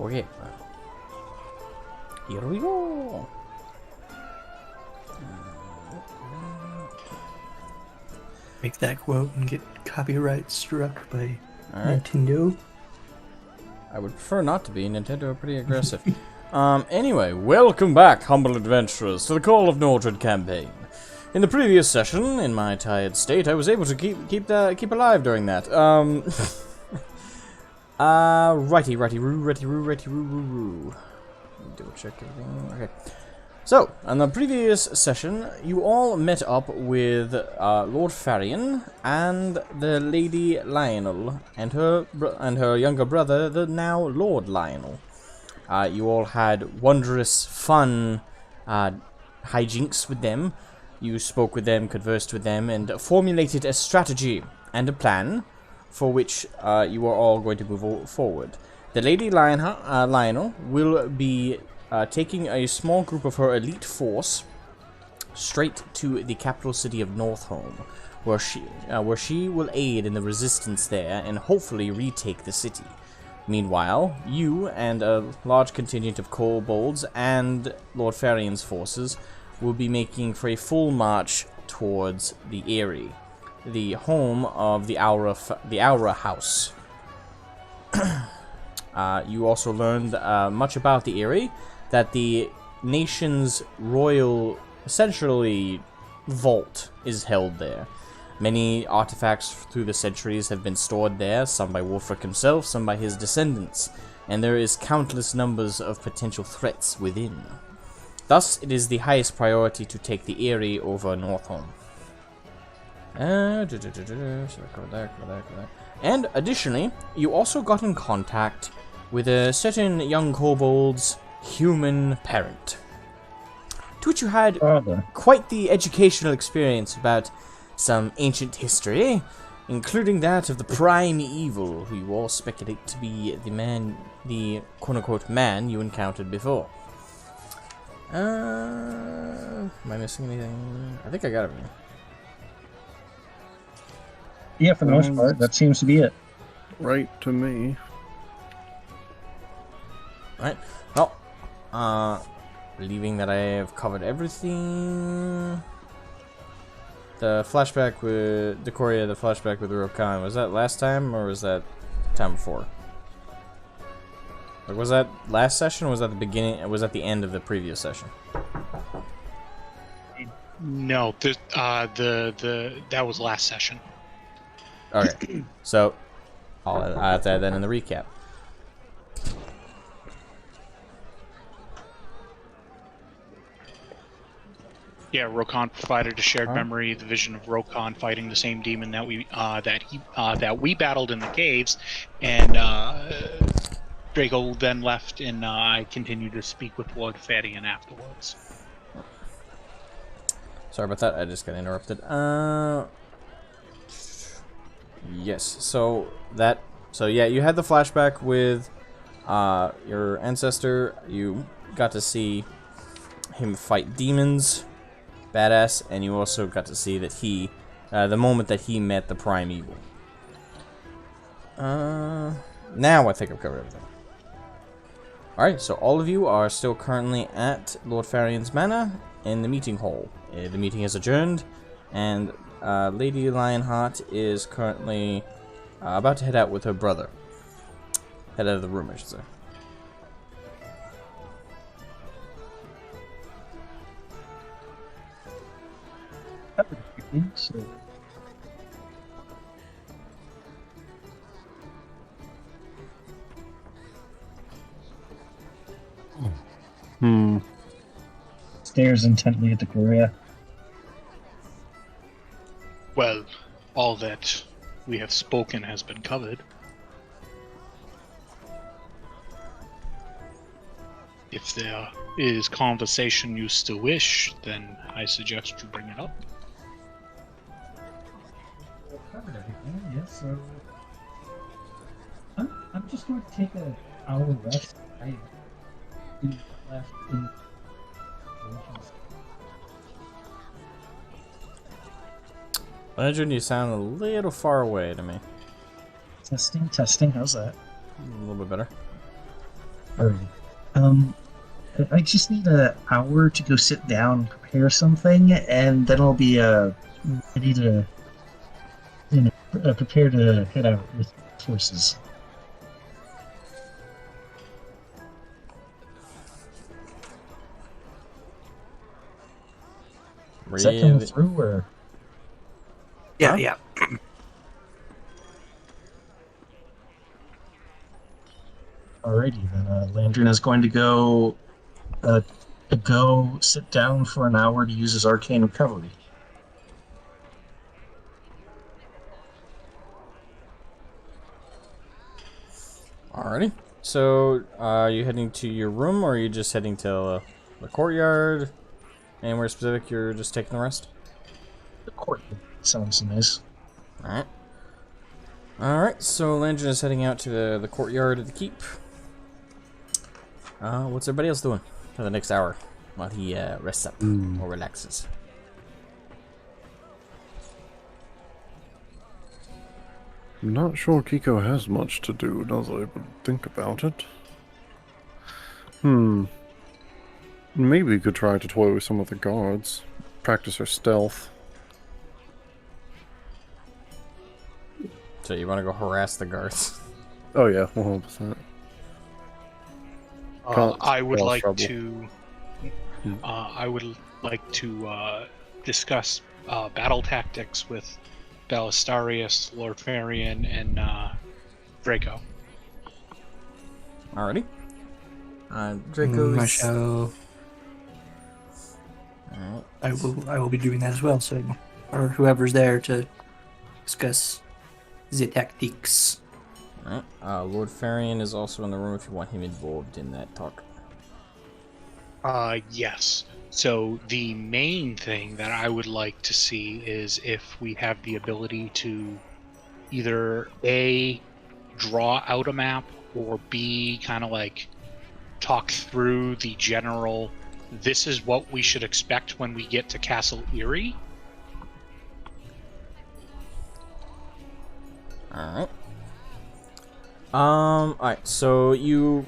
Okay. Here we go. Make that quote and get copyright struck by Alright. Nintendo. I would prefer not to be. Nintendo are pretty aggressive. Anyway, welcome back, humble adventurers, to the Call of Nordred campaign. In the previous session, in my tired state, I was able to keep alive during that. Righty-roo. Double check everything. Okay. So, in the previous session, you all met up with Lord Farian and the Lady Lionel and her younger brother, the now Lord Lionel. You all had wondrous, fun hijinks with them. You spoke with them, conversed with them, and formulated a strategy and a plan for which you are all going to move forward. The Lady Lionel will be taking a small group of her elite force straight to the capital city of Northholm, where she will aid in the resistance there and hopefully retake the city. Meanwhile, you and a large contingent of kobolds and Lord Farian's forces will be making for a full march towards the Aerie, the home of the Aura House. You also learned much about the Aerie, that the nation's royal, essentially, vault is held there. Many artifacts through the centuries have been stored there, some by Wolfric himself, some by his descendants, and there is countless numbers of potential threats within. Thus, it is the highest priority to take the Aerie over Northholm. And additionally, you also got in contact with a certain young kobold's human parent, to which you had quite the educational experience about some ancient history, including that of the prime evil, who you all speculate to be the quote-unquote man you encountered before. Am I missing anything? I think I got everything. Yeah, for the most part, that seems to be it. Right to me. Alright, well, believing that I have covered everything. The flashback with Decoria, the flashback with Rokan, was that last time or was that time before? Like, was that last session or was that the beginning? Was that the end of the previous session? No, that was last session. Okay, so I'll have to add that in the recap. Yeah, Rokan provided a shared memory, the vision of Rokan fighting the same demon that we battled in the caves, and Draco then left, and I continued to speak with Lord Farian afterwards. Sorry about that, I just got interrupted. Yes, so yeah, you had the flashback with your ancestor. You got to see him fight demons. Badass, and you also got to see that the moment that he met the prime evil. Now I think I've covered everything. Alright, so all of you are still currently at Lord Farian's Manor in the meeting hall. The meeting is adjourned, and Lady Lionheart is currently about to head out with her brother. Head out of the room, I should say. So. Stares intently at the Korea. Well, all that we have spoken has been covered. If there is conversation you still wish, then I suggest you bring it up. Covered everything, yes, so I'm just going to take an hour rest. I do left in Legend, you sound a little far away to me. testing, how's that? A little bit better. Alright. I just need an hour to go sit down, prepare something, and then I'll be ready to prepare to head out with forces. Is that coming through, or? Yeah, Huh? yeah. Alrighty, then Landrin is going to go sit down for an hour to use his arcane recovery. Alrighty. So, are you heading to your room, or are you just heading to the courtyard? Anywhere specific? You're just taking a rest? The courtyard sounds nice. Alright. Alright, so Landrin is heading out to the courtyard of the keep. What's everybody else doing for the next hour while he rests up or relaxes? I'm not sure Kiko has much to do, does I? But think about it. Maybe we could try to toy with some of the guards. Practice her stealth. So you want to go harass the guards? Oh yeah, 100%. I would cause like trouble. to. I would like to discuss battle tactics with Ballistarius, Lord Farian, and Draco. Alrighty. Draco's... I shall. Alright. I will be doing that as well. So, or whoever's there to discuss the tactics. Alright. Lord Farian is also in the room if you want him involved in that talk. Yes. So the main thing that I would like to see is if we have the ability to either A, draw out a map, or B, kind of like talk through the general, this is what we should expect when we get to Castle Aerie. Alright. Alright, so you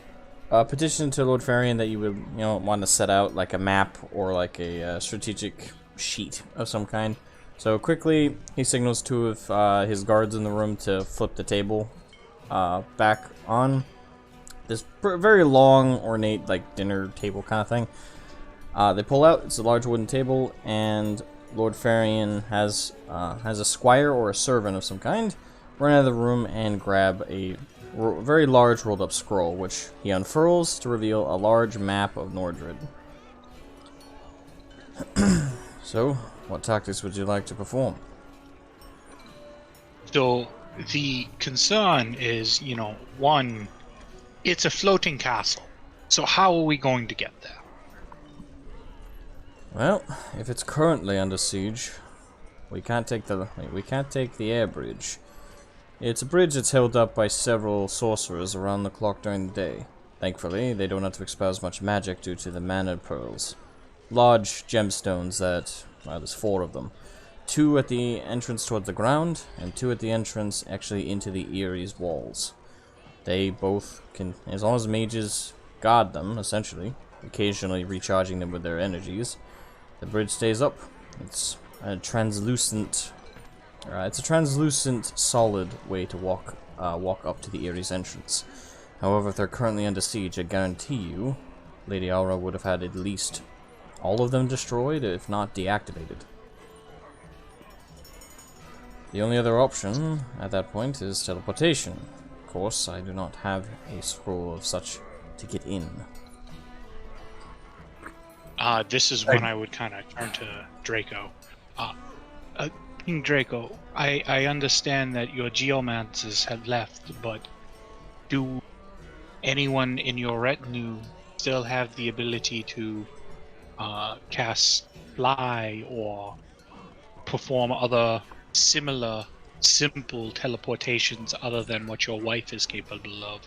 petitioned to Lord Farian that you would, want to set out like a map or like a strategic sheet of some kind. So quickly, he signals two of his guards in the room to flip the table back on. This very long, ornate, like dinner table kind of thing. They pull out. It's a large wooden table, and Lord Farian has a squire or a servant of some kind run out of the room and grab a very large rolled up scroll, which he unfurls to reveal a large map of Nordred. So, what tactics would you like to perform? So the concern is, one, it's a floating castle. So how are we going to get there? Well, if it's currently under siege, we can't take the air bridge. It's a bridge that's held up by several sorcerers around the clock during the day. Thankfully, they don't have to expose much magic due to the mana pearls. Large gemstones that, well, there's 4 of them. 2 at the entrance towards the ground, and 2 at the entrance actually into the Aerie's walls. They both can, as long as mages guard them, essentially, occasionally recharging them with their energies, the bridge stays up. It's a translucent solid way to walk up to the Aerie's entrance. However, if they're currently under siege, I guarantee you, Lady Aura would have had at least all of them destroyed, if not deactivated. The only other option at that point is teleportation. Of course, I do not have a scroll of such to get in. This is when I would kind of turn to Draco. King Draco, I understand that your geomancers have left, but do anyone in your retinue still have the ability to cast fly or perform other similar simple teleportations other than what your wife is capable of?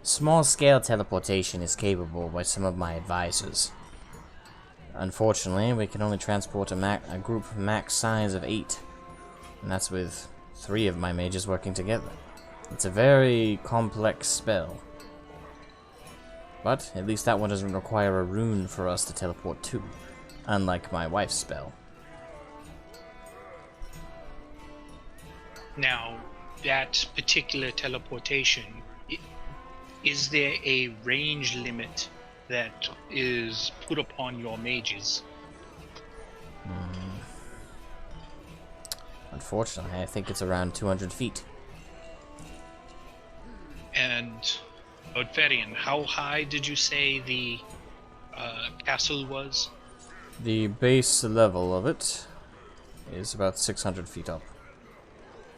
Small-scale teleportation is capable by some of my advisors. Unfortunately, we can only transport a group max size of 8, and that's with 3 of my mages working together. It's a very complex spell. But at least that one doesn't require a rune for us to teleport to, unlike my wife's spell. Now, that particular teleportation, is there a range limit that is put upon your mages? Unfortunately, I think it's around 200 feet. And, Lord Ferian, how high did you say the castle was? The base level of it is about 600 feet up,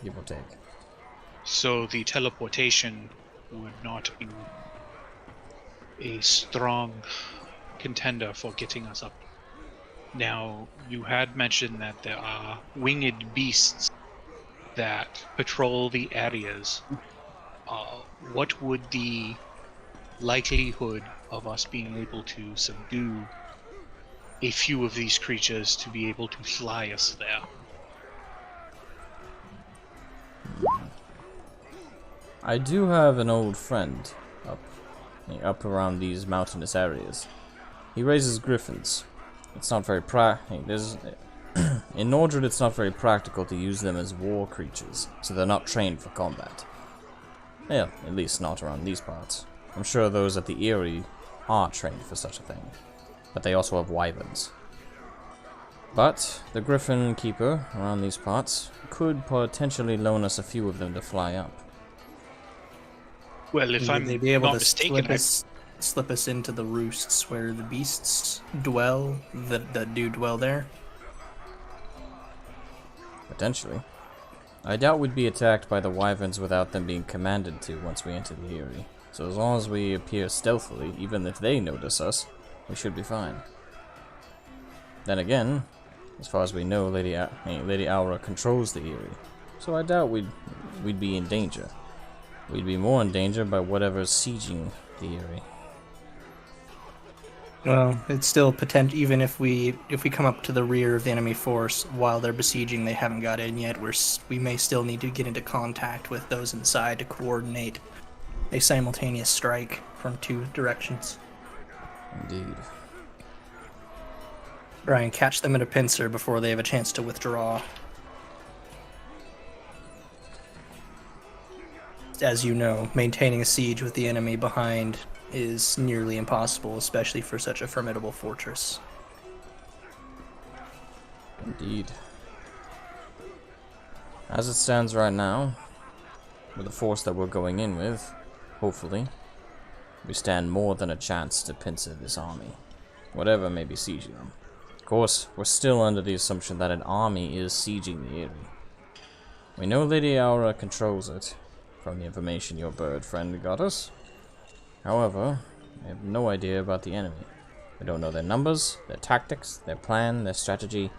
give or take. So the teleportation would not be a strong contender for getting us up. Now, you had mentioned that there are winged beasts that patrol the areas. What would the likelihood of us being able to subdue a few of these creatures to be able to fly us there? I do have an old friend up around these mountainous areas. He raises griffins. It's not very in Nordred, it's not very practical to use them as war creatures, so they're not trained for combat. Yeah, at least not around these parts. I'm sure those at the Aerie are trained for such a thing, but they also have wyverns. But the griffin keeper around these parts could potentially loan us a few of them to fly up. Well, if I'm Would they be able not to mistaken, slip us into the roosts where the beasts dwell, that do dwell there? Potentially. I doubt we'd be attacked by the wyverns without them being commanded to once we enter the Aerie. So as long as we appear stealthily, even if they notice us, we should be fine. Then again, as far as we know, Lady Aura controls the Aerie, so I doubt we'd be in danger. We'd be more in danger by whatever's sieging the Aerie. Well, it's still potential. Even if we come up to the rear of the enemy force while they're besieging, they haven't got in yet. We may still need to get into contact with those inside to coordinate a simultaneous strike from two directions. Indeed. Try and catch them at a pincer before they have a chance to withdraw. As you know, maintaining a siege with the enemy behind is nearly impossible, especially for such a formidable fortress. Indeed. As it stands right now, with the force that we're going in with, hopefully, we stand more than a chance to pincer this army, whatever may be sieging them. Of course, we're still under the assumption that an army is sieging the Aerie. We know Lady Aura controls it, from the information your bird friend got us. However, we have no idea about the enemy. We don't know their numbers, their tactics, their plan, their strategy.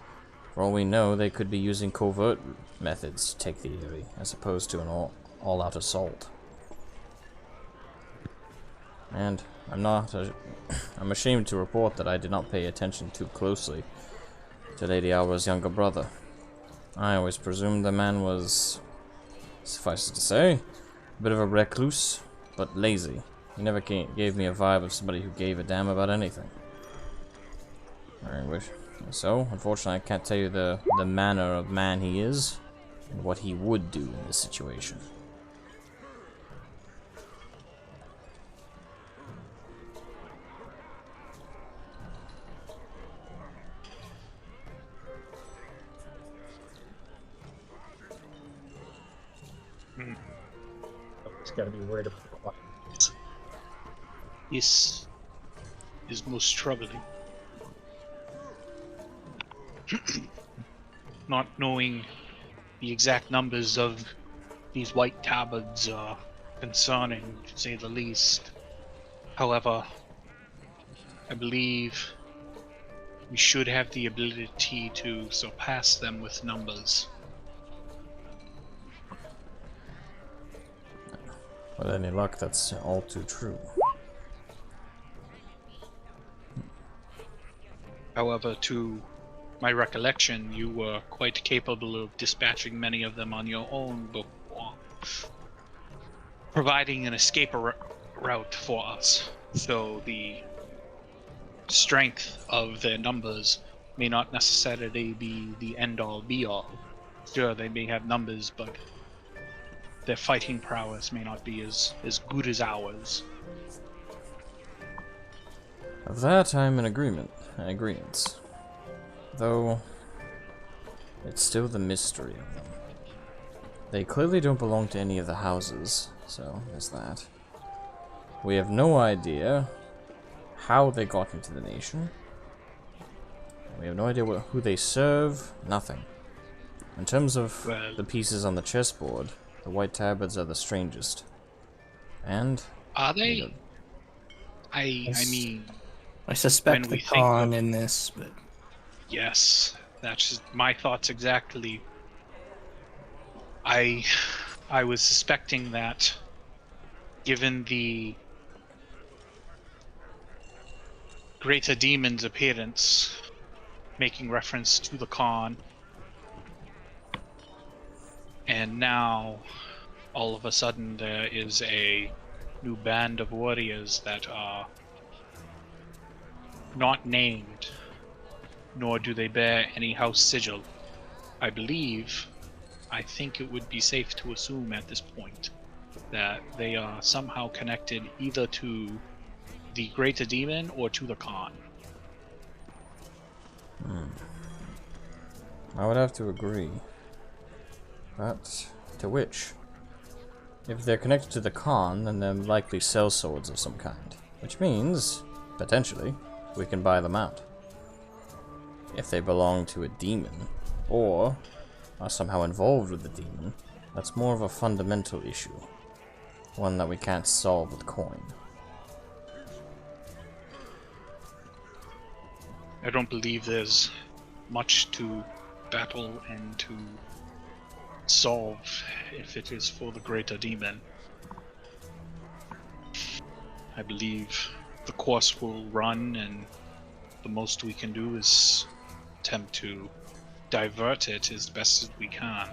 For all we know, they could be using covert methods to take the Aerie, as opposed to an all-out assault. And I'm ashamed to report that I did not pay attention too closely to Lady Aura's younger brother. I always presumed the man was, suffice it to say, a bit of a recluse, but lazy. He never gave me a vibe of somebody who gave a damn about anything. So, unfortunately, I can't tell you the manner of man he is, and what he would do in this situation. It's got to be worried about it. this is most troubling. Not knowing the exact numbers of these white tabards are concerning, to say the least. However, I believe we should have the ability to surpass them with numbers. With any luck, that's all too true. However, to my recollection, you were quite capable of dispatching many of them on your own before providing an escape route for us. So the strength of their numbers may not necessarily be the end-all be-all. Sure, they may have numbers, but their fighting prowess may not be as good as ours. Of that, I'm in agreement. Though, it's still the mystery of them. They clearly don't belong to any of the houses, so there's that. We have no idea how they got into the nation. We have no idea who they serve, nothing. In terms of the pieces on the chessboard, the white tabards are the strangest. And... Are they? I mean... I suspect when the we think Khan of- in this, but... Yes, that's my thoughts exactly. I was suspecting that, given the greater demon's appearance, making reference to the Khan, and now all of a sudden there is a new band of warriors that are not named, nor do they bear any house sigil. I think it would be safe to assume at this point that they are somehow connected either to the greater demon or to the Khan. I would have to agree. But to which? If they're connected to the Khan, then they're likely sellswords of some kind. Which means, potentially, we can buy them out. If they belong to a demon, or are somehow involved with the demon, that's more of a fundamental issue. One that we can't solve with coin. I don't believe there's much to battle and to solve if it is for the greater demon. I believe the course will run, and the most we can do is attempt to divert it as best as we can.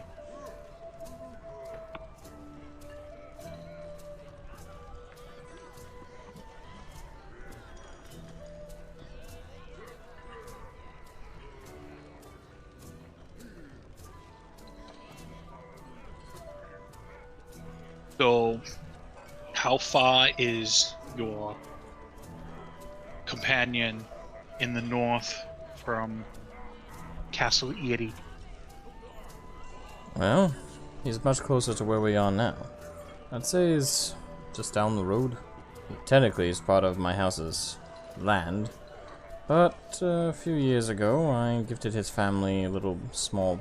So, how far is your companion in the north from Castle Aerie? Well, he's much closer to where we are now. I'd say he's just down the road. Technically, he's part of my house's land, but a few years ago, I gifted his family a little small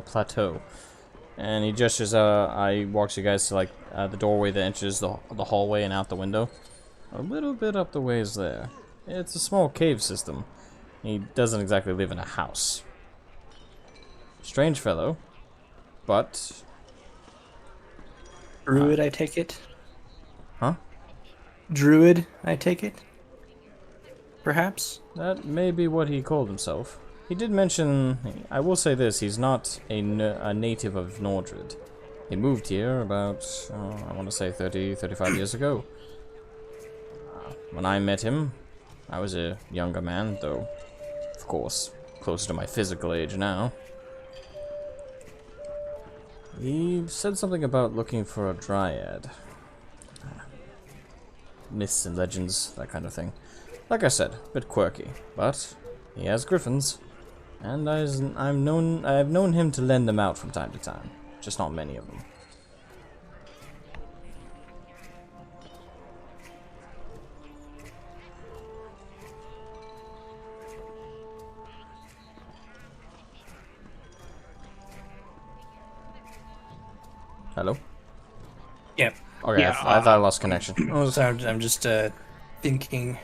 plateau. And he gestures, I walks you guys to, like, the doorway that enters the hallway and out the window. A little bit up the ways there. It's a small cave system. He doesn't exactly live in a house. Strange fellow, but... Druid, I take it? Huh? Druid, I take it? Perhaps? That may be what he called himself. He did mention, I will say this, he's not a native of Nordred. He moved here about, I want to say 35 years ago. When I met him, I was a younger man, though, of course, closer to my physical age now. He said something about looking for a dryad. Myths and legends, that kind of thing. Like I said, a bit quirky, but he has griffins. And I've known him to lend them out from time to time, just not many of them. Hello? Yep. Okay, Yeah, I thought I lost connection. So I'm just thinking.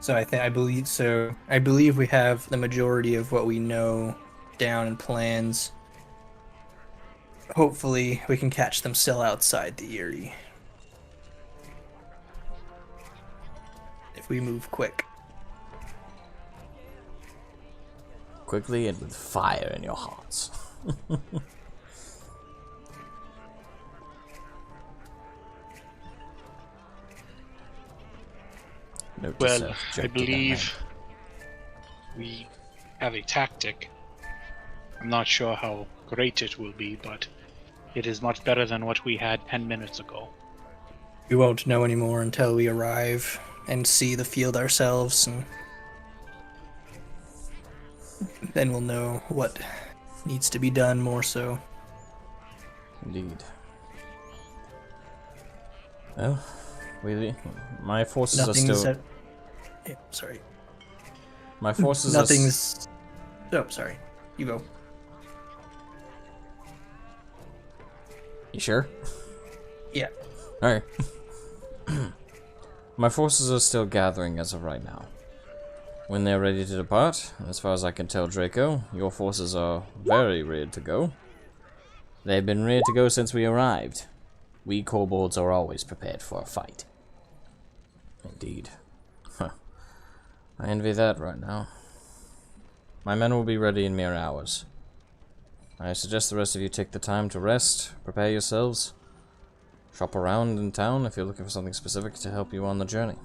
So I believe we have the majority of what we know down in plans. Hopefully, we can catch them still outside the Aerie. If we move quick. Quickly and with fire in your hearts. Note to Well, self, I jerk to that believe we have a tactic. I'm not sure how great it will be, but it is much better than what we had 10 minutes ago. We won't know anymore until we arrive and see the field ourselves, and then we'll know what needs to be done more so. Indeed. Well, my forces are still... Yeah, sorry. My forces are... Nothing's... Oh, sorry. You go. You sure? Yeah. Alright. My forces are still gathering as of right now. When they're ready to depart, as far as I can tell, Draco, your forces are very ready to go. They've been ready to go since we arrived. We kobolds are always prepared for a fight. Indeed. Huh. I envy that right now. My men will be ready in mere hours. I suggest the rest of you take the time to rest, prepare yourselves, shop around in town if you're looking for something specific to help you on the journey.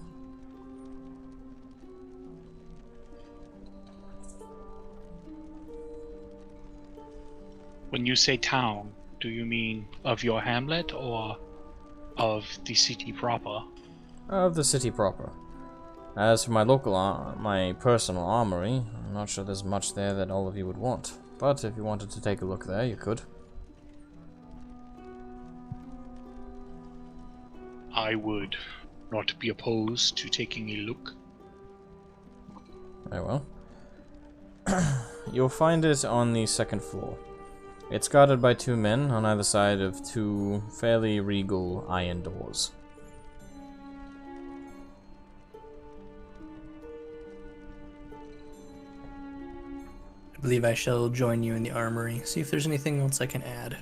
When you say town, do you mean of your hamlet or of the city proper? Of the city proper. As for my my personal armory, I'm not sure there's much there that all of you would want. But if you wanted to take a look there, you could. I would not be opposed to taking a look. Very well. You'll find it on the second floor. It's guarded by 2 men on either side of 2 fairly regal iron doors. I believe I shall join you in the armory. See if there's anything else I can add.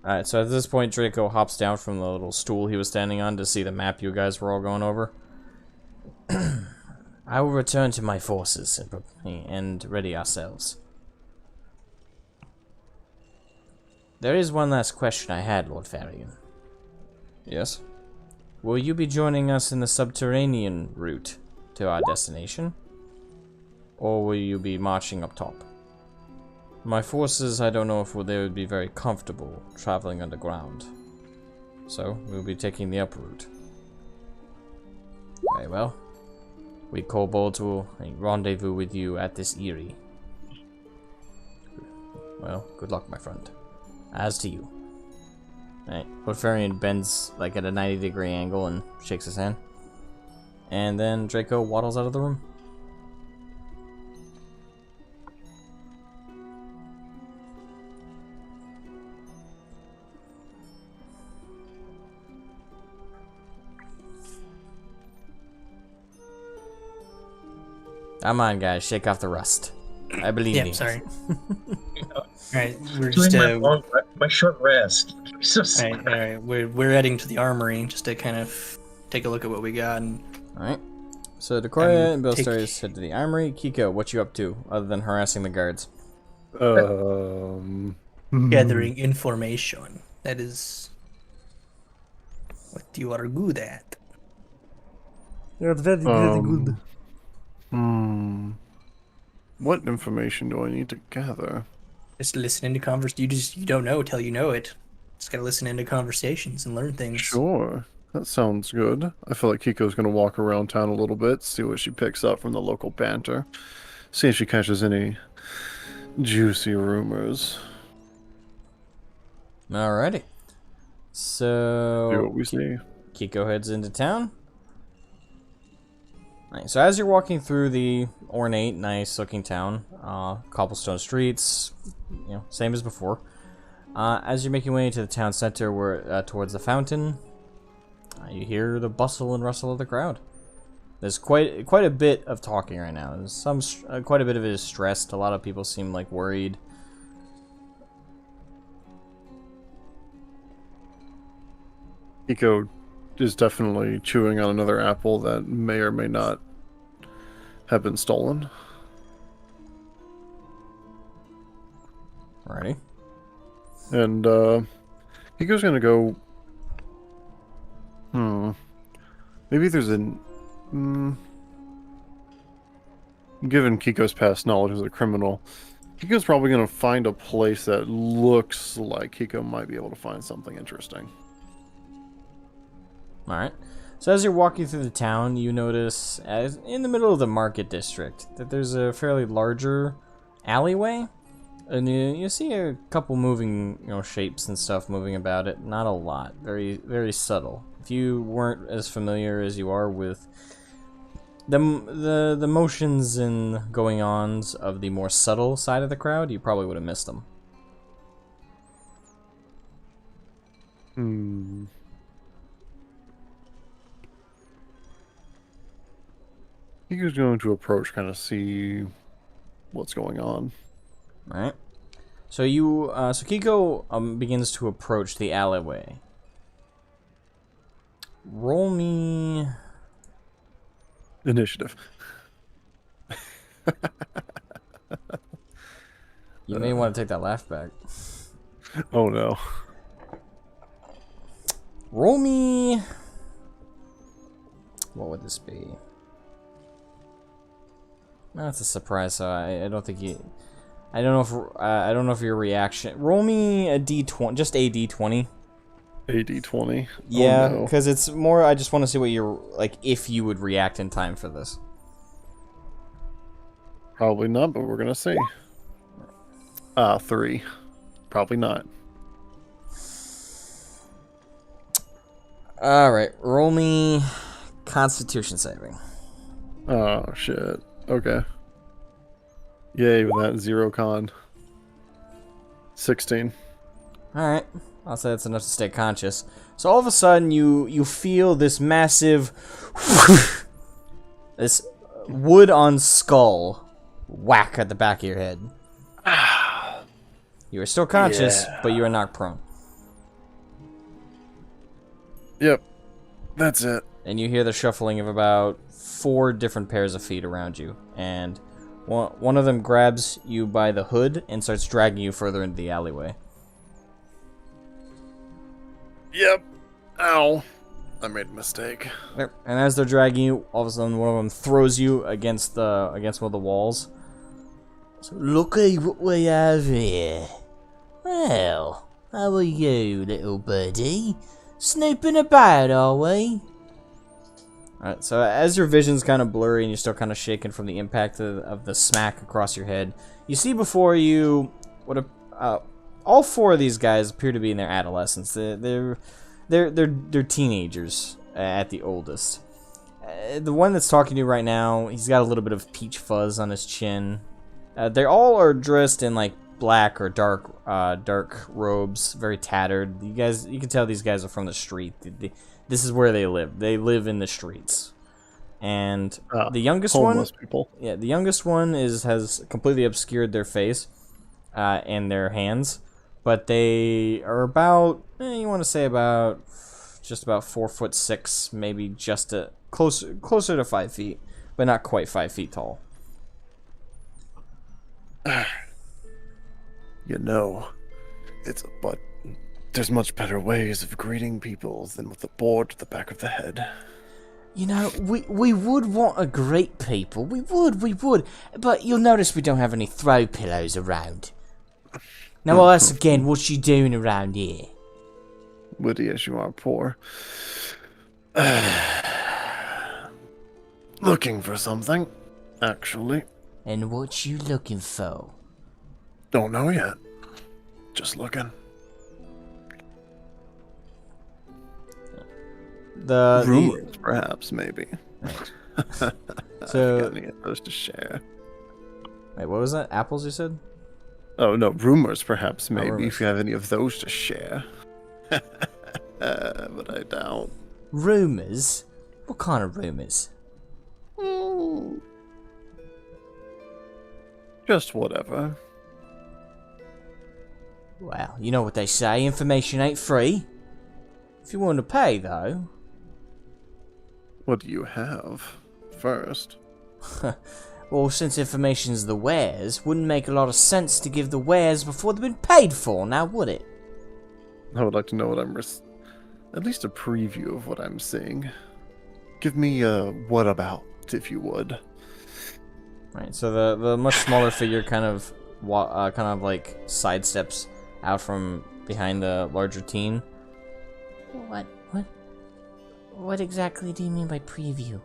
Alright, so at this point Draco hops down from the little stool he was standing on to see the map you guys were all going over. I will return to my forces and ready ourselves. There is one last question I had, Lord Farian. Yes? Will you be joining us in the subterranean route to our destination? Or will you be marching up top? My forces, I don't know if they would be very comfortable traveling underground. So, we'll be taking the up route. Very well. We kobolds will rendezvous with you at this Aerie. Well, good luck, my friend. As to you. Alright, Lothlorien bends like at a 90-degree angle and shakes his hand. And then Draco waddles out of the room. Come on, guys, shake off the rust. I believe Yeah, me. sorry. Alright, we're Doing just my short rest. So sorry. alright. We're heading to the armory just to kind of take a look at what we got. And Alright. So Decoria and take- Billstars head to the armory. Kiko, what you up to, other than harassing the guards? gathering information. That is what you are good at. You're very, What information do I need to gather? Just listening to you don't know till you know it. Just gotta listen into conversations and learn things. Sure, that sounds good. I feel like Kiko's gonna walk around town a little bit, see what she picks up from the local banter, see if she catches any juicy rumors. Alrighty. So See what we see. Kiko heads into town. Right, so as you're walking through the ornate, nice-looking town, cobblestone streets, same as before. As you're making your way to the town center, where towards the fountain, you hear the bustle and rustle of the crowd. There's quite a bit of talking right now. There's quite a bit of it is stressed. A lot of people seem like worried. Kiko is definitely chewing on another apple that may or may not have been stolen. Alrighty. And Hiko's gonna go. Maybe there's an. Given Kiko's past knowledge as a criminal, Kiko's probably gonna find a place that looks like Kiko might be able to find something interesting. Alright. So as you're walking through the town, you notice, as in the middle of the market district, that there's a fairly larger alleyway. And you see a couple moving, shapes and stuff moving about it. Not a lot. Very, very subtle. If you weren't as familiar as you are with the motions and going-ons of the more subtle side of the crowd, you probably would have missed them. Kiko's going to approach, kind of see what's going on. Alright. So so Kiko begins to approach the alleyway. Roll me Initiative. You may want to take that laugh back. Oh no. Roll me. What would this be? That's a surprise. So I don't think you. I don't know if your reaction. Roll me a d20, just a d20. A d20. Yeah, Oh, no. because it's more. I just want to see what you're like. If you would react in time for this. Probably not, but we're gonna see. 3. Probably not. All right, roll me Constitution saving. Oh shit. Okay. Yay with that 0 con. 16. All right, I'll say that's enough to stay conscious. So all of a sudden, you feel this massive, this wood on skull whack at the back of your head. You are still conscious, but you are knocked prone. Yep. That's it. And you hear the shuffling of about 4 different pairs of feet around you, and one of them grabs you by the hood and starts dragging you further into the alleyway. Yep. Ow. I made a mistake. And as they're dragging you, all of a sudden one of them throws you against one of the walls. So looky what we have here. Well, how are you, little birdie? Snooping about, are we? Alright, so as your vision's kind of blurry and you're still kind of shaken from the impact of the smack across your head, you see before you all 4 of these guys appear to be in their adolescence. They're teenagers at the oldest. The one that's talking to you right now, he's got a little bit of peach fuzz on his chin. They all are dressed in like black or dark robes, very tattered. You can tell these guys are from the street. This is where they live. They live in the streets. And the youngest homeless one, people. Yeah, the youngest one has completely obscured their face and their hands, but they are about you want to say about just about 4'6", maybe just closer to 5 feet, but not quite 5 feet tall. You know, but there's much better ways of greeting people than with a board to the back of the head. You know, we would want to greet people. We would. But you'll notice we don't have any throw pillows around. Now ask again, what you doing around here? Witty as you are, poor. Looking for something, actually. And what you looking for? Don't know yet. Just looking. Rumors, perhaps, maybe. So, got any of those to share. Wait, what was that? Apples, you said? Oh no, rumors, perhaps, maybe. rumors. If you have any of those to share. But I doubt. Rumors? What kind of rumors? Just whatever. Well, you know what they say, information ain't free. If you want to pay, though. What do you have first? Well, since information's the wares, wouldn't make a lot of sense to give the wares before they've been paid for, now would it? I would like to know what at least a preview of what I'm seeing. Give me a what about, if you would. Right, so the much smaller figure kind of like sidesteps out from behind the larger teen. What exactly do you mean by preview?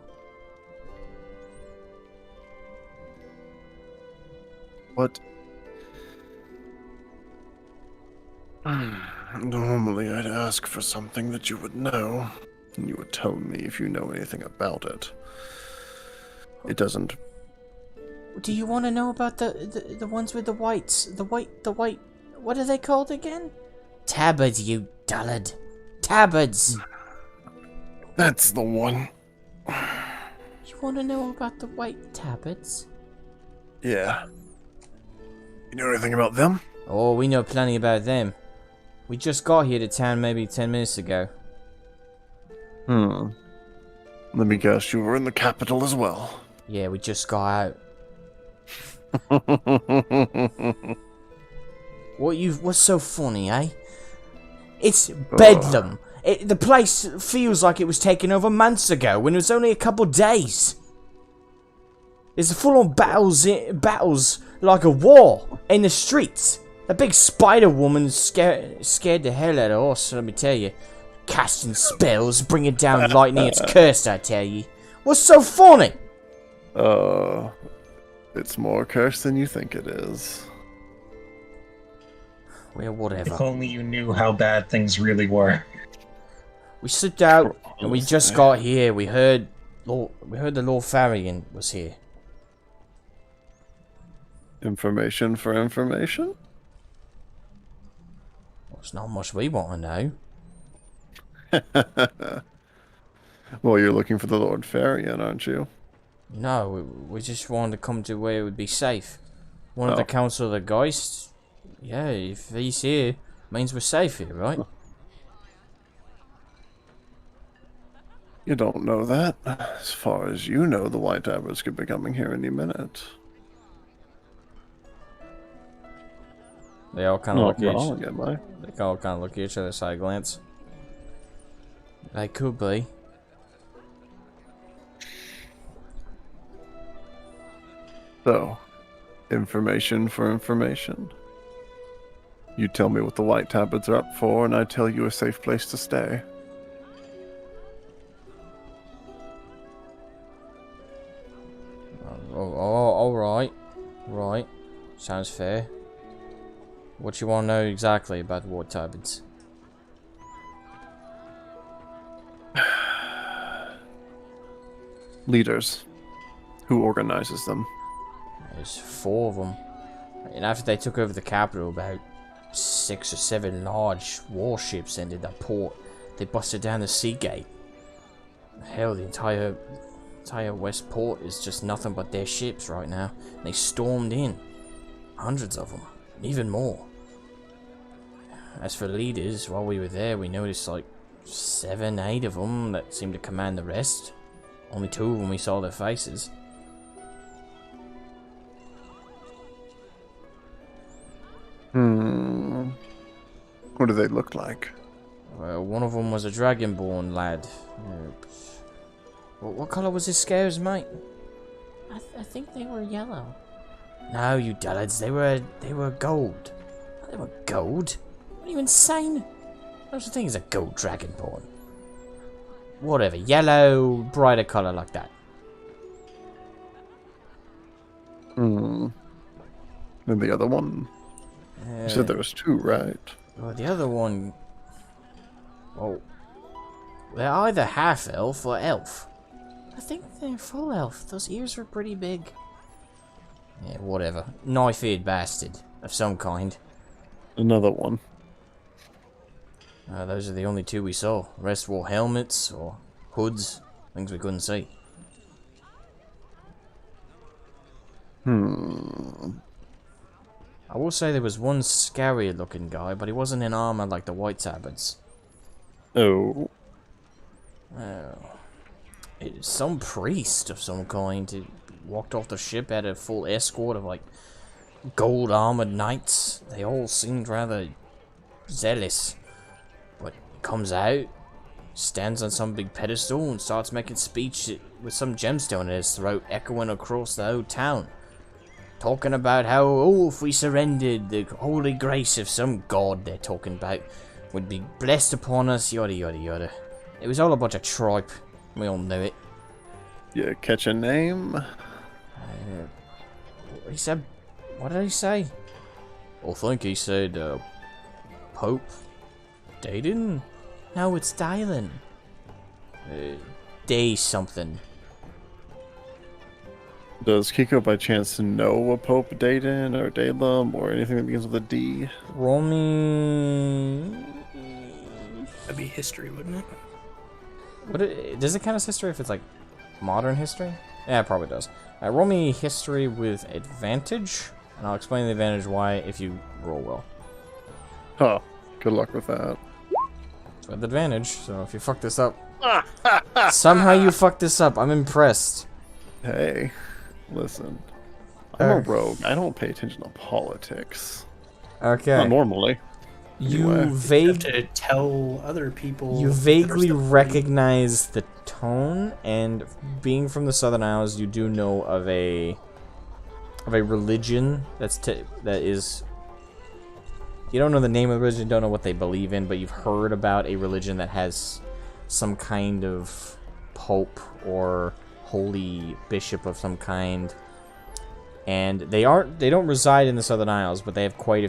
What? Normally I'd ask for something that you would know, and you would tell me if you know anything about it. It doesn't. Do you want to know about the ones with the whites? The white, what are they called again? Tabards, you dullard. Tabards! That's the one. You want to know about the white tabards? Yeah. You know anything about them? Oh, we know plenty about them. We just got here to town maybe 10 minutes ago. Let me guess, you were in the capital as well. Yeah, we just got out. What's so funny, eh? It's bedlam. The place feels like it was taken over months ago when it was only a couple days. There's full-on battles like a war in the streets. That big spider woman scared the hell out of us, let me tell you. Casting spells, bringing down lightning, it's cursed, I tell you. What's so funny? It's more cursed than you think it is. Well, whatever. If only you knew how bad things really were. We slipped out, and we just got here. We heard the Lord Farian was here. Information for information? Well, it's not much we want to know. Well, you're looking for the Lord Farian, aren't you? No, we just wanted to come to where it would be safe. One of the Council of the Geists. Yeah, if he's here, means we're safe here, right? You don't know that. As far as you know, the White Abbers could be coming here any minute. They all kind of look at each other, side glance. They could be. So, information for information. You tell me what the White Tablets are up for, and I tell you a safe place to stay. Alright. Right. Sounds fair. What you want to know exactly about the White Tablets? Leaders. Who organizes them? There's 4 of them. And after they took over the capital, about 6 or 7 large warships entered that port. They busted down the sea gate. Hell, the entire west port is just nothing but their ships right now. They stormed in. Hundreds of them. Even more. As for leaders, while we were there, we noticed like 7, 8 of them that seemed to command the rest. Only 2 of them we saw their faces. What do they look like? One of them was a dragonborn lad. What colour was his scales, mate? I think they were yellow. No, you dullards, they were gold. They were gold? What are you insane? There's a thing as a gold dragonborn. Whatever, yellow, brighter colour like that. And the other one? You said there was 2, right? Well, the other one... Well, they're either half-elf or elf. I think they're full elf. Those ears were pretty big. Yeah, whatever. Knife-eared bastard of some kind. Another one. Those are the only 2 we saw. The rest wore helmets or hoods. Things we couldn't see. I will say there was one scarier looking guy, but he wasn't in armor like the White Tabards. Oh. It's some priest of some kind who walked off the ship at a full escort of like gold armored knights. They all seemed rather zealous. comes out, stands on some big pedestal, and starts making speech with some gemstone in his throat, echoing across the whole town. Talking about how, oh, if we surrendered, the holy grace of some god they're talking about would be blessed upon us, yada yada yada. It was all a bunch of tripe. We all knew it. You catch a name? He said, what did he say? I think he said, Pope Dayton? No, it's Dylan. Day something. Does Kiko by chance know a Pope Dayton or Dalem or anything that begins with a D? Roll me... That'd be history, wouldn't it? Does it count as history if it's like modern history? Yeah, it probably does. Roll me history with advantage, and I'll explain the advantage why if you roll well. Huh. Good luck with that. It's with advantage, so if you fuck this up... Somehow you fucked this up, I'm impressed. Hey, listen. I'm a rogue. I don't pay attention to politics. Okay. Not normally. You Anyway. You have to tell other people. You vaguely recognize the tone, and being from the Southern Isles, you do know of a religion that is. You don't know the name of the religion, don't know what they believe in, but you've heard about a religion that has some kind of pope or holy bishop of some kind. And they don't reside in the Southern Isles, but they have quite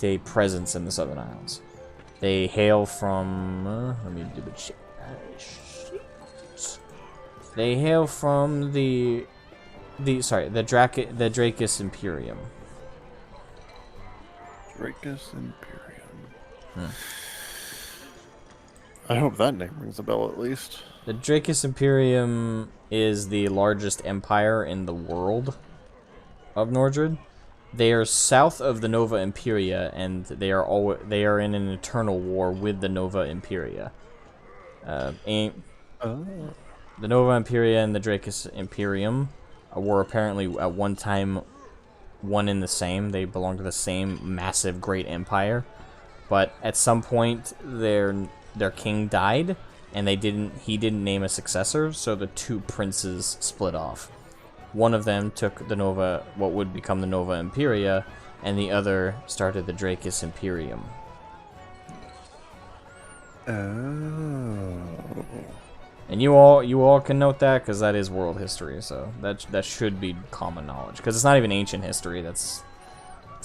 a presence in the Southern Isles. They hail from let me double check. They hail from the Dracus Imperium. Dracus Imperium. I hope that name rings a bell at least. The Dracus Imperium is the largest empire in the world of Nordred. They are south of the Nova Imperia, and they are in an eternal war with the Nova Imperia. The Nova Imperia and the Dracus Imperium were apparently at one time one in the same. They belong to the same massive great empire, but at some point their king died, and he didn't name a successor, so the two princes split off. One of them took what would become the Nova Imperia, and the other started the Dracus Imperium. Oh. And you all can note that, because that is world history, so that should be common knowledge. Because it's not even ancient history. It's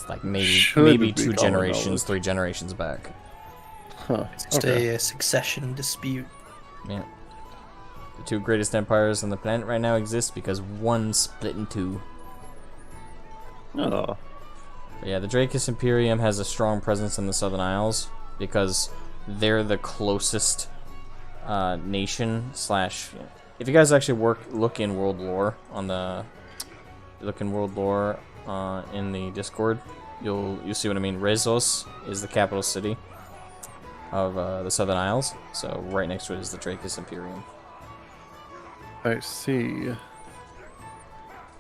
like maybe 2 generations, 3 generations back. Huh. It's just a succession dispute. Yeah. The 2 greatest empires on the planet right now exist because one split in 2. Oh. But yeah, the Dracus Imperium has a strong presence in the Southern Isles because they're the closest nation slash. If you guys actually look in world lore in the Discord, you'll see what I mean. Rezos is the capital city of the Southern Isles, so right next to it is the Dracus Imperium. I see.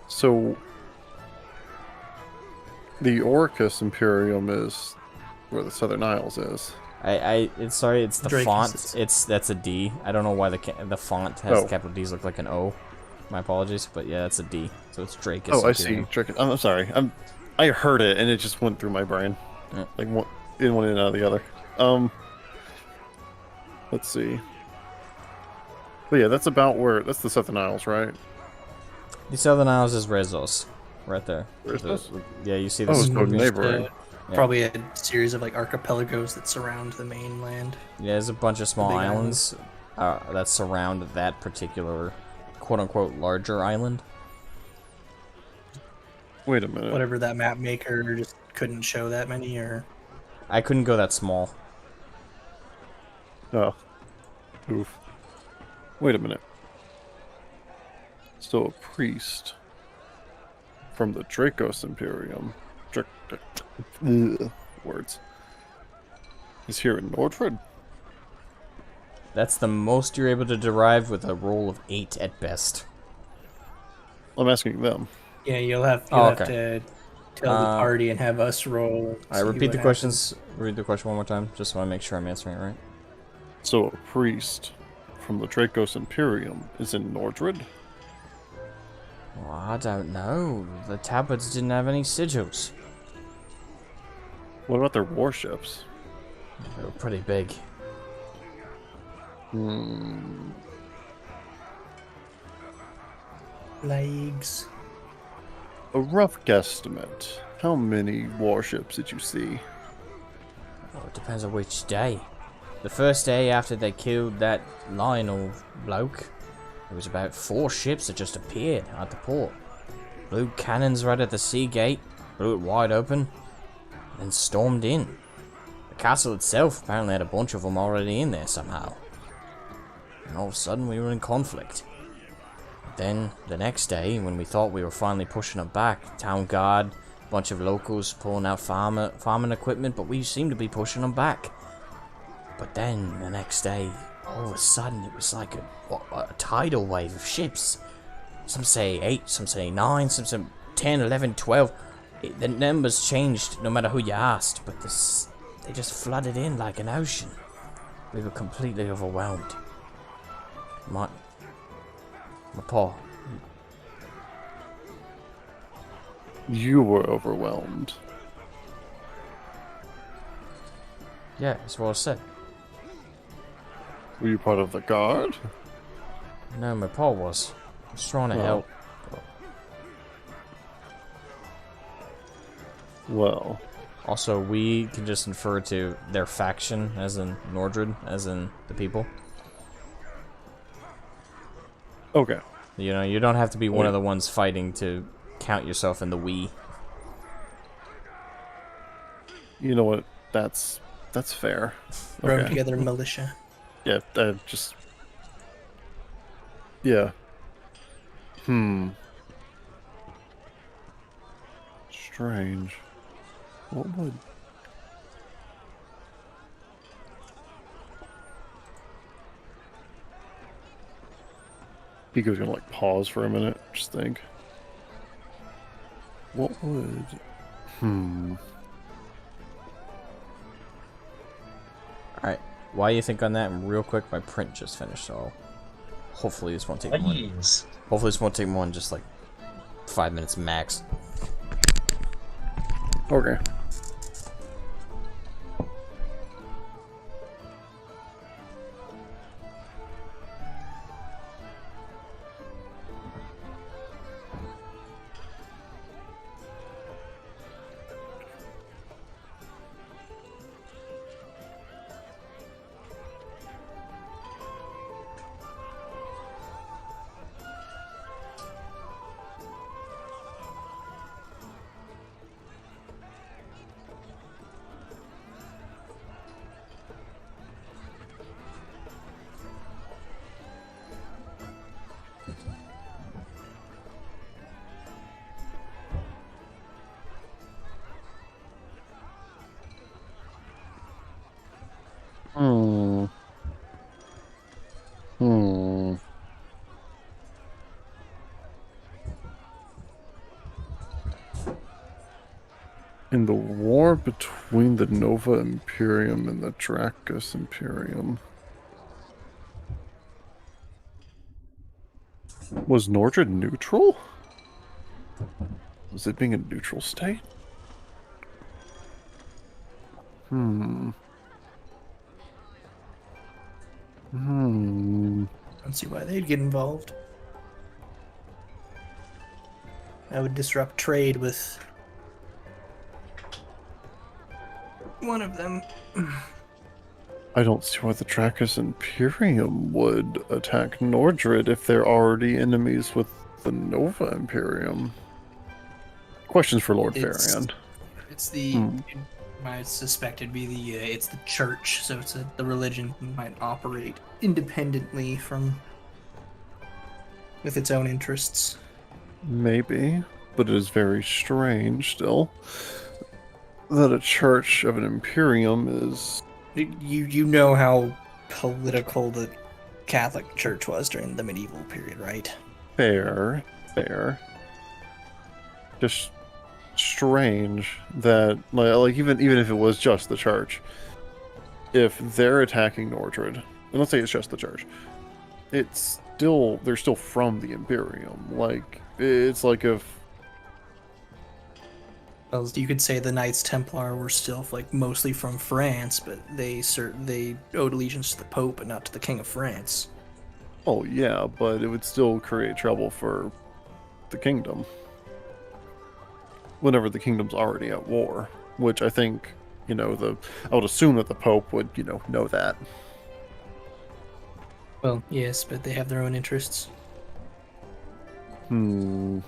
So the Orcus Imperium is where the Southern Isles is. It's the Dracus font. That's a D. I don't know why the font has capital D's look like an O. My apologies, but yeah, that's a D. So it's Dracus. Oh, I see. Dracus. I'm sorry. I heard it and it just went through my brain. Yeah. Like one in one and out of the other. Let's see. But yeah, that's the Southern Isles, right? The Southern Isles is Rezos, right there. Rezos? Yeah, you see the Oh, it's scorpions? neighboring. Yeah. Probably a series of like archipelagos that surround the mainland. Yeah, there's a bunch of small Big islands that surround that particular quote-unquote larger island. Wait a minute. Whatever that map maker just couldn't show that many, or I couldn't go that small. Oh. Oof. Wait a minute. So a priest from the Dracos Imperium. Words. Is here in Nordred. That's the most you're able to derive with a roll of 8 at best. I'm asking them. yeah, you'll have to tell the party and have us roll. Alright, repeat the questions. Read the question one more time, just so I make sure I'm answering it right. So a priest from the Dracos Imperium is in Nordred? Well, I don't know. The tablets didn't have any sigils. What about their warships? They were pretty big. Legs. A rough guesstimate. How many warships did you see? Well, it depends on which day. The first day after they killed that Lionel bloke, there was about 4 ships that just appeared at the port. Blew cannons right at the sea gate, blew it wide open, and stormed in. The castle itself apparently had a bunch of them already in there somehow. And all of a sudden we were in conflict. Then, the next day, when we thought we were finally pushing them back, town guard, bunch of locals pulling out farming equipment, but we seemed to be pushing them back. But then, the next day, all of a sudden, it was like a tidal wave of ships. Some say 8, some say 9, some say 10, 11, 12. The numbers changed no matter who you asked, but they just flooded in like an ocean. We were completely overwhelmed. My paw. You were overwhelmed. Yeah, that's what I said. Were you part of the guard? No, my paw was. I was trying to help. Well. Also, we can just infer to their faction, as in Nordred, as in the people. Okay. You know, you don't have to be one of the ones fighting to count yourself in the we. You know what? That's fair. Throw Okay. together militia. Yeah, yeah. Strange. What would... Pico's gonna like pause for a minute, just think. What would... Alright, while you think on that, real quick, my print just finished, so hopefully this won't take more. Please. Hopefully this won't take more than just like 5 minutes max. Okay. In the war between the Nova Imperium and the Dracos Imperium, was Nordred neutral? Was it being a neutral state? Don't see why they'd get involved. That would disrupt trade with one of them. I don't see why the Dracos Imperium would attack Nordred if they're already enemies with the Nova Imperium. Questions for Lord Farian. It's the. I suspect it'd be the. It's the church, so it's the religion might operate independently from. With its own interests. Maybe, but it is very strange still that a church of an Imperium is... You know how political the Catholic Church was during the medieval period, right? Fair. Just strange that, like even if it was just the church, if they're attacking Nordred, and let's say it's just the church, they're still from the Imperium. Like, it's like if... Well, you could say the Knights Templar were still like mostly from France, but they owed allegiance to the Pope, but not to the King of France. Oh yeah, but it would still create trouble for the kingdom. Whenever the kingdom's already at war, which I think, I would assume that the Pope would, know that. Well, yes, but they have their own interests. I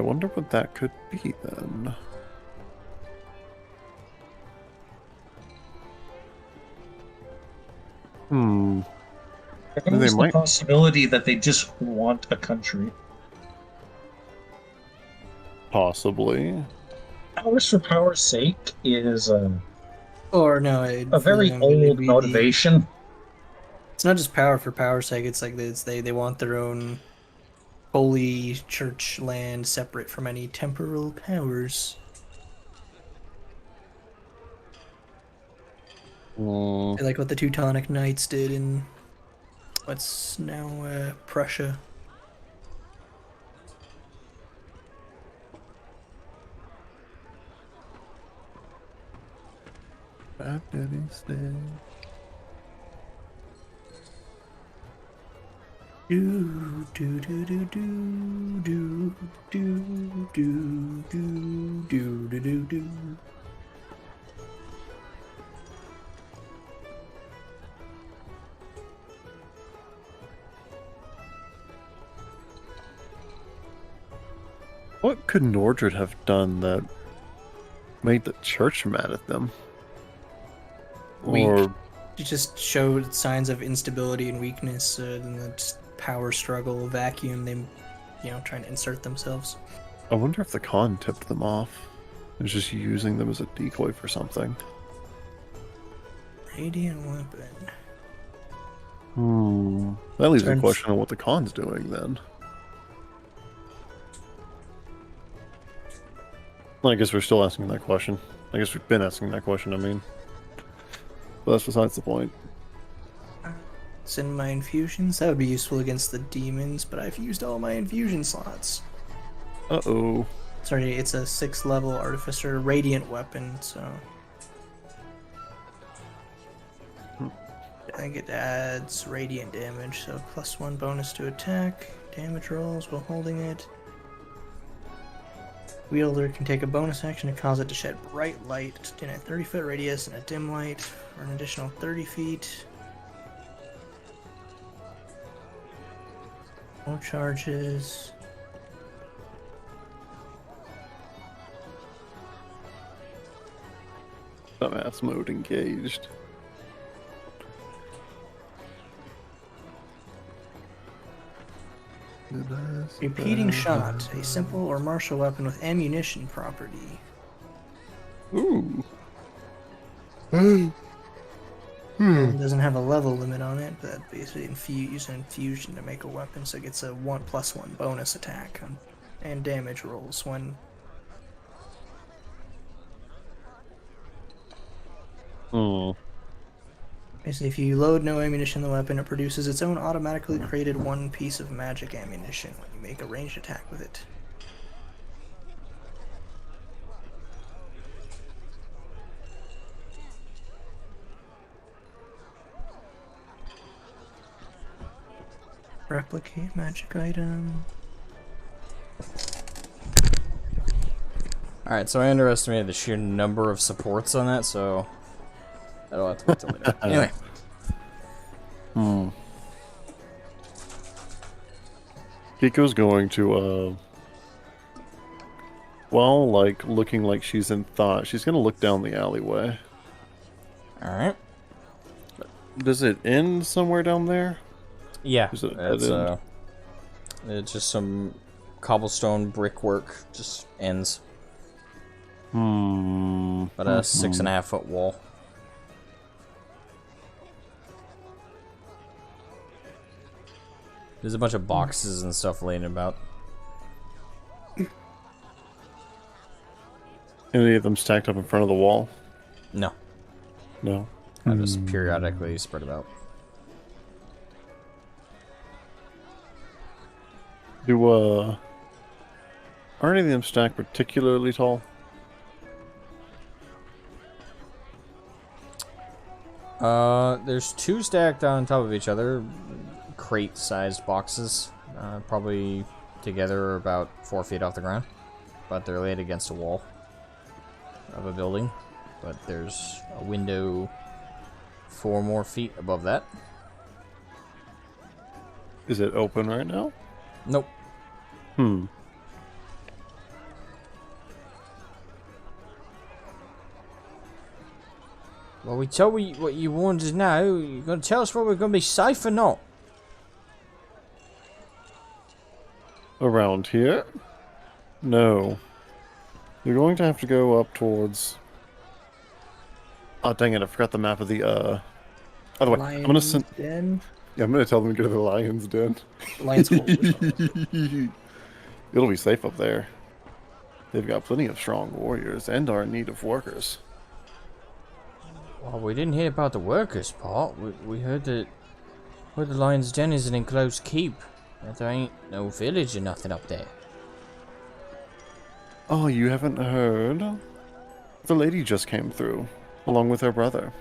wonder what that could be then. There's the might- possibility that they just want a country. Possibly. Powers for power's sake is Or no, a very old motivation. It's not just power for power's sake. It's like they want their own holy church land separate from any temporal powers. Like what the Teutonic Knights did in what's now Prussia. Bad Daddy's Day. Do do do do do do do do do do do do do. What could Nordred have done that made the church mad at them? Weak. Or It just showed signs of instability and weakness, and the just power struggle vacuum. They, trying to insert themselves. I wonder if the Khan tipped them off. It was just using them as a decoy for something. Radiant weapon. That leaves a Turns- question on what the Khan's doing then. Well, I guess we're still asking that question. I guess we've been asking that question, But that's besides the point. Send my infusions. That would be useful against the demons, but I've used all my infusion slots. Uh-oh. Sorry, it's a 6th level artificer radiant weapon, so I think it adds radiant damage, so +1 bonus to attack, damage rolls while holding it. Wielder can take a bonus action to cause it to shed bright light in a 30-foot radius and a dim light for an additional 30 feet. No charges. Dumbass mode engaged. Repeating shot, a simple or martial weapon with ammunition property. Ooh. It doesn't have a level limit on it, but basically use an infusion to make a weapon, so it gets a +1 bonus attack and damage rolls when. Basically, if you load no ammunition in the weapon, it produces its own automatically created 1 piece of magic ammunition when you make a ranged attack with it. Replicate magic item. Alright, so I underestimated the sheer number of supports on that, so that'll have to wait till later. Anyway. Kiko's going to, looking like she's in thought, she's gonna look down the alleyway. Alright. Does it end somewhere down there? Yeah, Is it a dead end? it's just some cobblestone brickwork, just ends. But a 6.5-foot wall. There's a bunch of boxes and stuff laying about. Any of them stacked up in front of the wall? No. No. kind of just periodically spread about. Are any of them stacked particularly tall? There's 2 stacked on top of each other, crate-sized boxes, probably together about 4 feet off the ground, but they're laid against a wall of a building. But there's a window 4 more feet above that. Is it open right now? Nope. Well, we told you what you wanted to know. You're going to tell us whether we're going to be safe or not. Around here? No. You're going to have to go up towards... Oh, dang it, I forgot the map of the, By the way, I'm gonna send... Den? Yeah, I'm gonna tell them to go to the Lion's Den. Lion's Hole. It'll be safe up there. They've got plenty of strong warriors and are in need of workers. Well, we didn't hear about the workers part. We heard that the Lion's Den is an enclosed keep. That there ain't no village or nothing up there. Oh, you haven't heard? The lady just came through, along with her brother.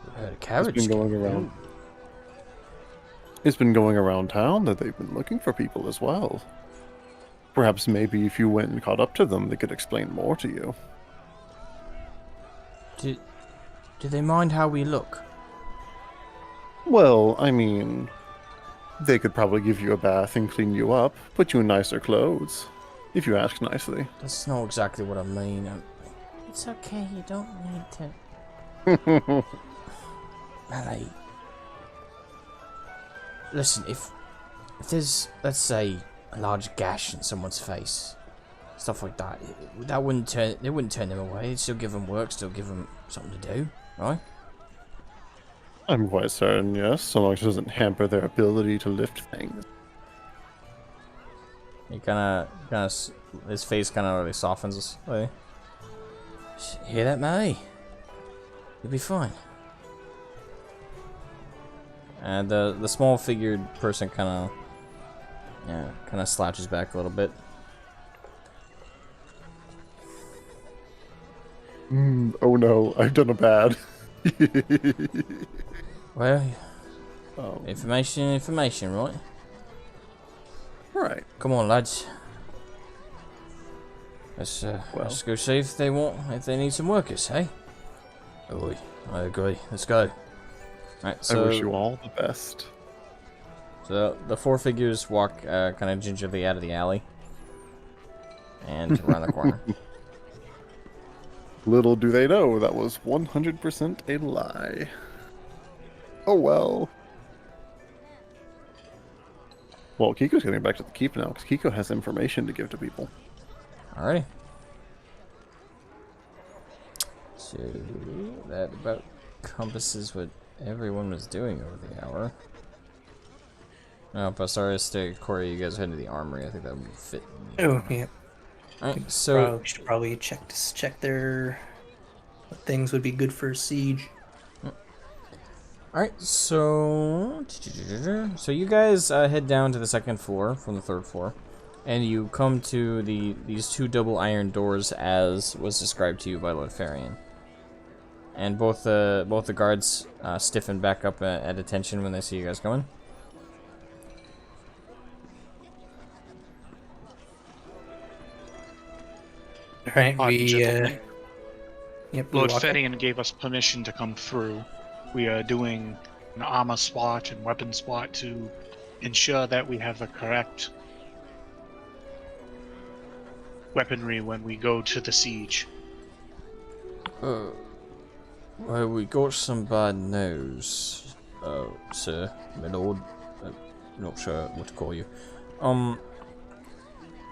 We heard a carriage. It's been going around. It's been going around town that they've been looking for people as well. Perhaps maybe if you went and caught up to them, they could explain more to you. Do they mind how we look? Well, I mean, they could probably give you a bath and clean you up, put you in nicer clothes, if you ask nicely. That's not exactly what I mean. It's okay, you don't need to. Malay. Listen, if there's, let's say, a large gash in someone's face, stuff like that, they wouldn't turn them away. It'd still give them work, still give them something to do, right? I'm quite certain, yes, so long as it doesn't hamper their ability to lift things. He kind of, his face kind of really softens. Like, hear that, Malay? You'll be fine. And the small figured person kind of slouches back a little bit. Oh no, I've done a bad. Well, information, right? Right. Come on, lads. Let's go see if they need some workers, hey? Oh, I agree. Let's go. Alright, so I wish you all the best. So the 4 figures walk kind of gingerly out of the alley and around the corner. Little do they know that was 100% a lie. Oh well. Well, Kiko's getting back to the keep now, because Kiko has information to give to people. Alrighty. So that about encompasses what everyone was doing over the hour. Oh, Basaris, Corey, you guys head to the armory. I think that would fit. Oh, yeah. Alright, so We should probably check their what things would be good for a siege. alright, so you guys head down to the 2nd floor from the 3rd floor, and you come to these 2 double iron doors as was described to you by Lord Farian. And both the guards stiffen back up at attention when they see you guys going. Alright, Gentlemen, yep, we Lord walk in. Fettian gave us permission to come through. We are doing an armor SWAT and weapon SWAT to ensure that we have the correct weaponry when we go to the siege. Well, we got some bad news, sir, my lord. Not sure what to call you.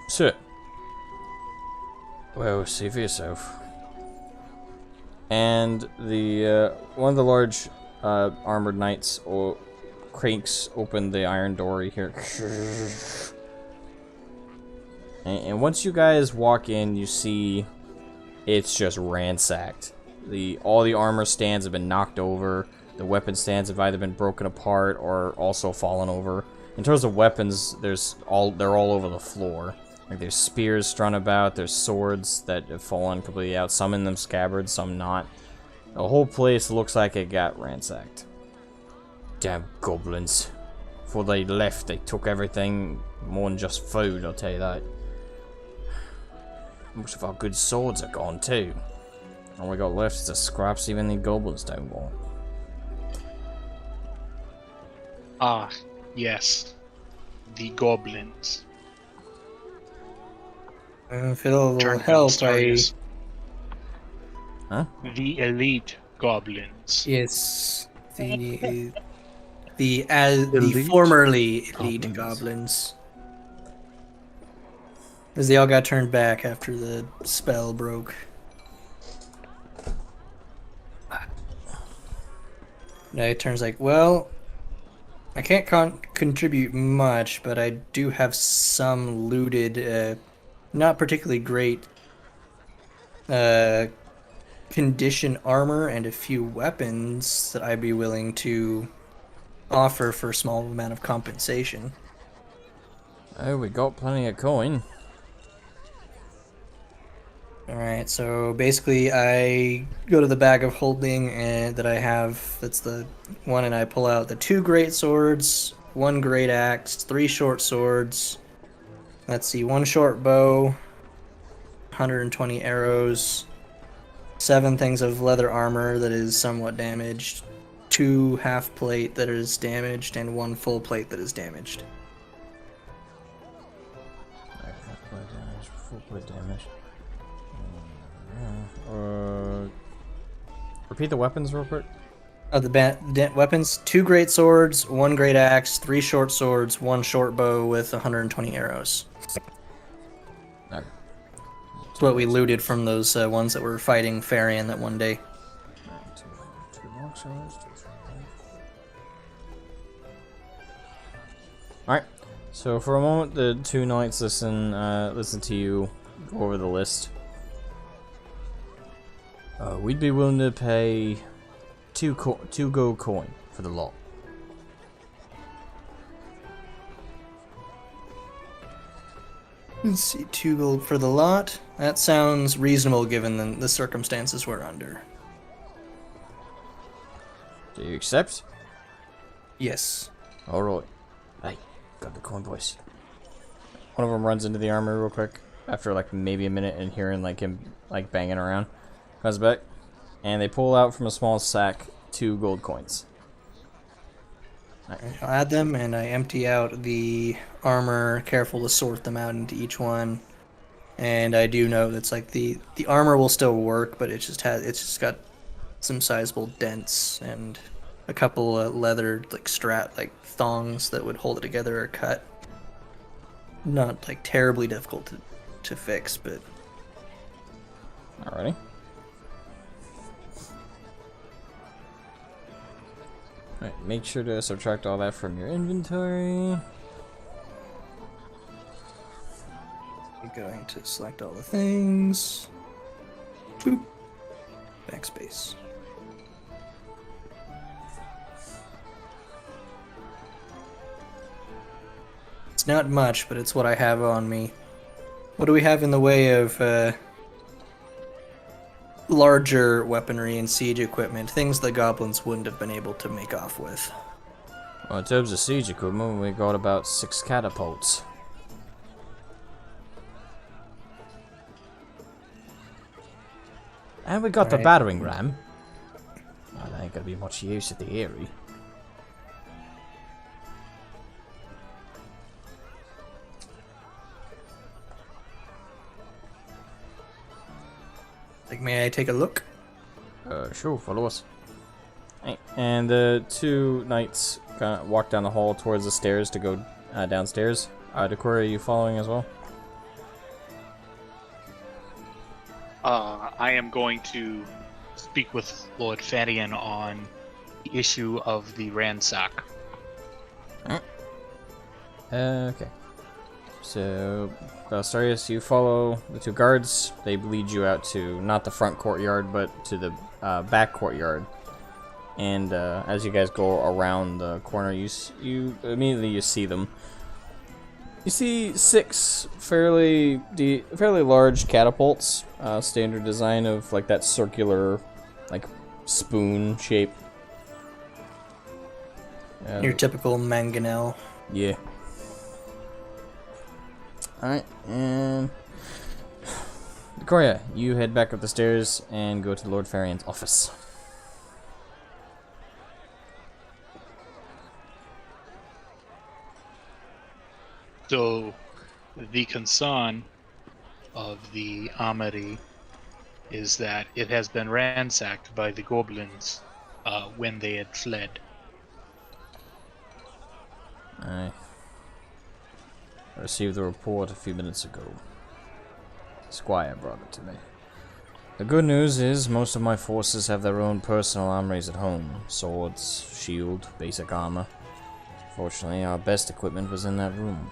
Sir. Well, see for yourself. And the one of the large armored knights cranks open the iron door here. And once you guys walk in, you see it's just ransacked. All the armor stands have been knocked over. The weapon stands have either been broken apart or also fallen over. In terms of weapons, they're all over the floor. Like there's spears strung about, there's swords that have fallen completely out. Some in them scabbards, some not. The whole place looks like it got ransacked. Damn goblins. Before they left, they took everything, more than just food, I'll tell you that. Most of our good swords are gone too. All we got left is the scraps even the goblins don't want. Ah, yes. The goblins. If it'll Turn help, Starius. Huh? The elite goblins. Yes, the Elite formerly elite goblins. goblins. Because they all got turned back after the spell broke. Now it turns like, well, I can't contribute much, but I do have some looted, not particularly great condition armor and a few weapons that I'd be willing to offer for a small amount of compensation. Oh, we got plenty of coin. Alright, so basically I go to the bag of holding and that I have, that's the one, and I pull out the 2 great swords, 1 great axe, 3 short swords, let's see, 1 short bow, 120 arrows, 7 things of leather armor that is somewhat damaged, 2 half plate that is damaged, and 1 full plate that is damaged. Full plate damage. Repeat the weapons real quick. The weapons: 2 great swords, 1 great axe, 3 short swords, 1 short bow with 120 arrows. Okay. That's what we looted from those ones that were fighting Farian that one day. Alright, so for a moment the 2 knights listen to you go over the list. We'd be willing to pay 2 gold coin for the lot. Let's see, 2 gold for the lot. That sounds reasonable given the circumstances we're under. Do you accept? Yes. Alright. Hey, got the coin, boys. One of them runs into the armory real quick after like maybe a minute and hearing like him like banging around. Comes back, and they pull out from a small sack 2 gold coins. I'll add them, and I empty out the armor, careful to sort them out into each one. And I do know that's like the armor will still work, but it's just got some sizable dents and a couple of leather like thongs that would hold it together are cut. Not like terribly difficult to fix, but Alrighty. Alright, make sure to subtract all that from your inventory. I'm going to select all the things. Boop. Backspace. It's not much, but it's what I have on me. What do we have in the way of larger weaponry and siege equipment? Things the goblins wouldn't have been able to make off with. Well, in terms of siege equipment, we got about 6 catapults. And we got the Right. battering ram. Oh, that ain't gonna be much use at the Aerie. Like, may I take a look? Sure, follow us. Right, and the 2 knights kind of walk down the hall towards the stairs to go downstairs. Decor, are you following as well? I am going to speak with Lord Farian on the issue of the ransack. Okay. So, Starius, you follow the two guards. They lead you out to not the front courtyard, but to the back courtyard. And as you guys go around the corner, you immediately see them. You see 6 fairly large catapults, standard design of like that circular, like spoon shape. Your typical mangonel. Yeah. Alright, and Decoria, you head back up the stairs and go to Lord Farion's office. So, the concern of the Aerie is that it has been ransacked by the goblins when they had fled. I received the report a few minutes ago. Squire brought it to me. The good news is most of my forces have their own personal armories at home. Swords, shield, basic armor. Fortunately, our best equipment was in that room.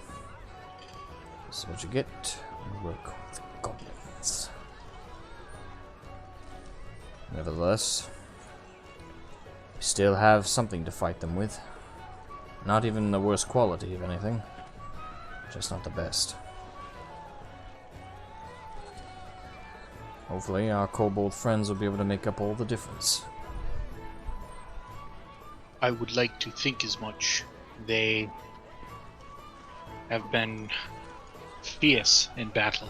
This is what you get when you work with goblins. Nevertheless, we still have something to fight them with. Not even the worst quality of anything. Just not the best. Hopefully our kobold friends will be able to make up all the difference. I would like to think as much. They have been fierce in battle.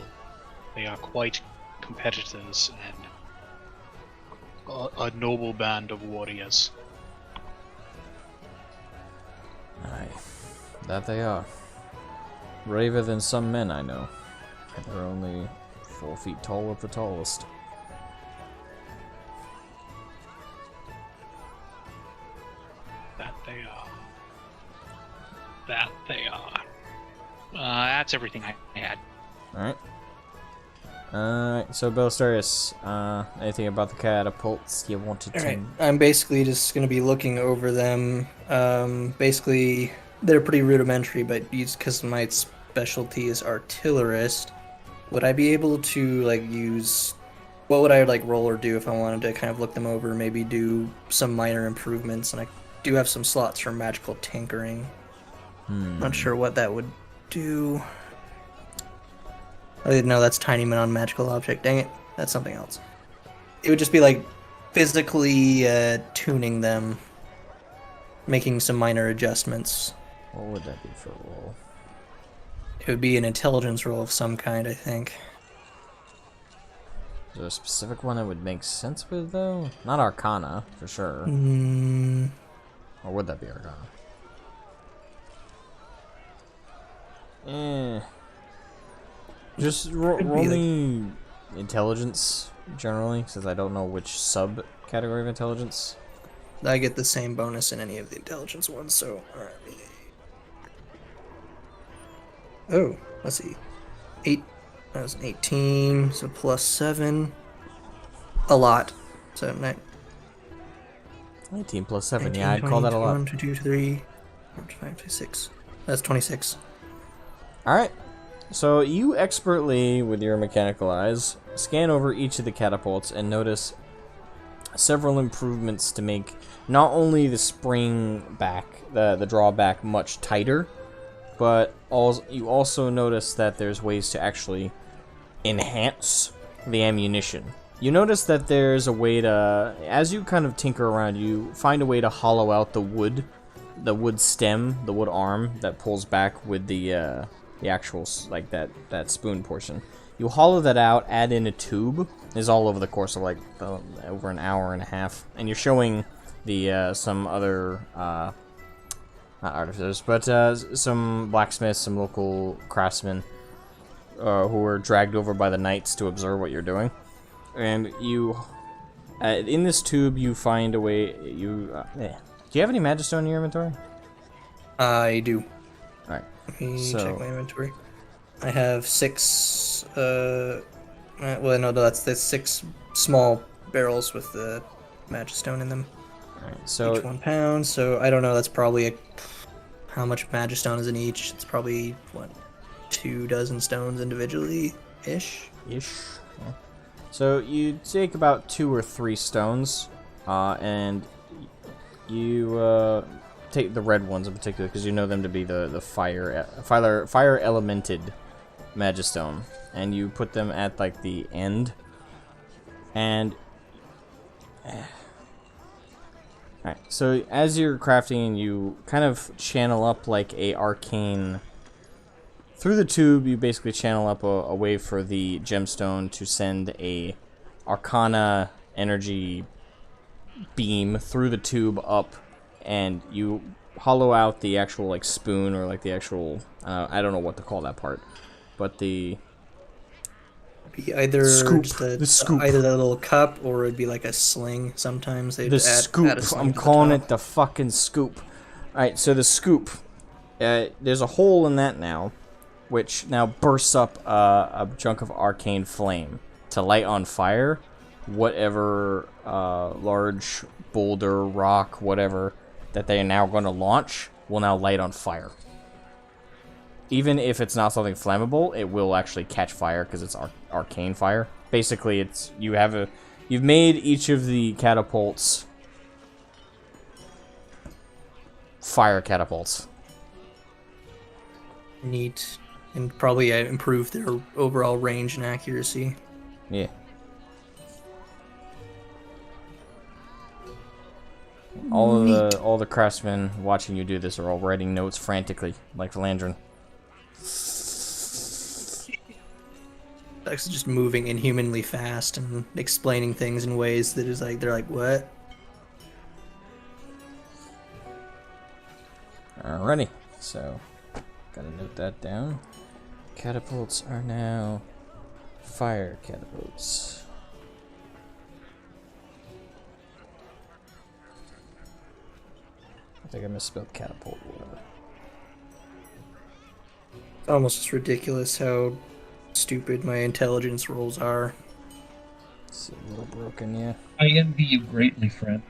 They are quite competitors and a noble band of warriors. Aye, that they are. Braver than some men I know. They're only 4 feet tall at the tallest. That they are. That they are. That's everything I had. Alright. So Belstarius, anything about the catapults you wanted to... Alright, I'm basically just going to be looking over them. Basically, they're pretty rudimentary, but because my specialty is artillerist, would I be able to, like, use... What would I, like, roll or do if I wanted to kind of look them over, maybe do some minor improvements? And I do have some slots for magical tinkering. Not sure what that would do. I didn't know that's tiny non-magical object. Dang it, that's something else. It would just be like physically tuning them, making some minor adjustments. What would that be for a roll? It would be an intelligence roll of some kind, I think. Is there a specific one that would make sense with, though? Not Arcana, for sure. Or would that be Arcana? Just roll me intelligence, generally, since I don't know which sub-category of intelligence. I get the same bonus in any of the intelligence ones, so... Alright. Oh, let's see. 8. That was an 18, so plus 7. A lot. So, 19 plus 7, 19, yeah, I'd call that a lot. 1, 2, 3, 4, 5, 6. That's 26. Alright, so you expertly, with your mechanical eyes, scan over each of the catapults and notice several improvements to make not only the spring back, the drawback much tighter, but you also notice that there's ways to actually enhance the ammunition. You notice that there's a way to, as you kind of tinker around, you find a way to hollow out the wood stem, the wood arm that pulls back with the actual, like, that spoon portion. You hollow that out, add in a tube. Is all over the course of, like, over an hour and a half. And you're showing the, some other, not artificers, but, some blacksmiths, some local craftsmen, who were dragged over by the knights to observe what you're doing. And you, in this tube, you find a way, do you have any Magistone in your inventory? I do. Alright. Let me check my inventory. I have 6, well, no, that's 6 small barrels with the Magistone in them. Alright, so... Each 1 pound, so I don't know, that's probably how much Magistone is in each? It's probably, what, 24 stones individually, ish. Yeah. So you take about 2 or 3 stones, and you take the red ones in particular because you know them to be the fire elemented magistone, and you put them at like the end, and alright. So as you're crafting, you kind of channel up like a arcane. Through the tube, you basically channel up a way for the gemstone to send a arcana energy beam through the tube up, and you hollow out the actual like spoon or like the actual I don't know what to call that part, but the Be either scoop. just The scoop. either that little cup, or it'd be like a sling. Sometimes they the add scoop. a sling I'm to the calling top. it the fucking scoop. All right, so the scoop. There's a hole in that now, which now bursts up a chunk of arcane flame to light on fire whatever large boulder, rock, whatever that they are now going to launch will now light on fire. Even if it's not something flammable, it will actually catch fire because it's arcane fire. Basically, it's you've made each of the catapults fire catapults. Neat, and probably improve their overall range and accuracy. Yeah. All the craftsmen watching you do this are all writing notes frantically, like Landrin. Actually, just moving inhumanly fast and explaining things in ways that is like they're like, what? Alrighty, so gotta note that down. Catapults are now fire catapults. I think I misspelled catapult. It's almost just ridiculous how stupid my intelligence rolls are. It's a little broken, yeah. I envy you greatly, friend.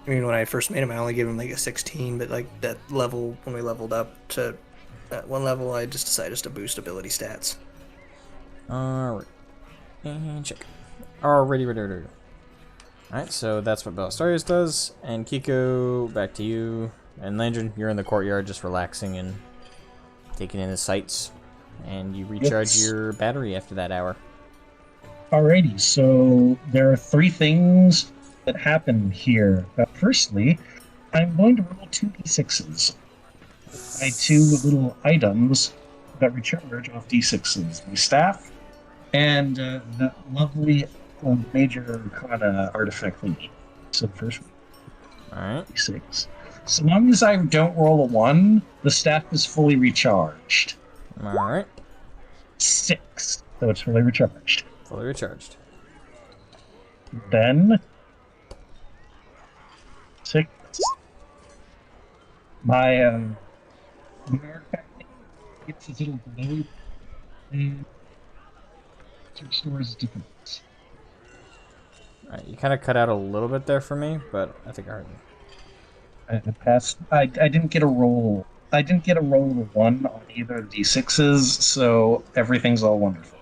I mean, when I first made him, I only gave him like a 16, but like that level, when we leveled up to that one level, I just decided just to boost ability stats. Alright. And check. Alrighty. Alright, so that's what Belastarius does. And Kiko, back to you. And Landrin, you're in the courtyard just relaxing and taking in the sights. And you recharge your battery after that hour. Alrighty, so there are 3 things that happen here. Firstly, I'm going to roll 2 d6s. My 2 little items that recharge off d6s. My staff and that lovely major arcana artifact thingy. So the first one. Alright. D6. So long as I don't roll a 1, the staff is fully recharged. Alright. 6. So it's fully recharged. Fully recharged. Then 6. My artifact gets his little globe and restores defense. Alright, you kind of cut out a little bit there for me, but I think I heard you. I passed. I didn't get a roll. I didn't get a roll of 1 on either of the d6s, so everything's all wonderful.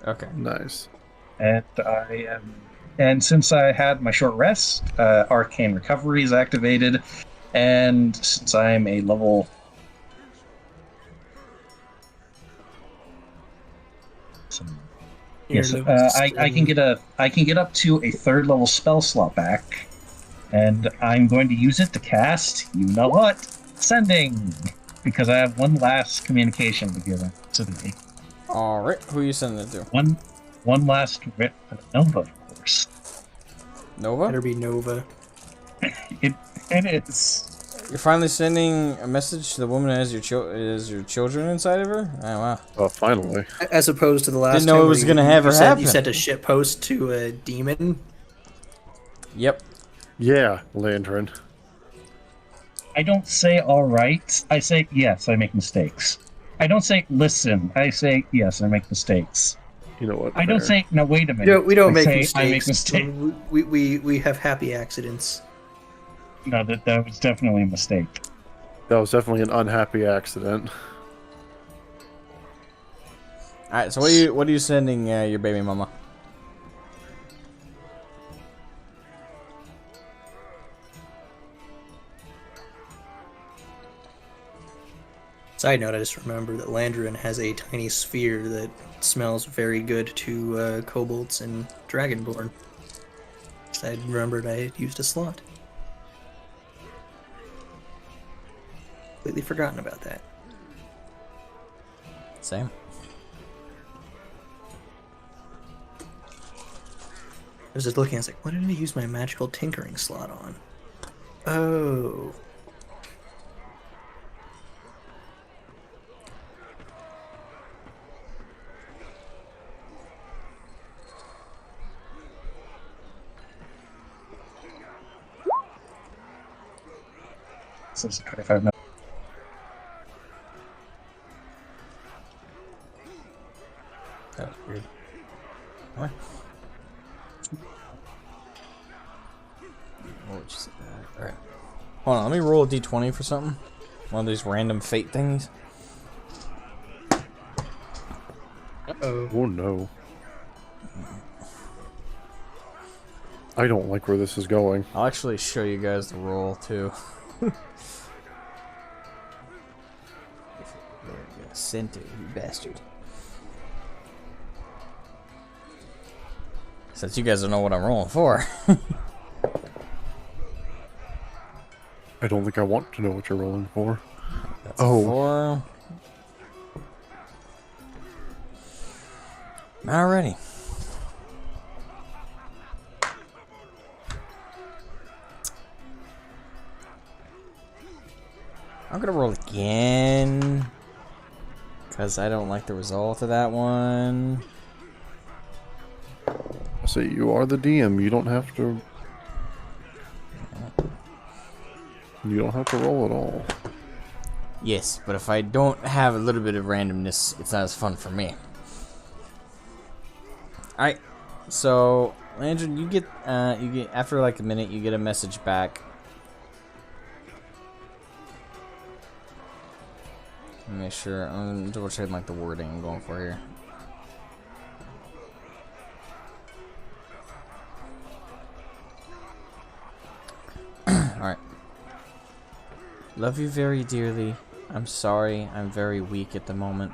Okay. Nice. And I am. And since I had my short rest, Arcane Recovery is activated, and since I'm a level. Yes, I can get up to a 3rd level spell slot back, and I'm going to use it to cast. You know what? Sending, because I have one last communication to give today. Alright, who are you sending it to? One last Nova, of course. Nova? Better be Nova. It is. You're finally sending a message to the woman that has your children inside of her? Oh, wow. Oh, finally. As opposed to the last Didn't know time it was where gonna have her happen. You sent a shit post to a demon. Yep. Yeah, Landrin. I don't say alright, I say yes, I make mistakes. I don't say listen, I say yes, I make mistakes. You know what? I don't fair. say no, wait a minute. We don't I make say, mistakes. I make mistakes. We have happy accidents. No, that was definitely a mistake. That was definitely an unhappy accident. Alright, so what are you sending your baby mama? Side note, I just remember that Landrin has a tiny sphere that smells very good to kobolds and dragonborn. So I remembered I had used a slot. Completely forgotten about that. Same. I was just looking, I was like, what did I use my magical tinkering slot on? Oh. So it's 25 minutes. That was weird. What? What would you say? Alright. Hold on, let me roll a d20 for something. One of these random fate things. Uh-oh. Oh no. I don't like where this is going. I'll actually show you guys the roll too. Center, you bastard. Since you guys don't know what I'm rolling for. I don't think I want to know what you're rolling for. That's a 4. Alrighty. I'm gonna roll again. Because I don't like the result of that one. I say you are the DM. You don't have to. You don't have to roll at all. Yes, but if I don't have a little bit of randomness, it's not as fun for me. Alright, so Landry, you get after like a minute, you get a message back. Let me make sure. I'm double checking like the wording I'm going for here. Alright. Love you very dearly. I'm sorry I'm very weak at the moment,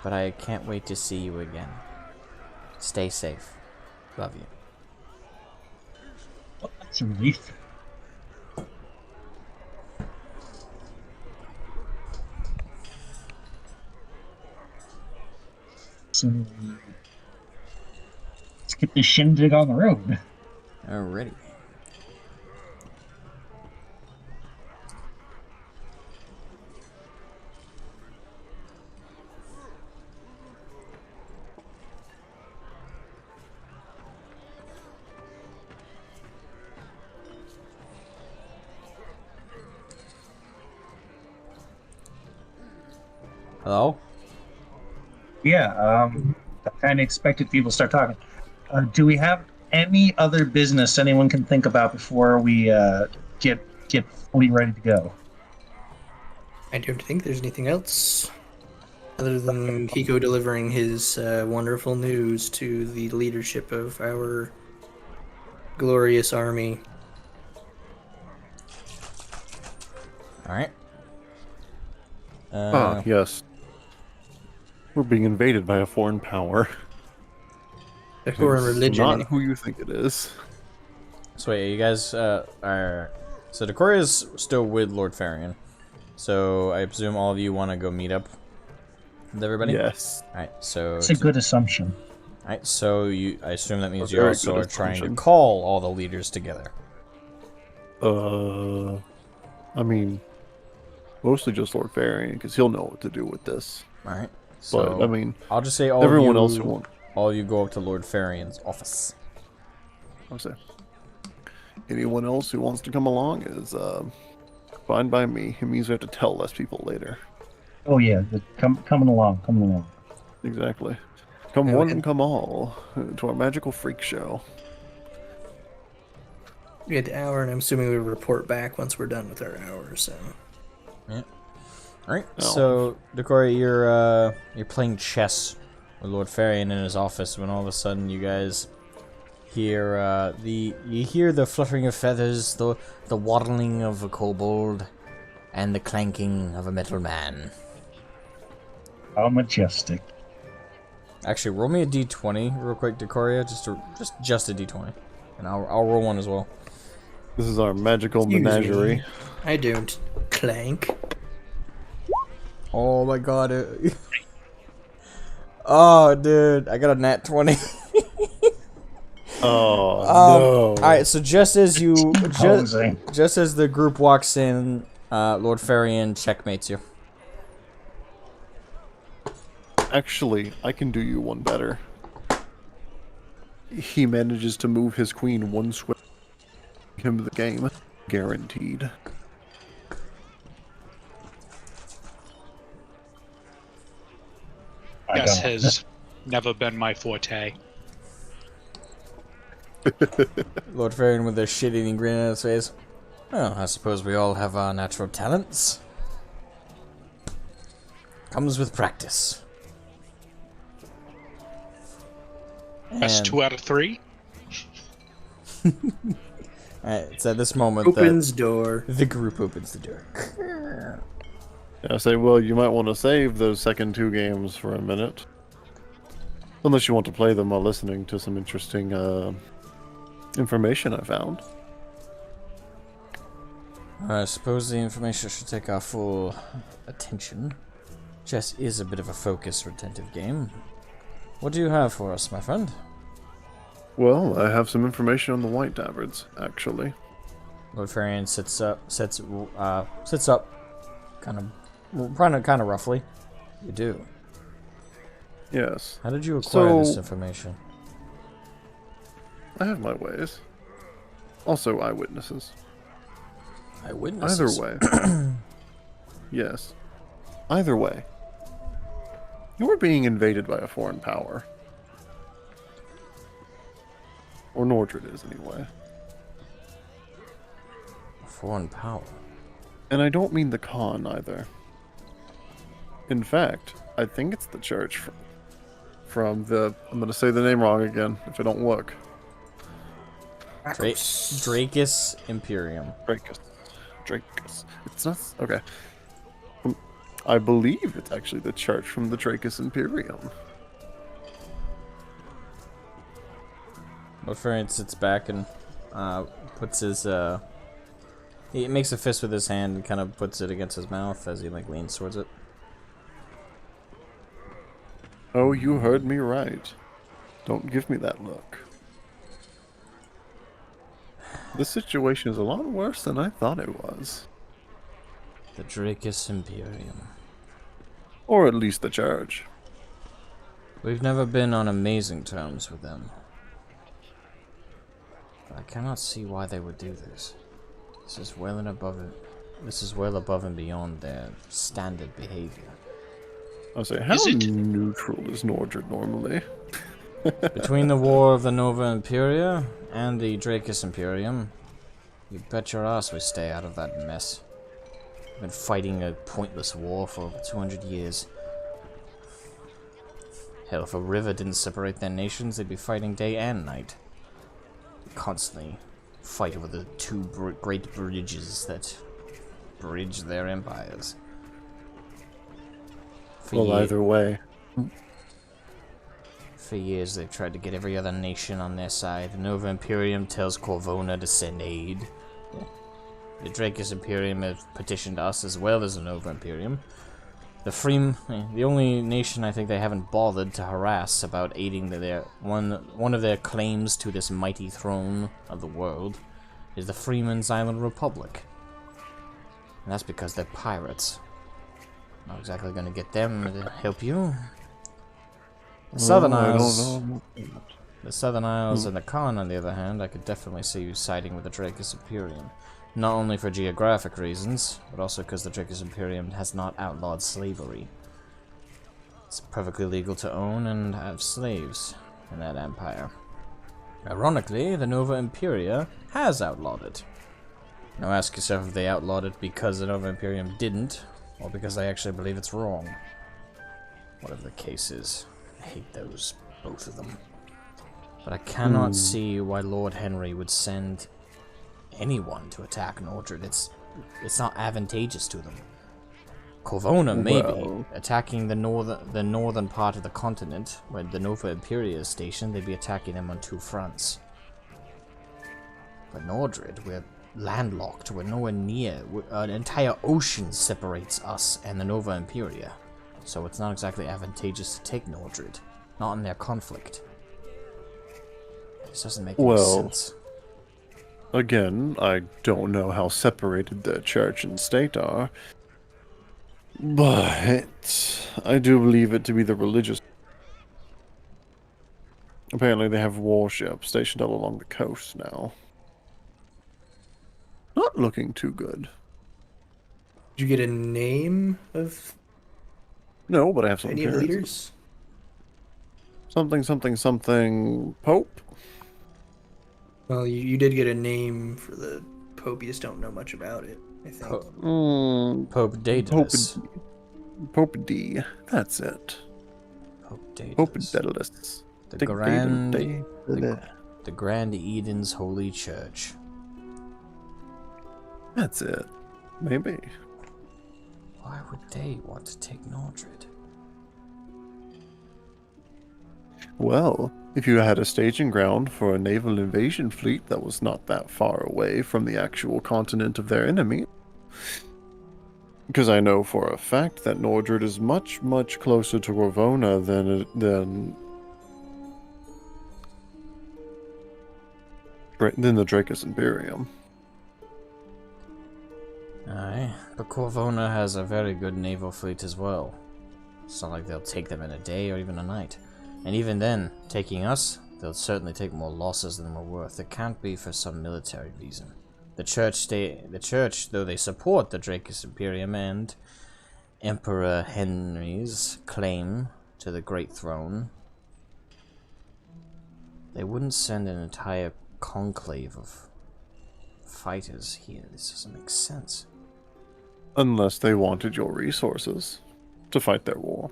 but I can't wait to see you again. Stay safe. Love you. Well, that's a relief. So let's get this shindig on the road. Alrighty. Hello? Yeah, I kind of expected people to start talking. Do we have any other business anyone can think about before we get fully ready to go? I don't think there's anything else other than Kiko delivering his wonderful news to the leadership of our glorious army. Alright. Yes. We're being invaded by a foreign power. A foreign It's religion. not who you think it is. So wait, you guys are... So Decoria is still with Lord Farian. So I presume all of you want to go meet up with everybody? Yes. Alright, so... It's a good assumption. Alright, so I assume that means A you very also good are trying to assumption. call all the leaders together. I mean, mostly just Lord Farian, because he'll know what to do with this. Alright, so... But, I mean, I'll just say all everyone of else you... who wants... All you go up to Lord Farian's office. I'll say. Anyone else who wants to come along is fine by me. It means we have to tell less people later. Oh yeah, coming along. Exactly. Come Yeah, we one, can- come all to our magical freak show. We had the hour, and I'm assuming we report back once we're done with our hour, so... Yeah. Alright, Oh. so, Decoria, you're playing chess with Lord Farian in his office when all of a sudden you guys hear, you hear the fluttering of feathers, the waddling of a kobold, and the clanking of a metal man. How majestic. Actually, roll me a d20 real quick, Decoria, just a d20. And I'll roll one as well. This is our magical Excuse menagerie. me. I don't clank. Oh my god. Oh, dude. I got a nat 20. Oh, no. Alright, so just as you... Posing. Just as the group walks in, Lord Farian checkmates you. Actually, I can do you one better. He manages to move his queen one square. Him the game. Guaranteed. Chess has never been my forte. Lord Farian with a shit-eating grin on his face. Well, I suppose we all have our natural talents. Comes with practice. That's And- 2 out of 3. Alright, it's at this moment Opens door. that the group opens the door. I say, well, you might want to save those second 2 games for a minute. Unless you want to play them while listening to some interesting information I found. I suppose the information should take our full attention. Chess is a bit of a focused, retentive game. What do you have for us, my friend? Well, I have some information on the White Tabards, actually. Lord Farian sits up, kind of roughly. You do. Yes. How did you acquire this So- information? I have my ways. Also, eyewitnesses. Eyewitnesses. Either way. Yes. Either way. You're being invaded by a foreign power. Or Nordred is, anyway. Foreign power. And I don't mean the Khan, either. In fact, I think it's the church from the... I'm going to say the name wrong again, if I don't look. Dracus Imperium. Dracus. It's not... Okay. I believe it's actually the church from the Dracus Imperium. Lord Farian sits back and puts his he makes a fist with his hand and kind of puts it against his mouth as he like leans towards it. Oh, you heard me right. Don't give me that look. This situation is a lot worse than I thought it was. The Dracus Imperium. Or at least the church. We've never been on amazing terms with them. I cannot see why they would do this. This is well and above it. This is well above and beyond their standard behavior. I'll say, how Is it- neutral is Nordred normally? Between the War of the Nova Imperia and the Dracus Imperium, you bet your ass we stay out of that mess. We've been fighting a pointless war for over 200 years. Hell, if a river didn't separate their nations, they'd be fighting day and night. They constantly fight over the two great bridges that bridge their empires. Well, either way. For years, they've tried to get every other nation on their side. The Nova Imperium tells Corvona to send aid. The Dracus Imperium have petitioned us as well as the Nova Imperium. The only nation I think they haven't bothered to harass about aiding one of their claims to this mighty throne of the world is the Freeman's Island Republic. And that's because they're pirates. Not exactly gonna get them to help you. The Southern Isles, the Southern Isles and the Khan, on the other hand, I could definitely see you siding with the Dracus Imperium. Not only for geographic reasons, but also because the Dracus Imperium has not outlawed slavery. It's perfectly legal to own and have slaves in that empire. Ironically, the Nova Imperia has outlawed it. Now ask yourself if they outlawed it because the Nova Imperium didn't, or because they actually believe it's wrong. Whatever the case is. I hate those, both of them. But I cannot see why Lord Henry would send anyone to attack Nordred. It's not advantageous to them. Corvona, maybe. Well. Attacking the northern part of the continent, where the Nova Imperia is stationed, they'd be attacking them on two fronts. But Nordred, we're landlocked. We're nowhere near. An entire ocean separates us and the Nova Imperia. So it's not exactly advantageous to take Nordred. Not in their conflict. This doesn't make any sense. Again, I don't know how separated the church and state are, but I do believe it to be the religious. Apparently they have warships stationed all along the coast now. Not looking too good. Did you get a name of No, but I have some any appearances. leaders? Something Pope? Well, you did get a name for the Pope. You just don't know much about it, I think. Pope Daedalus. Pope D. That's it. Pope Daedalus. Pope Daedalus. The Grand Eden's Holy Church. That's it. Maybe. Why would they want to take Nordred? Well, if you had a staging ground for a naval invasion fleet that was not that far away from the actual continent of their enemy. Because I know for a fact that Nordred is much, much closer to Corvona than the Dracus Imperium. Aye, but Corvona has a very good naval fleet as well. It's not like they'll take them in a day or even a night. And even then, taking us, they'll certainly take more losses than we're worth. It can't be for some military reason. The church, though they support the Dracus Imperium and Emperor Henry's claim to the Great Throne, they wouldn't send an entire conclave of fighters here. This doesn't make sense. Unless they wanted your resources to fight their war.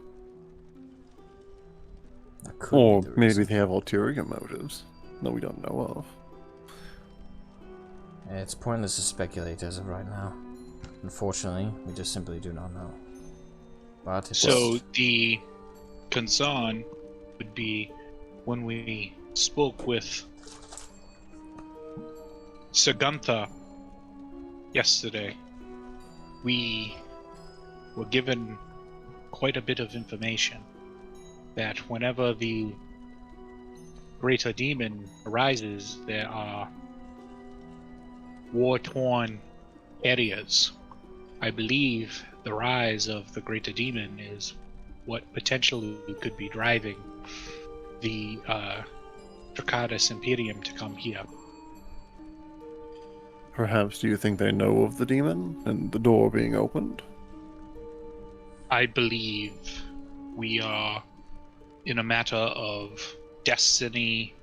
Or maybe they have ulterior motives that we don't know of. It's pointless to speculate as of right now. Unfortunately, we just simply do not know. But so the concern would be when we spoke with Sir Gunther yesterday, we were given quite a bit of information that whenever the greater demon arises, there are war-torn areas. I believe the rise of the greater demon is what potentially could be driving the Dracus Imperium to come here. Perhaps do you think they know of the demon and the door being opened? I believe we are in a matter of destiny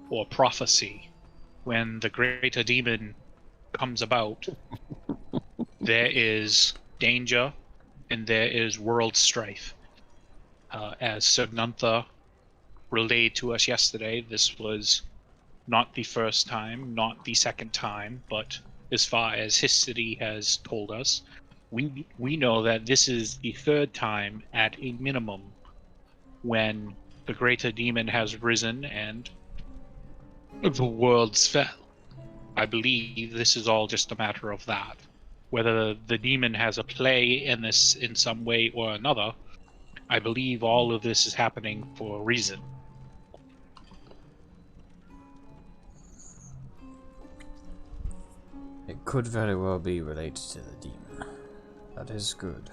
or prophecy. When the greater demon comes about, there is danger and there is world strife. As Sir Gunther relayed to us yesterday, this was not the first time, not the second time, but as far as history has told us, we know that this is the third time at a minimum when the greater demon has risen and the worlds fell. I believe this is all just a matter of that. Whether the demon has a play in this in some way or another, I believe all of this is happening for a reason. It could very well be related to the demon. That is good.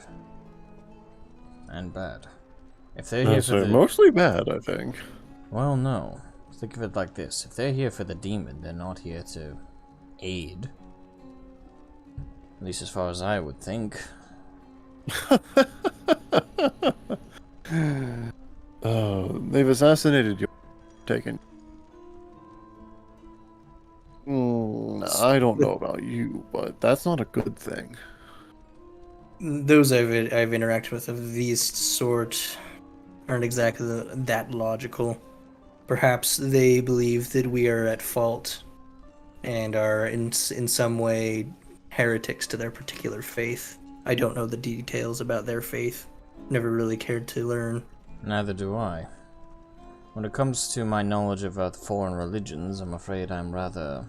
And bad. If they're here for the... mostly bad, I think. Well, no. Think of it like this. If they're here for the demon, they're not here to aid. At least as far as I would think. They've assassinated you. Taken. No, I don't know about you, but that's not a good thing. Those I've interacted with of these sort aren't exactly that logical. Perhaps they believe that we are at fault and are in some way heretics to their particular faith. I don't know the details about their faith. Never really cared to learn. Neither do I. When it comes to my knowledge about foreign religions, I'm afraid I'm rather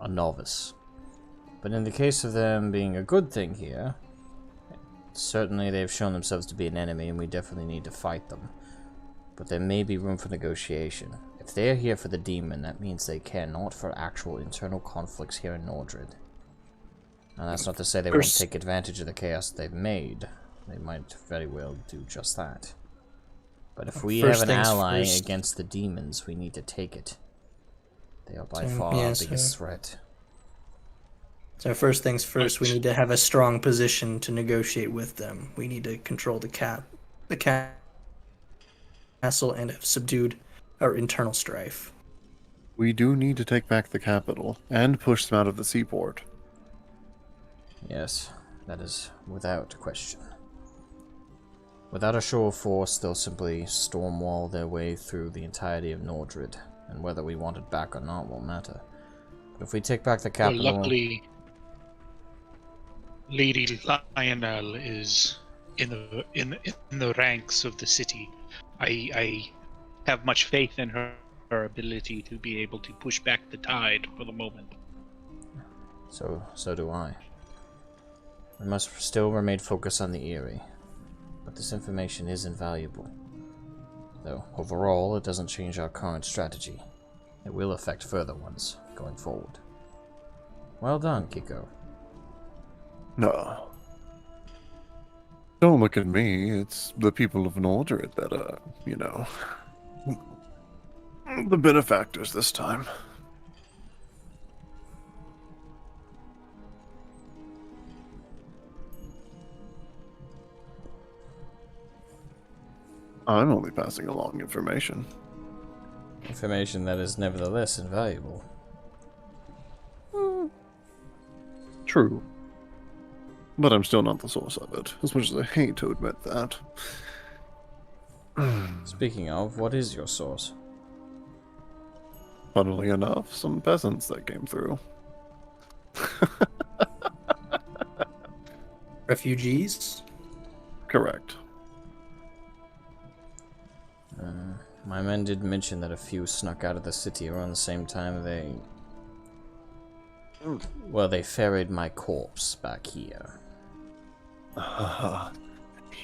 a novice. But in the case of them being a good thing here, certainly they've shown themselves to be an enemy and we definitely need to fight them. But there may be room for negotiation. If they're here for the demon, that means they care not for actual internal conflicts here in Nordred. And that's not to say they won't take advantage of the chaos they've made. They might very well do just that. But if we have an ally against the demons, we need to take it. They are by far our biggest threat. So first things first, we need to have a strong position to negotiate with them. We need to control the castle and have subdued our internal strife. We do need to take back the capital and push them out of the seaport. Yes, that is without question. Without a show of force, they'll simply stormwall their way through the entirety of Nordred, and whether we want it back or not won't matter. But if we take back the capital... Well, luckily, Lady Lionel is in the ranks of the city. I have much faith in her ability to be able to push back the tide for the moment. So do I. We must still remain focused on the Aerie. But this information is invaluable. Though, overall, it doesn't change our current strategy. It will affect further ones, going forward. Well done, Kiko. No. Don't look at me. It's the people of Nordred that, you know, the benefactors this time. I'm only passing along information. Information that is nevertheless invaluable. True. But I'm still not the source of it, as much as I hate to admit that. Speaking of, what is your source? Funnily enough, some peasants that came through. Refugees? Correct. My men did mention that a few snuck out of the city around the same time they ferried my corpse back here.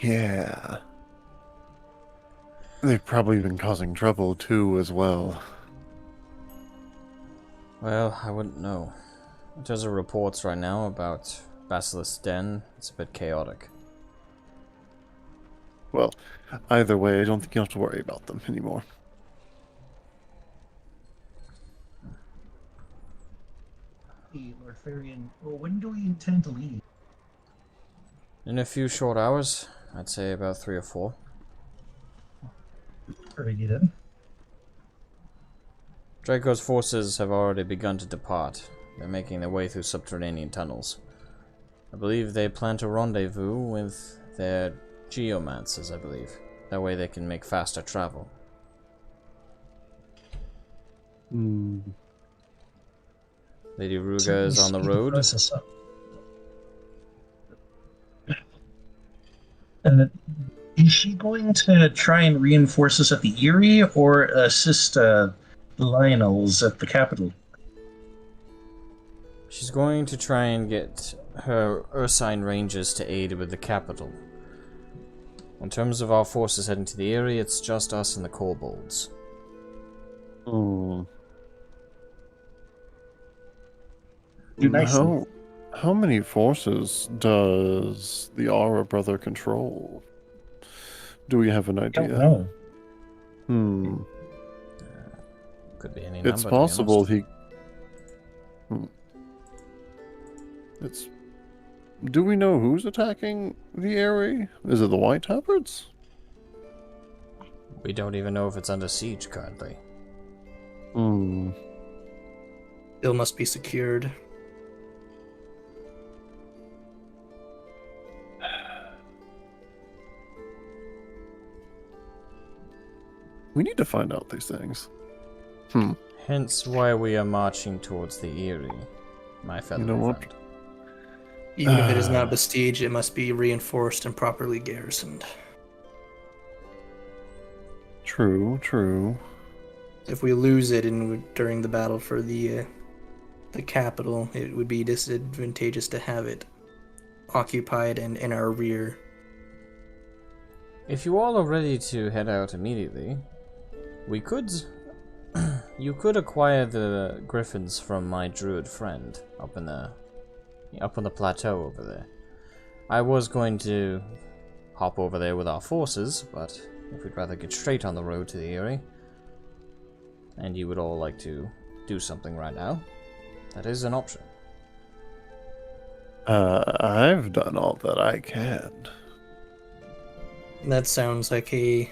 Yeah. They've probably been causing trouble too, as well. Well, I wouldn't know. In terms of reports right now about Basilisk's Den, it's a bit chaotic. Well, either way, I don't think you have to worry about them anymore. Hey, Lord Farian, well, when do we intend to leave? In a few short hours, I'd say about 3 or 4. Alrighty then. Draco's forces have already begun to depart. They're making their way through subterranean tunnels. I believe they plan to rendezvous with their geomancers, I believe. That way they can make faster travel. Lady Ruga is on the road. Is she going to try and reinforce us at the Aerie or assist Lionel's at the capital? She's going to try and get her Ursine Rangers to aid with the capital. In terms of our forces heading to the Aerie, it's just us and the kobolds. How many forces does the Aura brother control? Do we have an idea? I don't know. Could be any number. It's possible he... It's... Do we know who's attacking the Aerie? Is it the White Tabards? We don't even know if it's under siege currently. Still must be secured. We need to find out these things. Hence why we are marching towards the Aerie, my fellow You know what? friend. Even if it is not besieged, it must be reinforced and properly garrisoned. True, true. If we lose it during the battle for the capital, it would be disadvantageous to have it occupied and in our rear. If you all are ready to head out immediately, we could... you could acquire the griffins from my druid friend up on the plateau over there. I was going to hop over there with our forces, but if we'd rather get straight on the road to the Aerie, and you would all like to do something right now, that is an option. I've done all that I can. That sounds like a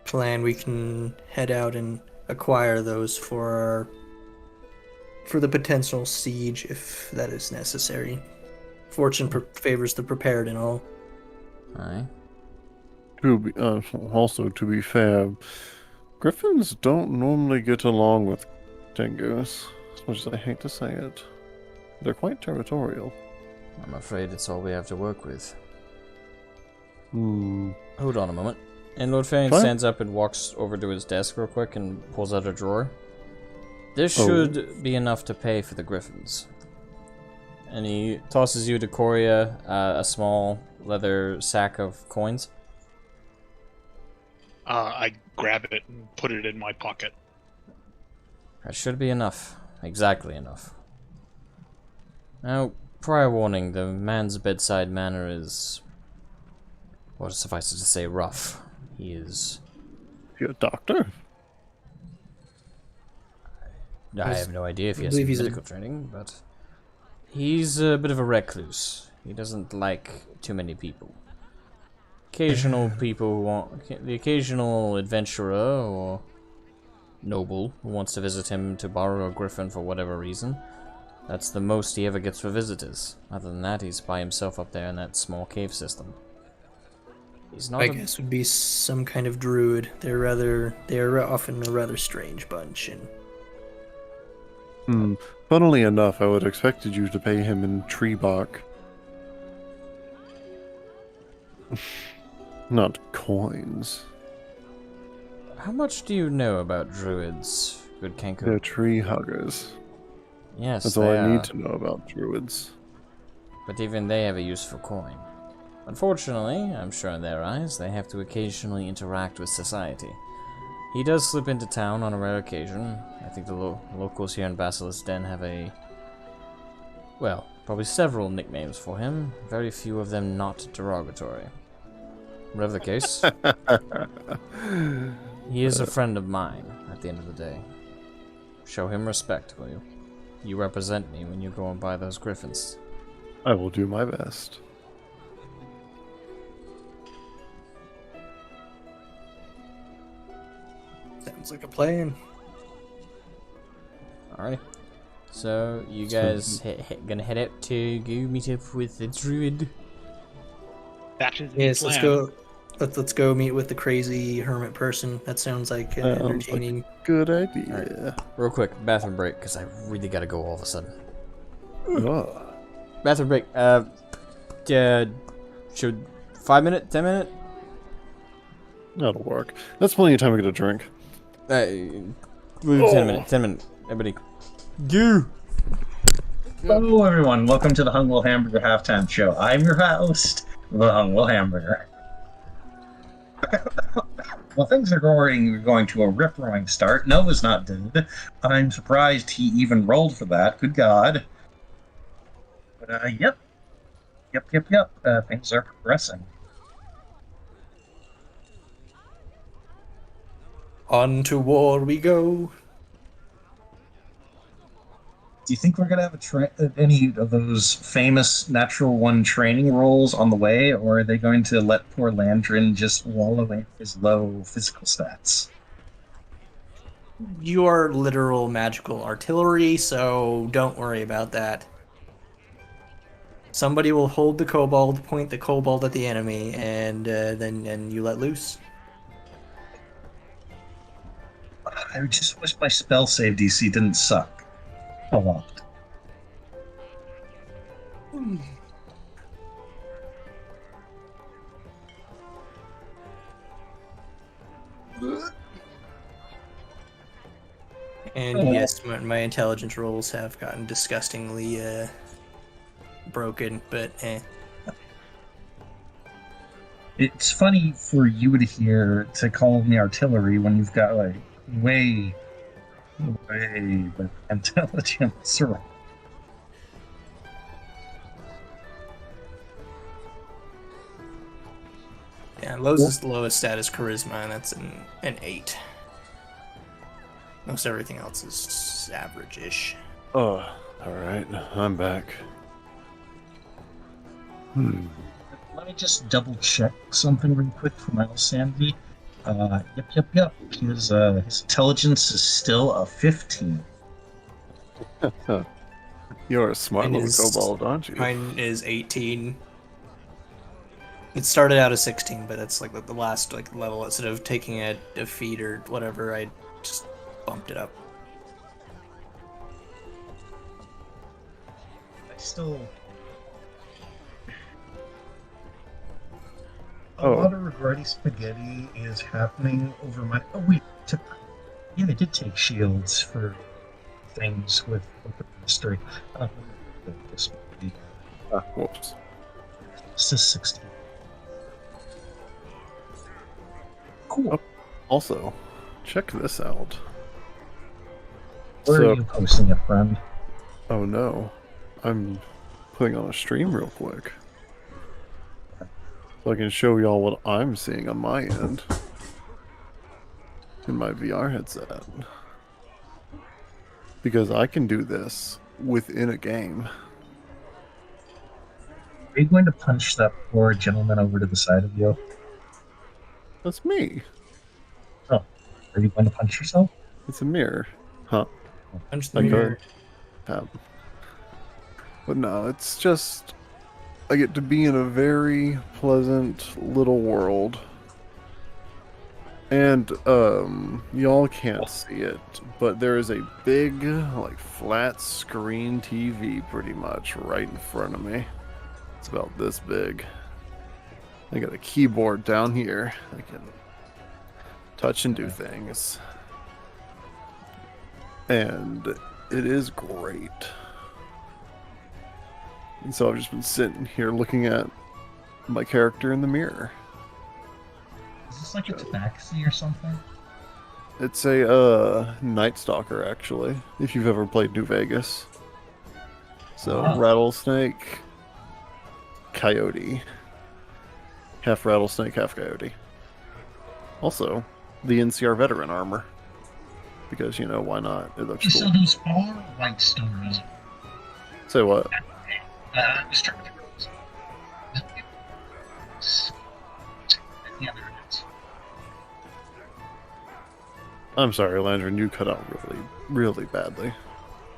plan. We can head out and acquire those for the potential siege if that is necessary. Fortune favors the prepared and all. Aye. Also, to be fair, griffins don't normally get along with dingoes, as much as I hate to say it. They're quite territorial. I'm afraid it's all we have to work with. Hold on a moment. And Lord Farian Fine. stands up and walks over to his desk real quick and pulls out a drawer. This should be enough to pay for the griffins. And he tosses you to Coria a small leather sack of coins. I grab it and put it in my pocket. That should be enough. Exactly enough. Now, prior warning, the man's bedside manner is... well, suffice it to say, rough. He is... You're a doctor? I have no idea if he has believe some he's a- medical training, but... he's a bit of a recluse. He doesn't like too many people. Occasional people who want... the occasional adventurer or noble who wants to visit him to borrow a griffin for whatever reason. That's the most he ever gets for visitors. Other than that, he's by himself up there in that small cave system. He's not I guess would be some kind of druid. They're often a rather strange bunch, and Funnily enough, I would have expected you to pay him in tree bark. Not coins. How much do you know about druids, good Kenku? They're tree huggers. Yes, That's all they I are, need to know about druids. but even they have a useful coin. Unfortunately, I'm sure in their eyes, they have to occasionally interact with society. He does slip into town on a rare occasion. I think the locals here in Basilisk Den have well, probably several nicknames for him, very few of them not derogatory. Whatever the case, he is a friend of mine at the end of the day. Show him respect, will you? You represent me when you go and buy those griffins. I will do my best. sounds like a plan. Alrighty. So, you guys gonna head out to go meet up with the druid? That is the Yes, plan. let's go. Let's go meet with the crazy hermit person. That sounds like entertaining. Good idea. Real quick, bathroom break, because I really gotta go all of a sudden. Oh. Bathroom break, should 5 minute, 10 minute? That'll work. That's plenty of time to get a drink. 10 minute, everybody. Go! Hello, everyone. Welcome to the Hungwell Hamburger Halftime Show. I'm your host, the Hungwell Hamburger. Well, things are going to a rip-roaring start. Noah's not dead. I'm surprised he even rolled for that. Good God. But, yep. Things are progressing. On to war we go. Do you think we're going to have any of those famous Natural One training rolls on the way, or are they going to let poor Landrin just wallow in his low physical stats? You are literal magical artillery, so don't worry about that. Somebody will hold the kobold, point the kobold at the enemy, and then you let loose. I just wish my spell save DC didn't suck a lot. And Oh. yes, my intelligence rolls have gotten disgustingly broken, but It's funny for you to call me artillery when you've got like way better intelligence. yeah, lowest stat is charisma, and that's an 8. Most everything else is average-ish. Oh, alright, I'm back. Let me just double check something real quick for my own sanity. Yep. His intelligence is still a 15. You're a smart Mine little is- kobold, aren't you? Mine is 18. It started out as 16, but that's like the last like level. Instead of taking a feat or whatever, I just bumped it up. I still. A Oh. lot of regretty spaghetti is happening over my. Oh wait, I did take shields for things with the history. This would be Whoops. this is 16. Cool. Oh. Also, check this out. Where So- are you posting it, friend? Oh no, I'm putting on a stream real quick. So I can show y'all what I'm seeing on my end. In my VR headset. Because I can do this within a game. Are you going to punch that poor gentleman over to the side of you? That's me. Are you going to punch yourself? It's a mirror. Huh. Punch the I mirror. could. But no, it's just... I get to be in a very pleasant little world. And, y'all can't see it, but there is a big, like, flat screen TV pretty much right in front of me. It's about this big. I got a keyboard down here. I can touch and do things. And it is great. And so I've just been sitting here looking at my character in the mirror. Is this like a tabaxi or something? It's a Night Stalker, actually, if you've ever played New Vegas. So Ah. rattlesnake, coyote, half rattlesnake, half coyote. Also, the NCR veteran armor, because why not? It looks So cool. those are white stones. Say what? I'm just trying to figure out. Yeah, there it is. I'm sorry, Landron, you cut out really, really badly.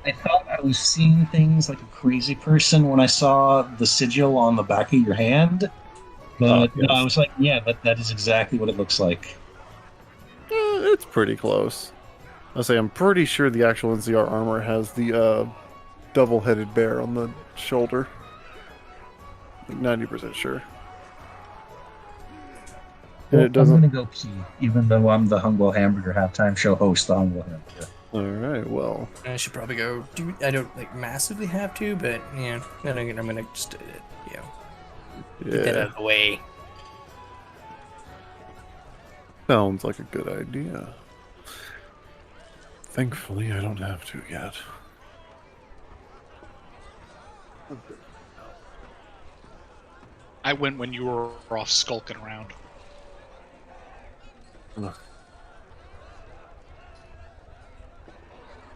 I thought I was seeing things like a crazy person when I saw the sigil on the back of your hand. But yes. no, I was like, yeah, that is exactly what it looks like. It's pretty close. I'm pretty sure the actual NCR armor has the double-headed bear on the shoulder. Like 90% sure. And Well, it doesn't. I'm gonna go pee, even though I'm the Hungwell Hamburger halftime show host. The Hungwell Hamburger. All right. Well, I should probably go. I don't like massively have to, but yeah, I'm gonna just get that out yeah. of the way. Sounds like a good idea. Thankfully, I don't have to yet. I went when you were off skulking around.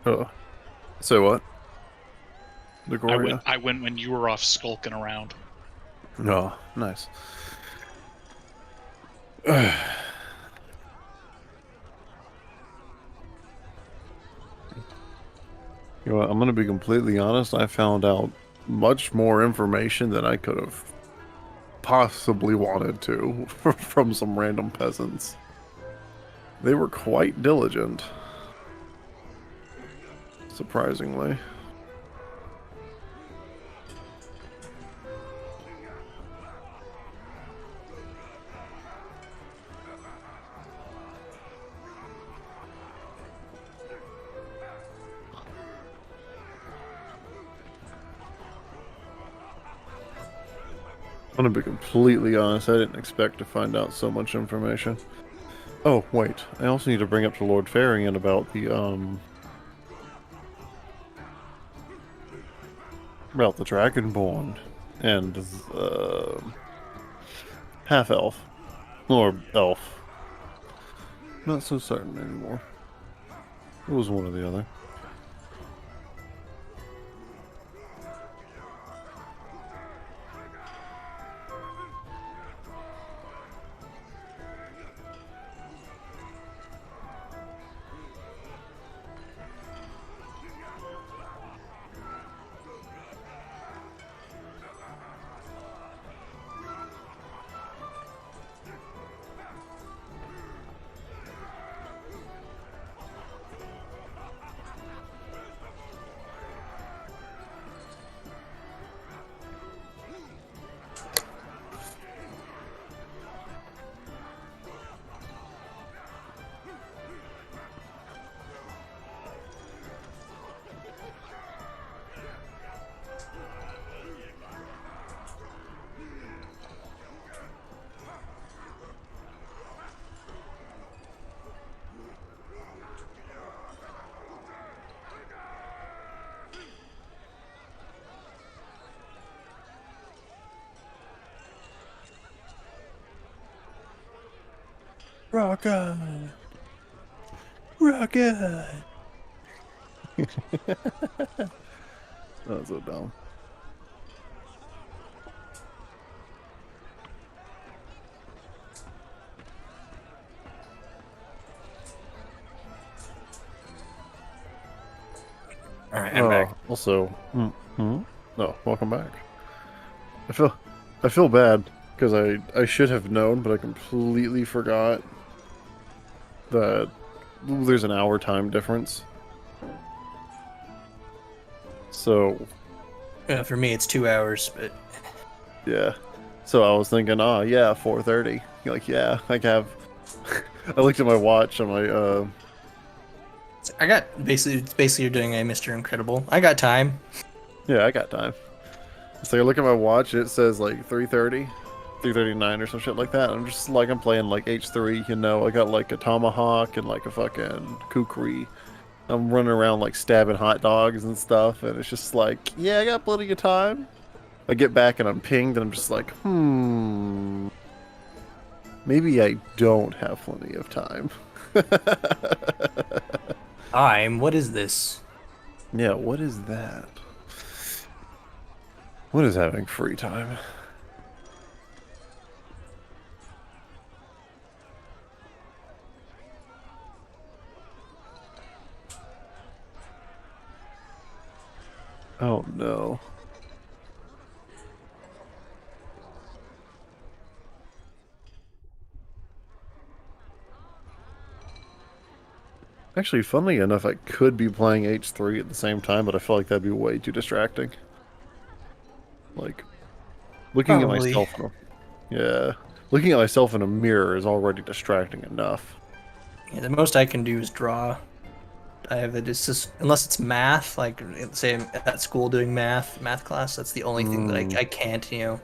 Oh. So what? The Gloria? I went when you were off skulking around. Oh, nice. Well, I'm going to be completely honest. I found out much more information than I could have possibly wanted to from some random peasants. They were quite diligent, surprisingly. I'm gonna be completely honest, I didn't expect to find out so much information. Oh, wait, I also need to bring up to Lord Farrington about the Dragonborn and the half-elf. Or elf. Not so certain anymore. It was one or the other. Rock on! Rock on! That was so dumb. Alright, I'm back. Also, no, welcome back. I feel bad because I should have known, but I completely forgot that there's an hour time difference. So, For me, it's 2 hours, but yeah. So I was thinking, yeah, 4:30. Like, yeah, I have. I looked at my watch on my I got basically you're doing a Mr. Incredible. I got time. Yeah, I got time. It's like I look at my watch, it says like 3:30, 3:39 or some shit like that. I'm just like I'm playing like H3, you know. I got like a tomahawk and like a fucking kukri. I'm running around like stabbing hot dogs and stuff, and it's just like, yeah, I got plenty of time. I get back and I'm pinged, and I'm just like, maybe I don't have plenty of time. What is this? Yeah, what is that? What is having free time? Oh no. Actually, funnily enough, I could be playing H3 at the same time, but I feel like that'd be way too distracting. Like, looking at Probably. myself looking at myself in a mirror is already distracting enough. Yeah, the most I can do is draw. I have it. It's just unless it's math, like say I'm at school doing math class. That's the only thing that I can't,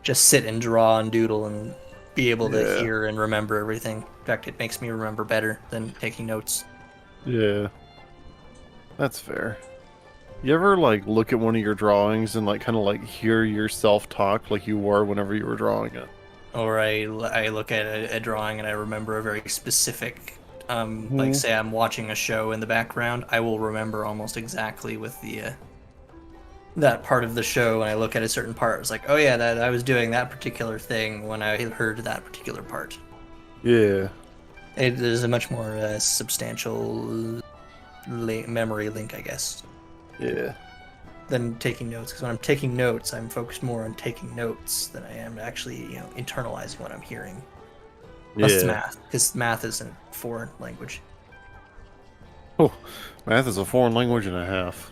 just sit and draw and doodle and be able to hear and remember everything. In fact, it makes me remember better than taking notes. Yeah, that's fair. You ever like look at one of your drawings and like kind of like hear yourself talk like you were whenever you were drawing it? Or I look at a drawing and I remember a very specific, like say I'm watching a show in the background, I will remember almost exactly with the that part of the show. When I look at a certain part, it's like, oh yeah, that I was doing that particular thing when I heard that particular part. Yeah. It is a much more substantial memory link, I guess. Yeah. than taking notes. Because when I'm taking notes, I'm focused more on taking notes than I am actually, internalizing what I'm hearing. Unless it's math, because math isn't foreign language. Oh, math is a foreign language and a half.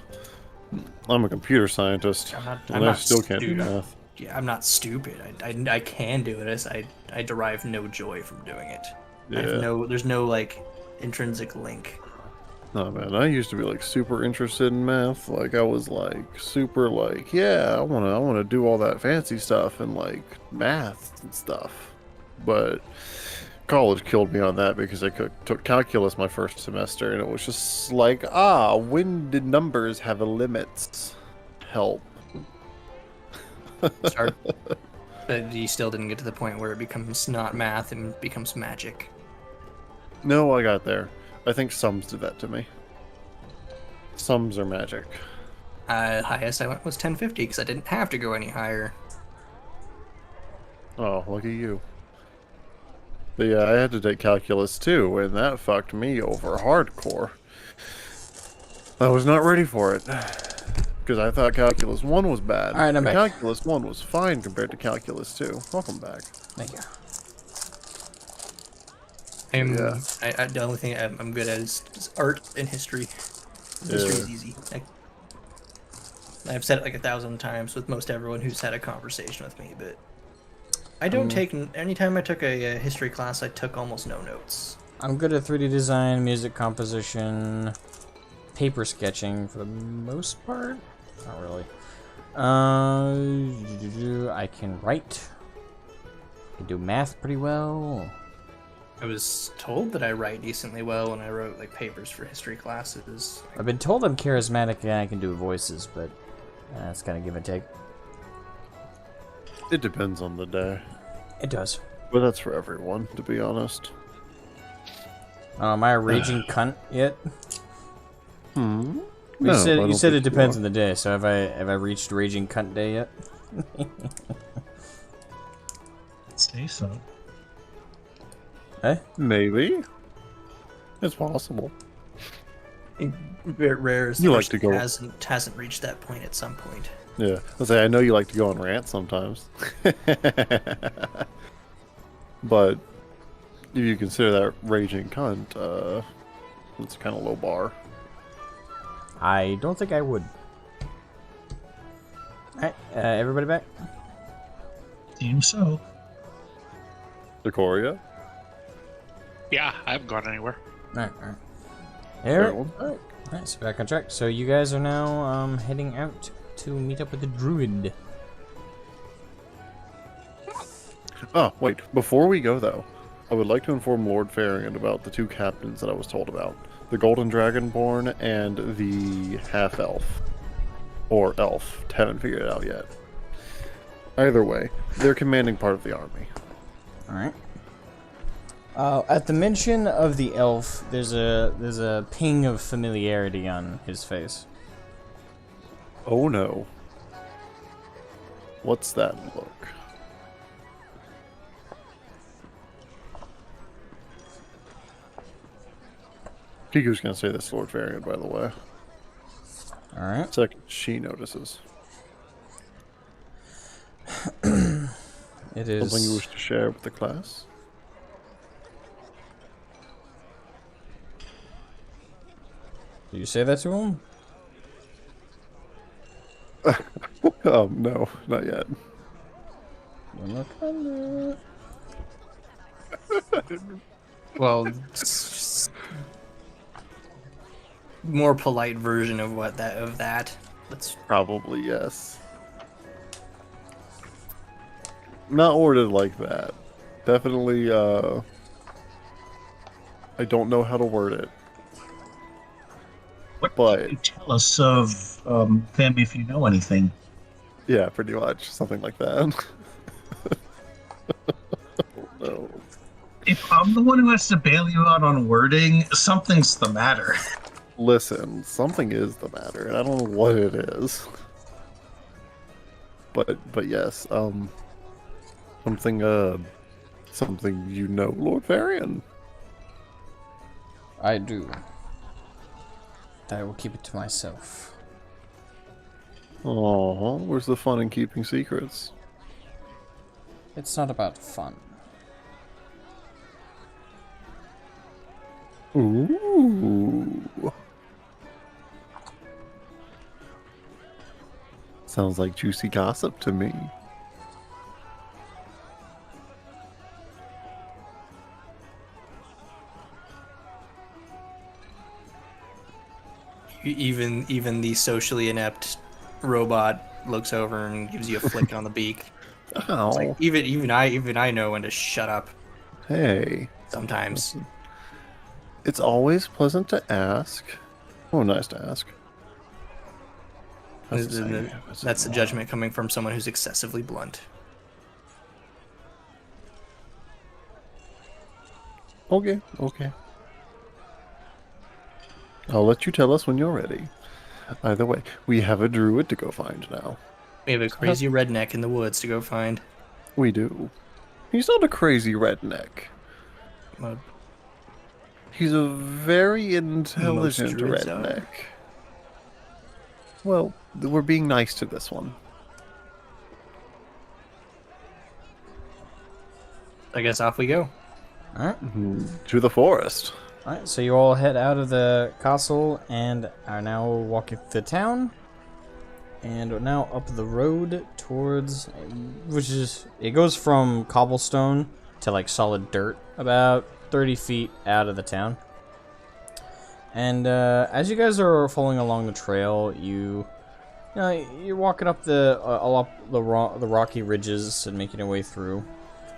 I'm a computer scientist, I'm and I not still can't do stupid. math. Yeah, I'm not stupid. I can do it. I derive no joy from doing it. Yeah. There's no like intrinsic link. No, man, I used to be like super interested in math. Like I was like super like, yeah, I wanna do all that fancy stuff and like math and stuff. But college killed me on that because I took calculus my first semester and it was just like, when did numbers have a limit? Help. Start, but you still didn't get to the point where it becomes not math and becomes magic. No, I got there. I think sums did that to me. Sums are magic. Highest I went was 1050 because I didn't have to go any higher. Oh, look at you. But yeah, I had to take calculus too, and that fucked me over hardcore. I was not ready for it. Because I thought calculus 1 was bad. Alright, I'm back. Calculus 1 was fine compared to calculus 2. Welcome back. Thank you. Yeah. The only thing I'm good at is art and history. History is easy. I've said it like 1,000 times with most everyone who's had a conversation with me, but I don't take. Anytime I took a history class, I took almost no notes. I'm good at 3D design, music composition, paper sketching for the most part. Not really. I can write. I can do math pretty well. I was told that I write decently well when I wrote like papers for history classes. I've been told I'm charismatic and I can do voices, but that's kind of give and take. It depends on the day. It does. But that's for everyone, to be honest. Am I a raging cunt yet? Hmm? You said it depends on the day, so have I reached raging cunt day yet? Say so. Eh? Maybe. It's possible. Very rare as You the like to person go- hasn't reached that point at some point. Yeah. I know you like to go on rants sometimes. But if you consider that raging cunt, it's kind of low bar. I don't think I would. Alright, everybody back? Seems so. Decoria? Yeah, I haven't gone anywhere. Alright. Fair Alright, one. alright, so back on track. So you guys are now heading out to meet up with the druid. Oh, wait. Before we go, though, I would like to inform Lord Farian about the 2 captains that I was told about. The Golden Dragonborn and the Half-Elf. Or Elf. Haven't figured it out yet. Either way, they're commanding part of the army. Alright. At the mention of the elf, there's a ping of familiarity on his face. Oh no. What's that look? Kiku's gonna say this, Lord Varian, by the way. Alright. Second, she notices. It is... Something you wish to share with the class? Did you say that to him? No, not yet. Well, more polite version of that. That's Probably yes. Not worded like that. Definitely, I don't know how to word it. What But- can you tell us of them if you know anything? Yeah, pretty much. Something like that. Oh, no. If I'm the one who has to bail you out on wording, something's the matter. Listen, something is the matter, and I don't know what it is. But yes, something you know, Lord Varian. I do. I will keep it to myself. Oh, where's the fun in keeping secrets? It's not about fun. Ooh. Sounds like juicy gossip to me. Even the socially inept robot looks over and gives you a flick on the beak. Ow. It's like, even I know when to shut up Hey. sometimes. It's always pleasant to ask. Oh, nice to ask. That's the judgment coming from someone who's excessively blunt. Okay, okay. I'll let you tell us when you're ready. Either way, we have a druid to go find now. We have a crazy redneck in the woods to go find. We do. He's not a crazy redneck. Uh, He's a very intelligent druids are. redneck. Well, we're being nice to this one. I guess off we go. Alright. To the forest. Alright, so you all head out of the castle and are now walking through the town. And are now up the road towards, which is, it goes from cobblestone to like solid dirt, about 30 feet out of the town. And as you guys are following along the trail, you're walking up the rocky ridges and making your way through.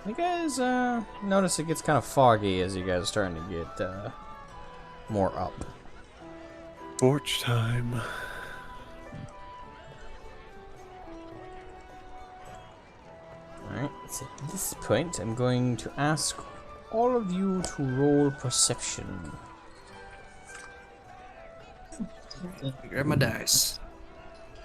You guys notice it gets kind of foggy as you guys are starting to get more up. Torch time. Alright, so at this point I'm going to ask all of you to roll perception. Grab my dice.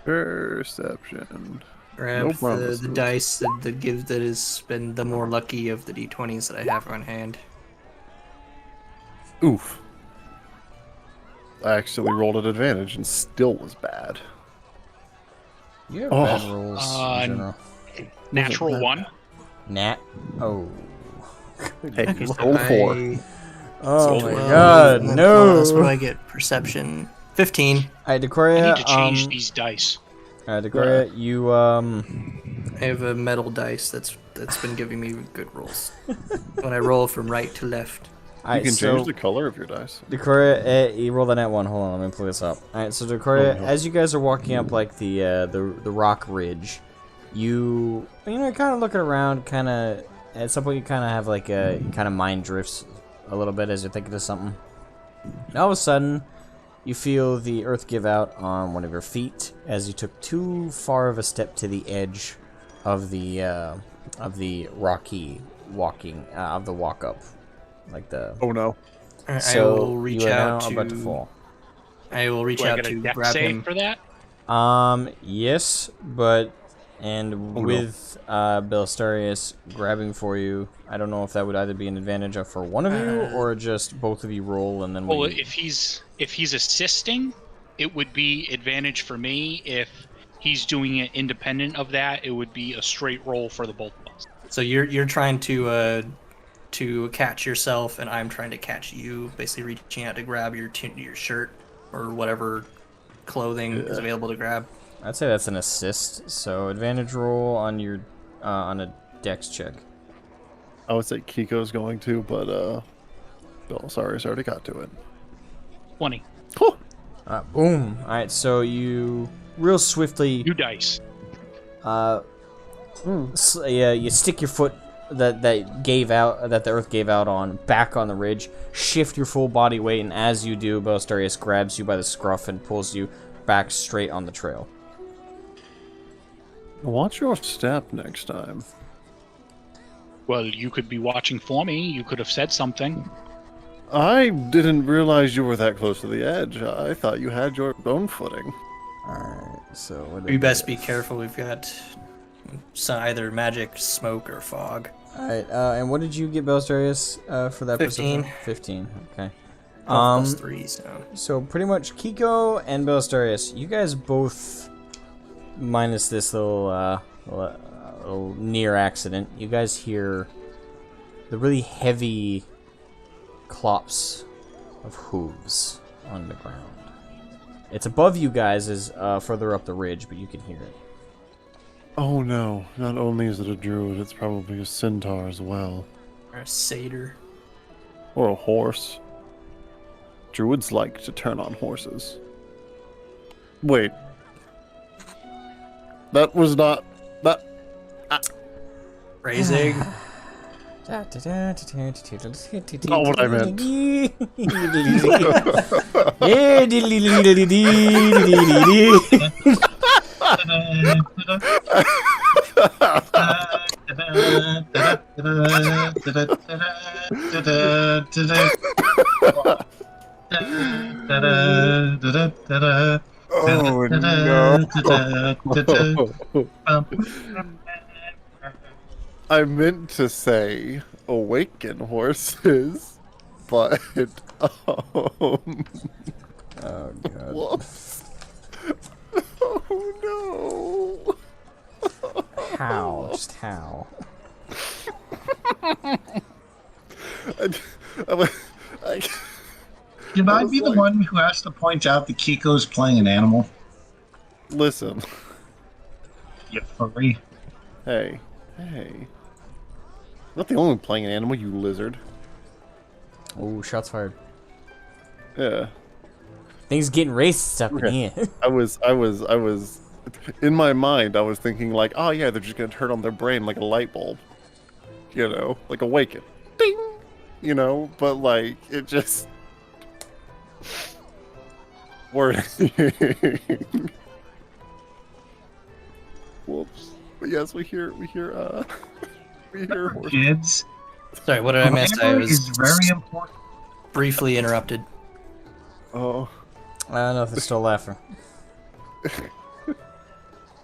Perception. Grab No the promises. dice that has been the more lucky of the d20s that I have on hand. Oof. I actually rolled at advantage and still was bad. You have Oh. bad rolls in general. Natural bad. one. Nat. Oh. Hey, Okay, so roll 4. Oh my 12, god, and then no! plus, what do I get? Perception. 15. Alright, Decoria, I need to change these dice. Decoria, you, I have a metal dice that's been giving me good rolls. When I roll from right to left. You alright, can so, change the color of your dice. Decoria, you rolled a nat 1, hold on, let me pull this up. Alright, so Decoria, Oh, no. as you guys are walking up, like, the rock ridge, you kind of looking around, kind of, at some point you kind of have, like, kind of mind drifts a little bit as you're thinking of something. And all of a sudden, you feel the earth give out on one of your feet as you took too far of a step to the edge of the rocky walking, of the walk up. Like the... Oh no. I So, will reach you are out now to. about to fall. I will reach Do I out get a to dex grab save him. for that? Yes, but... And no. with Belastarius grabbing for you, I don't know if that would either be an advantage for one of you, or just both of you roll and then Well, we... if he's assisting, it would be advantage for me. If he's doing it independent of that, it would be a straight roll for the both of us. So you're trying to catch yourself, and I'm trying to catch you. Basically, reaching out to grab your shirt or whatever clothing is available to grab. I'd say that's an assist, so advantage roll on your on a dex check. I would say Kiko's going to, but Belisarius already got to it. 20. Oh, Boom. Alright, so you real swiftly New dice. you stick your foot that the earth gave out on back on the ridge, shift your full body weight, and as you do, Belastarius grabs you by the scruff and pulls you back straight on the trail. watch your step next time. Well, you could be watching for me. You could have said something. I didn't realize you were that close to the edge. I thought you had your own footing. Alright, so what We best be careful. We've got either magic, smoke, or fog. Alright, and what did you get, Belastarius, for that 15. perception? 15, okay. Plus 3, so. So pretty much Kiko and Belastarius, you guys both minus this little near accident, you guys hear the really heavy clops of hooves on the ground. It's above you guys, is further up the ridge, but you can hear it. Oh no, not only is it a druid, it's probably a centaur as well. Or a satyr. Or a horse. Druids like to turn on horses. Wait. That was not... That... Phrasing. Not what I meant. Oh no. I meant to say awaken horses, but Oh god. whoops. Oh no. How? Just how? Can I be the one who has to point out that Kiko's playing an animal? Listen. You furry. Hey. Not the only one playing an animal, you lizard. Oh, shots fired. Yeah. Things getting racist up in here. I was in my mind I was thinking like, oh yeah, they're just gonna turn on their brain like a light bulb. You know, like awaken. Ding! You know, but like it just word. Whoops. But yes, we hear horse. Kids, Sorry, what did I miss? I grammar was is very important. briefly interrupted. Oh, Nothing's still laughing.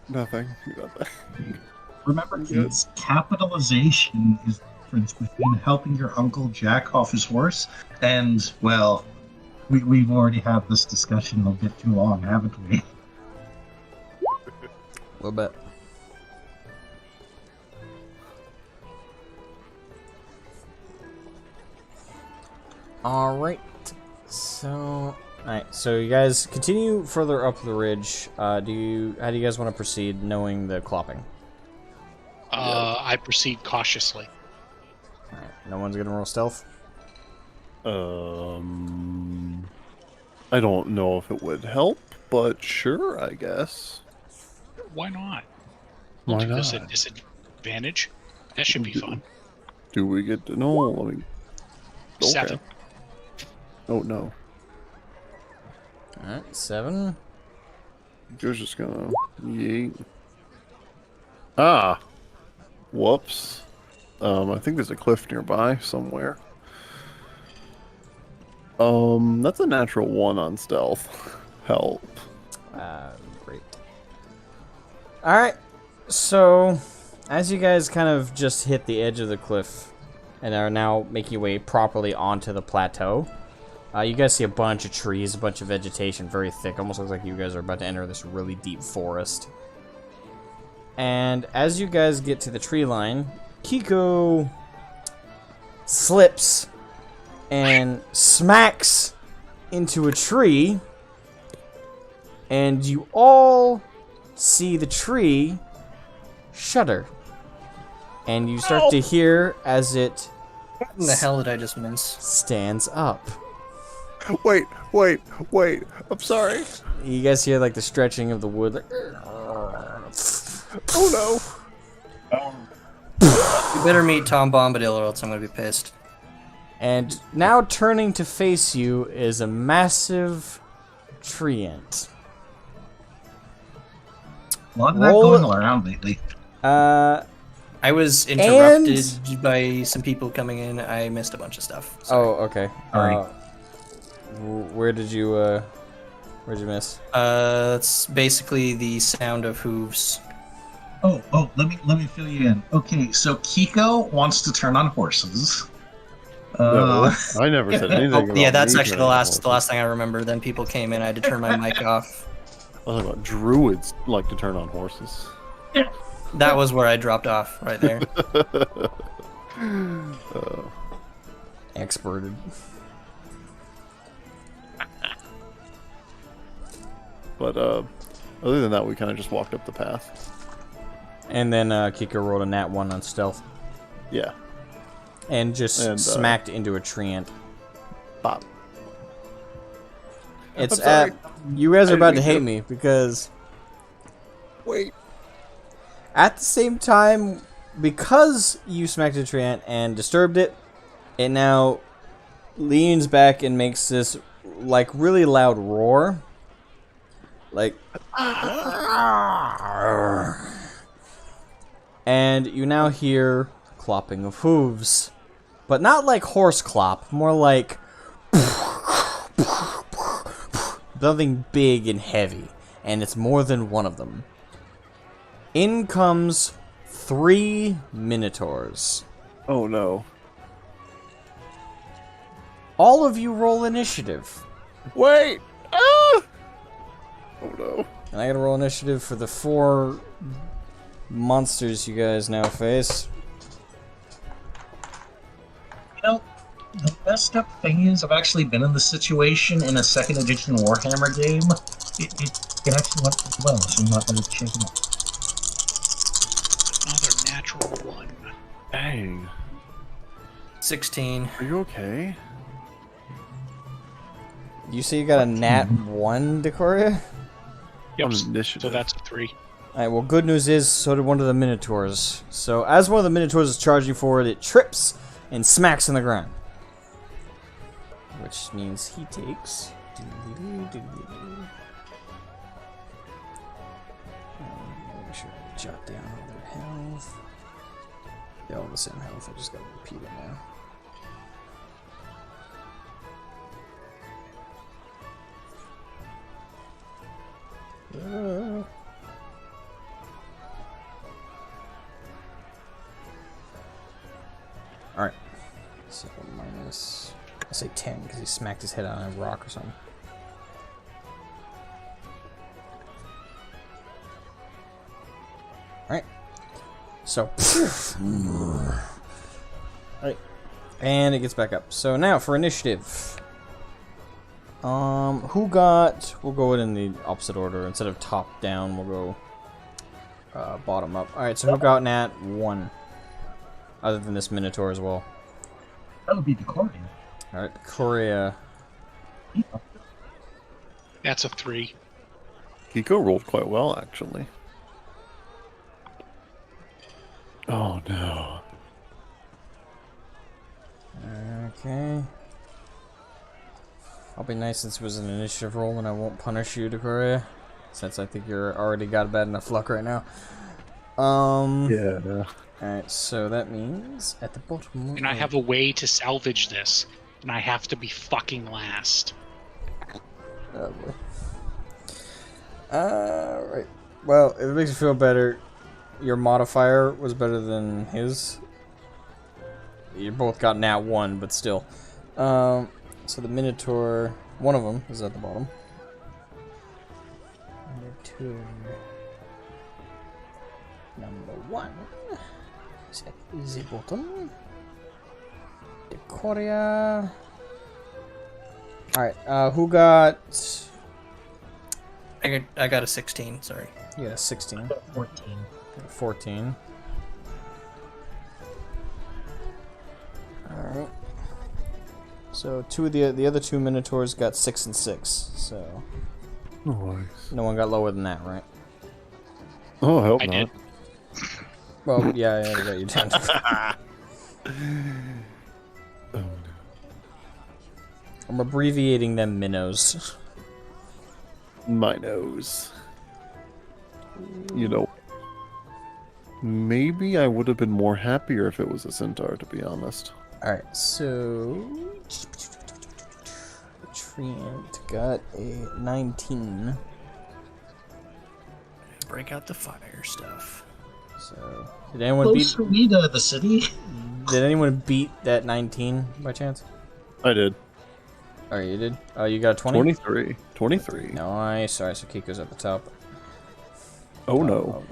nothing. Remember, kids, capitalization is the difference between helping your uncle jack off his horse and, well, we've already had this discussion a bit too long, haven't we? A little bit. Alright. So you guys continue further up the ridge. How do you guys want to proceed knowing the clopping? I proceed cautiously. Alright, no one's gonna roll stealth? I don't know if it would help, but sure, I guess. Why not? Why Do this not? at disadvantage. That should be fun. Do we get to know? I mean, okay. 7. Oh no, Alright, 7. you're just gonna yeet. Ah, whoops. I think there's a cliff nearby somewhere. That's a natural 1 on stealth. Help. Great. Alright, so as you guys kind of just hit the edge of the cliff and are now making your way properly onto the plateau, you guys see a bunch of trees, a bunch of vegetation, very thick. Almost looks like you guys are about to enter this really deep forest. And as you guys get to the tree line, Kiko slips and smacks into a tree, and you all see the tree shudder. And you start to hear as it What in the hell did I just miss? stands up. Wait. I'm sorry. You guys hear like the stretching of the wood, like, Oh You better meet Tom Bombadil or else I'm gonna be pissed. and now turning to face you is a massive treant. A lot of that Roll- going around lately. I was interrupted by some people coming in. I missed a bunch of stuff. Oh, okay. Sorry. Where did you miss? It's basically the sound of hooves. Oh, let me fill you in. Okay, so Kiko wants to turn on horses. no. I never said anything. Oh, yeah, about that's me actually turning the last thing I remember. Then people came in. I had to turn my mic off. Oh, about druids like to turn on horses. That was where I dropped off, right there. Experted. But other than that, we kind of just walked up the path. And then Kiko rolled a nat 1 on stealth. Yeah. And just smacked into a treant. Bop. It's I'm sorry. you guys are about to mean hate to. me because Wait. at the same time, because you smacked a treant and disturbed it, it now leans back and makes this like really loud roar. Like and you now hear clopping of hooves. But not like horse clop, more like something big and heavy, and it's more than one of them. In comes 3 minotaurs. Oh no. All of you roll initiative. Wait. Ah! Oh no. And I gotta roll initiative for the 4 monsters you guys now face. You know, the messed up thing is I've actually been in this situation in a 2nd edition Warhammer game. It actually went pretty well, so I'm not going to check it out. Another natural 1. Dang. 16. Are you okay? You say you got a nat 1, Decoria? Yep. On initiative. So that's a 3. Alright, well, good news is, so did one of the minotaurs. So, as one of the minotaurs is charging forward, it trips and smacks on the ground. Which means he takes... Make sure I jot down all their health. They all have the same health, I just gotta repeat it now. Alright. So minus... I say 10 because he smacked his head on a rock or something. Alright. So... Alright. And it gets back up. So now for initiative. Who got... We'll go in the opposite order. Instead of top down, we'll go bottom up. Alright, so who got nat 1? Other than this Minotaur as well. That would be the Corey. Alright, Korea. That's a 3. Kiko rolled quite well, actually. Oh no. Okay. I'll be nice since it was an initiative roll and I won't punish you, Decoria. Since I think you're already got bad enough luck right now. Yeah. Alright, so that means at the bottom... And I have a way to salvage this. And I have to be fucking last. Oh boy. Right. Well, if it makes you feel better, your modifier was better than his. You both got nat 1, but still. So the Minotaur, one of them is at the bottom. Minotaur number 1 is at the bottom. Decoria. Alright, who got... I got a 16, sorry. You got a 16. 14. 14. Alright. So two of the other 2 Minotaurs got 6 and 6, so... Nice. No one got lower than that, right? Oh, I hope I not. did. Well, yeah, I got you down. Oh, no. I'm abbreviating them minnows. My nose. You know, maybe I would have been more happier if it was a centaur, to be honest. Alright, so... Treant got a 19. Break out the fire stuff. So, did anyone Close to we to the city. Did anyone beat that 19 by chance? I did. Oh, you did? Oh, you got 20? 23. 23. Nice. Alright, so Kiko's at the top. Oh no.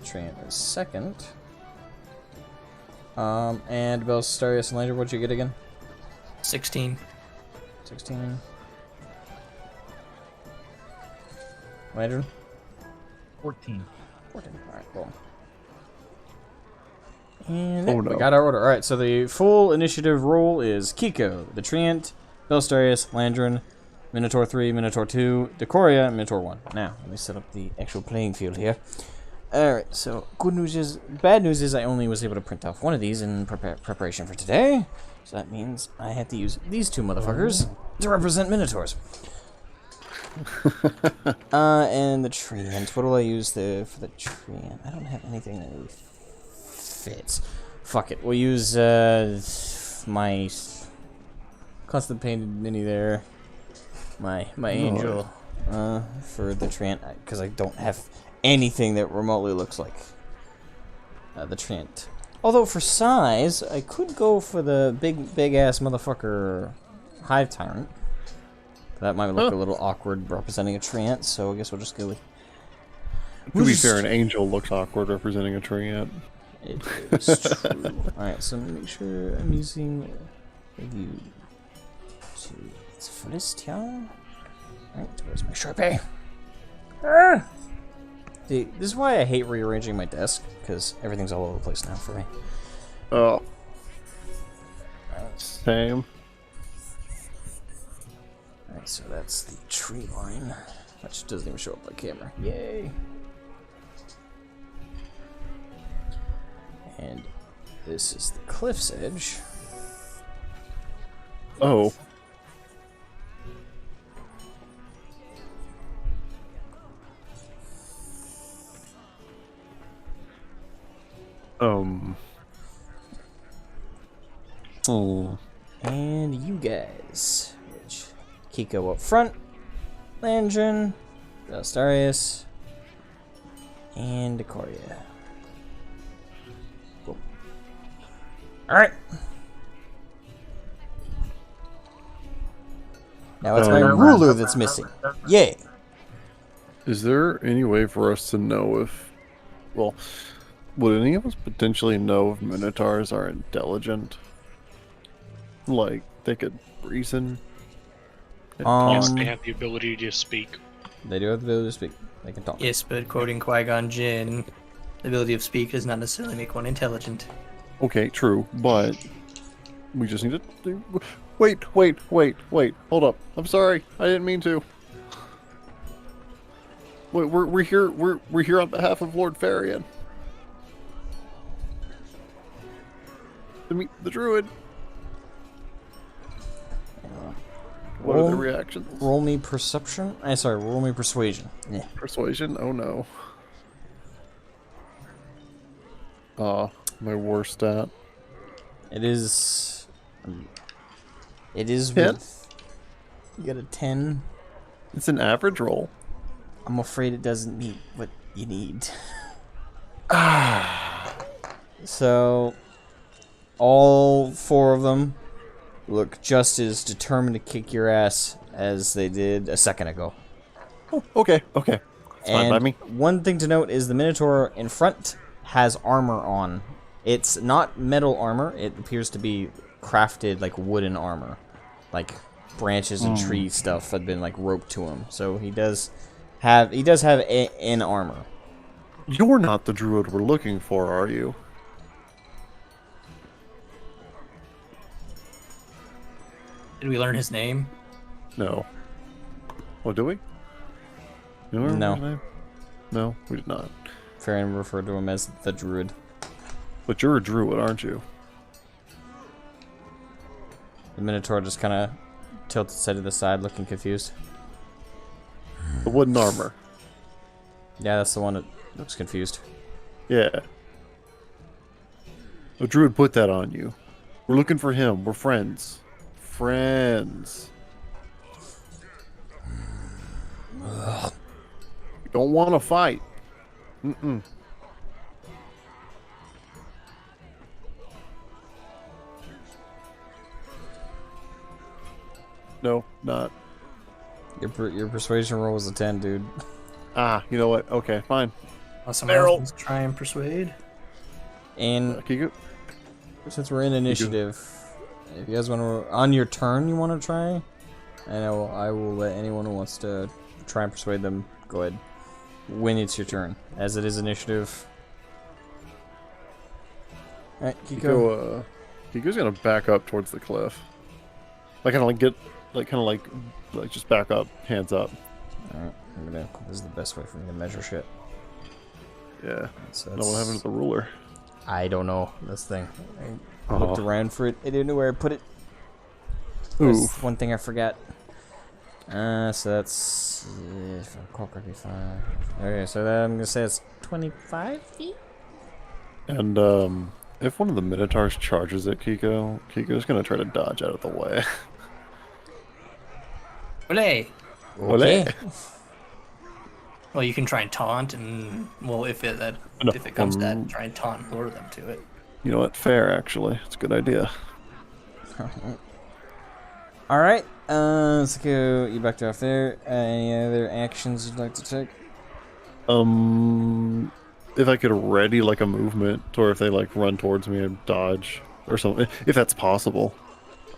Treant is second. And Belstarius and later, what'd you get again? 16. 16. Later? 14. 14. Alright, cool. And Oh, no. we got our order. Alright, so the full initiative roll is Kiko, the Treant, Belstarius, Landrin, Minotaur 3, Minotaur 2, Decoria, and Minotaur 1. Now, let me set up the actual playing field here. Alright, so bad news is I only was able to print off one of these in preparation for today. So that means I have to use these two motherfuckers to represent Minotaurs. And the Treant. What will I use for the Treant? I don't have anything that really fits. Fuck it. We'll use my custom painted mini there. My angel for the Treant, because I don't have anything that remotely looks like the Treant. Although for size, I could go for the big ass motherfucker Hive Tyrant. That might look a little awkward representing a Treant, so I guess we'll just go with. To be fair, an angel looks awkward representing a treant. It is true. Alright, so make sure I'm using review to its fullest here. Alright, where's my Sharpie? Ah! See, this is why I hate rearranging my desk, because everything's all over the place now for me. Oh. Same. Alright, so that's the tree line, which doesn't even show up on camera. Yay! And this is the cliff's edge. Oh. Oh. And you guys, which Kiko up front, Landrin, Belstarius, and Decoria. Cool. Alright. Now it's my ruler that's missing. Yay. Is there any way for us to know if... Well, would any of us potentially know if Minotaurs are intelligent? Like, they could reason? Yes, they have the ability to speak. They do have the ability to speak. They can talk. Yes, but quoting Qui-Gon Jinn, the ability of speak does not necessarily make one intelligent. Okay, true, but... We just need to... Wait, hold up. I'm sorry, I didn't mean to. Wait, we're here on behalf of Lord Farian. To meet the druid. What are the reactions? Roll me perception. Roll me persuasion. Yeah. Persuasion? Oh no. My worst stat. It is. It is 10? with. You got a 10. It's an average roll. I'm afraid it doesn't meet what you need. So, all four of them look just as determined to kick your ass as they did a second ago. Oh, okay. It's fine by me. One thing to note is the Minotaur in front has armor on. It's not metal armor. It appears to be crafted like wooden armor. Like branches and tree stuff had been like roped to him. So he does have an armor. You're not the druid we're looking for, are you? Did we learn his name? No. Oh, do we? Do we remember No. his name? No, we did not. Farron referred to him as the druid. But you're a druid, aren't you? The Minotaur just kind of tilted his head to the side, looking confused. The wooden armor. Yeah, that's the one that looks confused. Yeah. The druid put that on you. We're looking for him. We're friends. Friends. We don't want to fight. Mm-mm. No, not. Your persuasion roll was a 10, dude. Ah, you know what? Okay, fine. Someone else wants to try and persuade. And Kiku? since we're in initiative, if you guys want to, on your turn, you want to try, and I will let anyone who wants to try and persuade them go ahead. When it's your turn, as it is initiative. All right, Kiko. Kiku's gonna back up towards the cliff. Like kind of like just back up, hands up. All right, this is the best way for me to measure shit. Yeah. So No, what happened to the ruler? I don't know. This thing. I looked around for it. I didn't know where I put it. Ooh. That's one thing I forgot. So that's if I recall correctly, 5. Okay, so then I'm gonna say it's 25 feet. And if one of the minotaurs charges at Kiko's gonna try to dodge out of the way. Olé! Okay. Well, you can try and taunt, and well, if it comes to that, try and taunt and lure them to it. You know what? Fair, actually. It's a good idea. All right. Let's go. You backed off there. Any other actions you'd like to take? If I could ready like a movement, or if they like run towards me and dodge or something, if that's possible.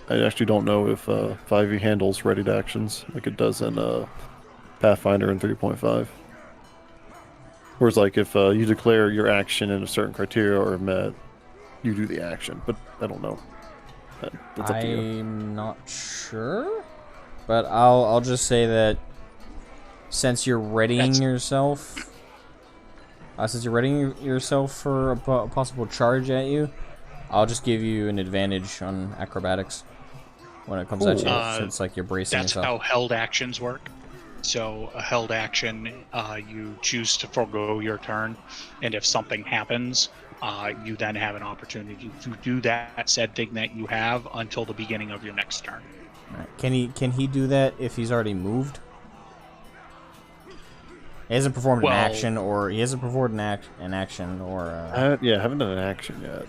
I actually don't know if 5e handles readied actions like it does in Pathfinder in 3.5. Whereas like if you declare your action and a certain criteria are met, you do the action. But I don't know. That's up to you. I'm not sure, but I'll just say that since you're readying yourself, for a possible charge at you, I'll just give you an advantage on acrobatics when it comes at you, since like you're bracing That's yourself. how held actions work. So a held action, you choose to forego your turn, and if something happens, you then have an opportunity to do that said thing that you have until the beginning of your next turn. Right. Can he do that if he's already moved? He hasn't performed an action, or he hasn't performed an action, or. Yeah, I haven't done an action yet.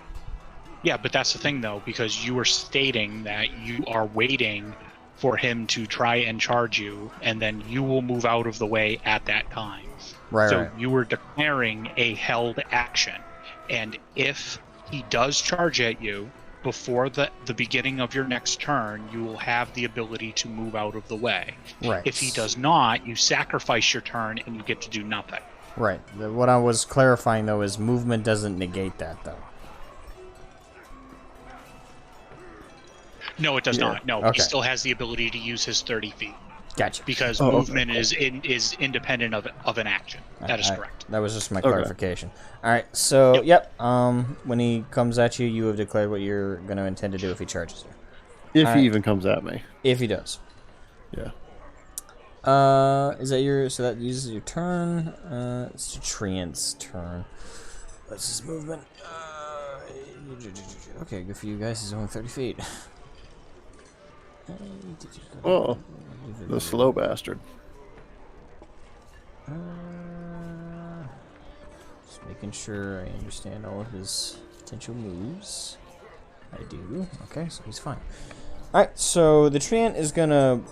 Yeah, but that's the thing though, because you were stating that you are waiting for him to try and charge you, and then you will move out of the way at that time. Right. So you were declaring a held action, and if he does charge at you before the beginning of your next turn, you will have the ability to move out of the way. Right. If he does not, you sacrifice your turn and you get to do nothing. Right. What I was clarifying though is movement doesn't negate that though. No, it does not. No, Okay. he still has the ability to use his 30 feet. Gotcha. Because movement is independent of an action. That is correct. That was just my clarification. All right. So, yep. When he comes at you, you have declared what you're going to intend to do if he charges you. If he even comes at me. If he does. Yeah. Is that your? So that uses your turn. It's Treant's turn. What's his movement? Okay, good for you guys. He's only 30 feet. Oh, the slow bastard. Just making sure I understand all of his potential moves. I do. Okay, so he's fine. Alright, so the Treant is gonna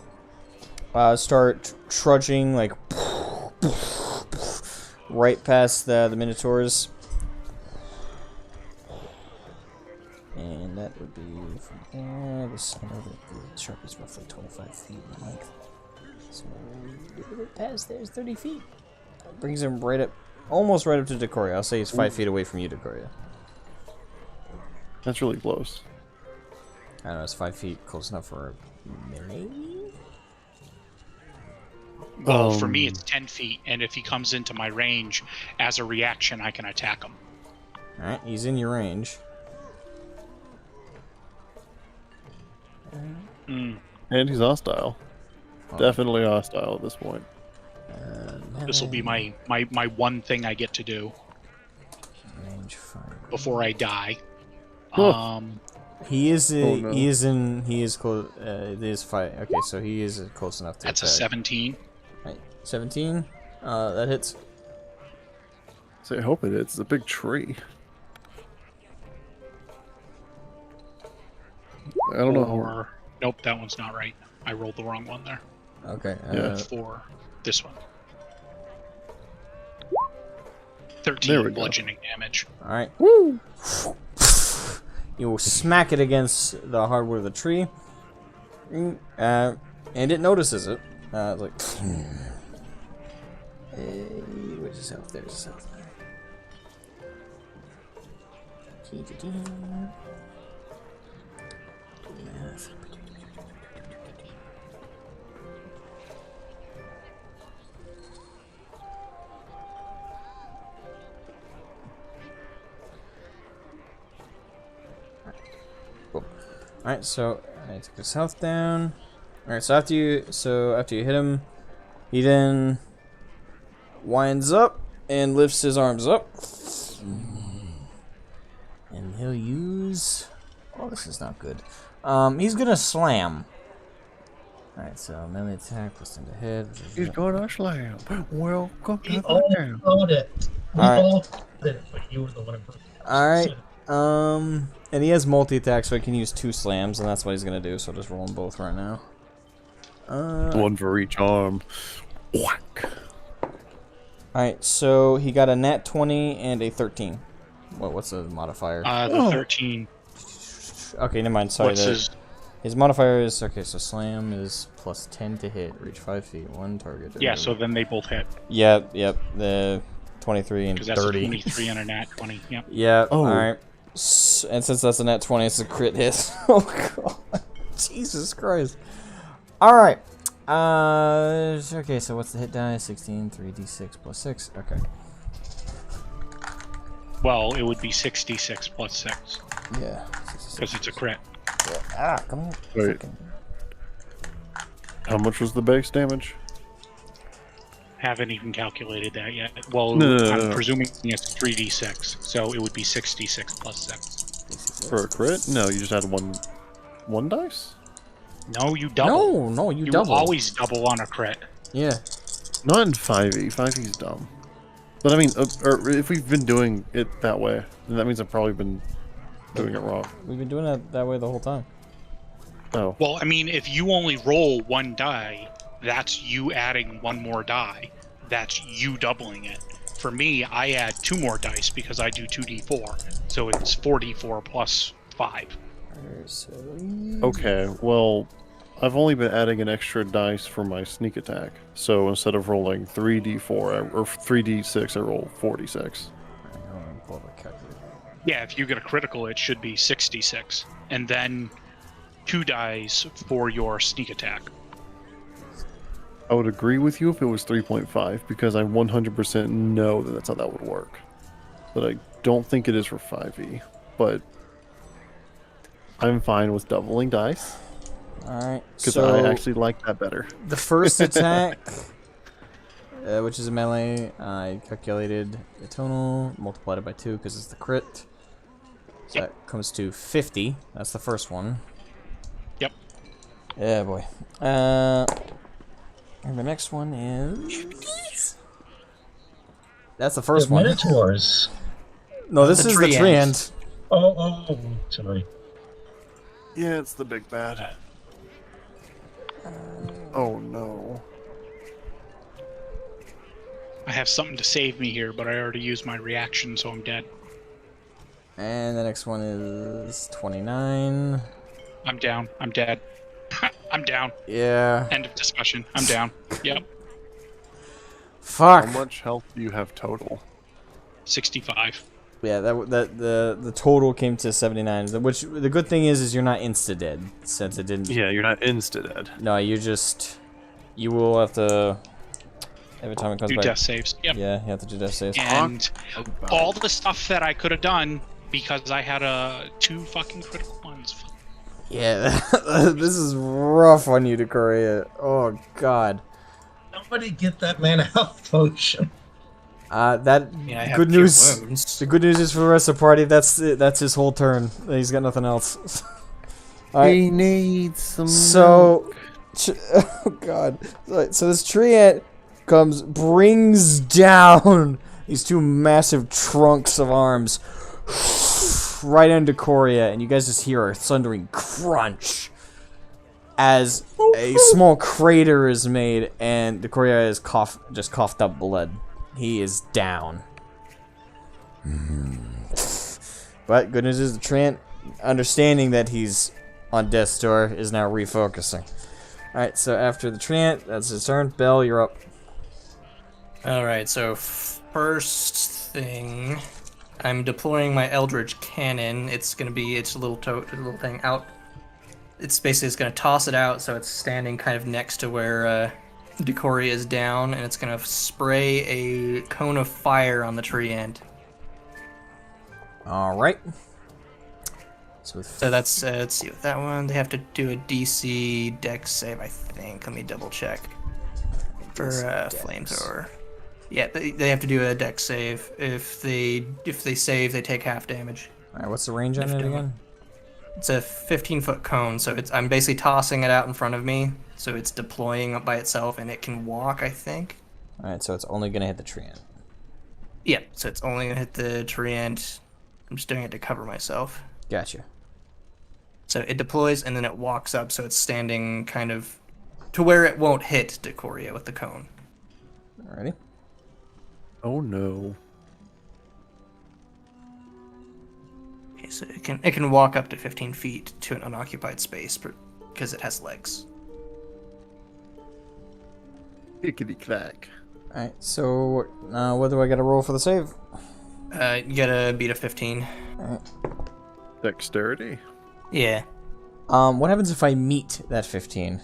start trudging like right past the Minotaurs. And that would be from there. This, I know that the shark is roughly 25 feet in length. So, past there's 30 feet. That brings him right up, almost right up to Decoria. I'll say he's 5 feet away from you, Decoria. That's really close. I don't know, it's 5 feet close enough for a melee? Well, for me, it's 10 feet, and if he comes into my range as a reaction, I can attack him. Alright, he's in your range. And he's hostile. Definitely hostile at this point. This will be my one thing I get to do Range 5. before I die. He is no. he is close. It is 5. Okay, so he is close enough to That's a attack. 17. Right, 17. That hits. So I hope it is. It's a big tree. I don't know. Or nope, that one's not right. I rolled the wrong one there. Okay. Yeah. For this one. There we 13 go. bludgeoning damage. Alright. Woo! You smack it against the hardwood of the tree. And it notices it. It's like... where's his health? There's his health. Alright, so I took his health down. Alright, so after you hit him, he then winds up and lifts his arms up. And he'll use... Oh, this is not good. He's gonna slam. Alright, so melee attack plus 10 to hit. He's gonna slam. Welcome We to all the town. thought it. We Alright. all did it, but you were the one who... Alright, and he has multi-attack, so he can use 2 slams, and that's what he's gonna do, so just roll them both right now. One for each arm. Whack. Alright, so he got a nat 20 and a 13. What's the modifier? The 13. Okay, never mind, sorry. What's His modifier is, okay, so slam is plus 10 to hit, reach 5 feet, 1 target. Yeah, so then they both hit. Yep, the 23 and Because that's 30. a 23 and a nat 20. Yep. Yeah, Oh. alright. And since that's a nat 20, it's a crit hit. Oh, God. Jesus Christ. Alright. Okay, so what's the hit die? 16, 3d6 plus 6. Okay. Well, it would be 66 plus 6. Yeah. Because it's a crit. Ah, come on. Wait. How much was the base damage? Haven't even calculated that yet. Well, No. I'm presuming it's 3d6, so it would be 66 plus 6. For a crit? No, you just had one dice? No, you double. No, you You double. always double on a crit. Yeah. Not in 5e. 5e's dumb. But I mean, or if we've been doing it that way, then that means I've probably been doing it wrong. We've been doing it that way the whole time. Oh. Well, I mean, if you only roll 1 die, that's you adding 1 more die. That's you doubling it. For me, I add 2 more dice because I do 2d4. So it's 4d4 plus 5. Okay, well, I've only been adding an extra dice for my sneak attack. So instead of rolling 3d4 or 3d6, I roll 4d6. Yeah, if you get a critical, it should be 66. And then 2 dice for your sneak attack. I would agree with you if it was 3.5 because I 100% know that that's how that would work. But I don't think it is for 5e. But I'm fine with doubling dice Alright, because so I actually like that better. the first attack, which is a melee, I calculated the total, multiplied it by 2 because it's the crit. So Yep. that comes to 50. That's the first one. Yep. Yeah, boy. And the next one is... That's the first The one. Minotaurs. No, this The is the tree tree ends. end. Oh, sorry. Yeah, it's the big bad. Oh no. I have something to save me here, but I already used my reaction, so I'm dead. And the next one is 29. I'm down. I'm dead. I'm down. Yeah. End of discussion. I'm down. Yep. Fuck. How much health do you have total? 65. Yeah, the total came to 79. Which the good thing is you're not insta dead since it didn't. Yeah, you're not insta dead. No, you will have to every time it comes Do back. death saves. Yep. Yeah, you have to do death saves. And all the stuff that I could have done because I had 2 fucking critical ones. Yeah, this is rough on you, Decoria. Oh god. Somebody get that man a health potion. That Yeah, I have good cure news. wounds. The good news is for the rest of the party. That's his whole turn. He's got nothing else. All right. He needs some. So, oh god. So this tree ant brings down these 2 massive trunks of arms right into Coria, and you guys just hear a thundering crunch. as a small crater is made, and Decoria is just coughed up blood. He is down. But good news is the Treant, understanding that he's on death's door, is now refocusing. Alright, so after the Treant, that's his turn. Bell, you're up. Alright, so first thing, I'm deploying my Eldritch Cannon. It's gonna be its little thing out. It's gonna toss it out so it's standing kind of next to where Decoria is down, and it's gonna spray a cone of fire on the tree end. Alright. So that's, let's see, with that one, they have to do a DC Dex save, I think. Let me double check. For Flamethrower. Yeah, they have to do a Dex save. If they save, they take half damage. Alright, what's the range on it again? It's a 15-foot cone, so I'm basically tossing it out in front of me, so it's deploying up by itself, and it can walk, I think. Alright, so it's only gonna hit the tree end. Yeah, so it's only gonna hit the tree end. I'm just doing it to cover myself. Gotcha. So it deploys, and then it walks up, so it's standing kind of to where it won't hit Decoria with the cone. Alrighty. Oh no. Okay, so it can walk up to 15 feet to an unoccupied space because it has legs. Hickety clack. Alright, so what do I gotta roll for the save? You gotta beat a 15. Alright. Dexterity. Yeah. What happens if I meet that 15?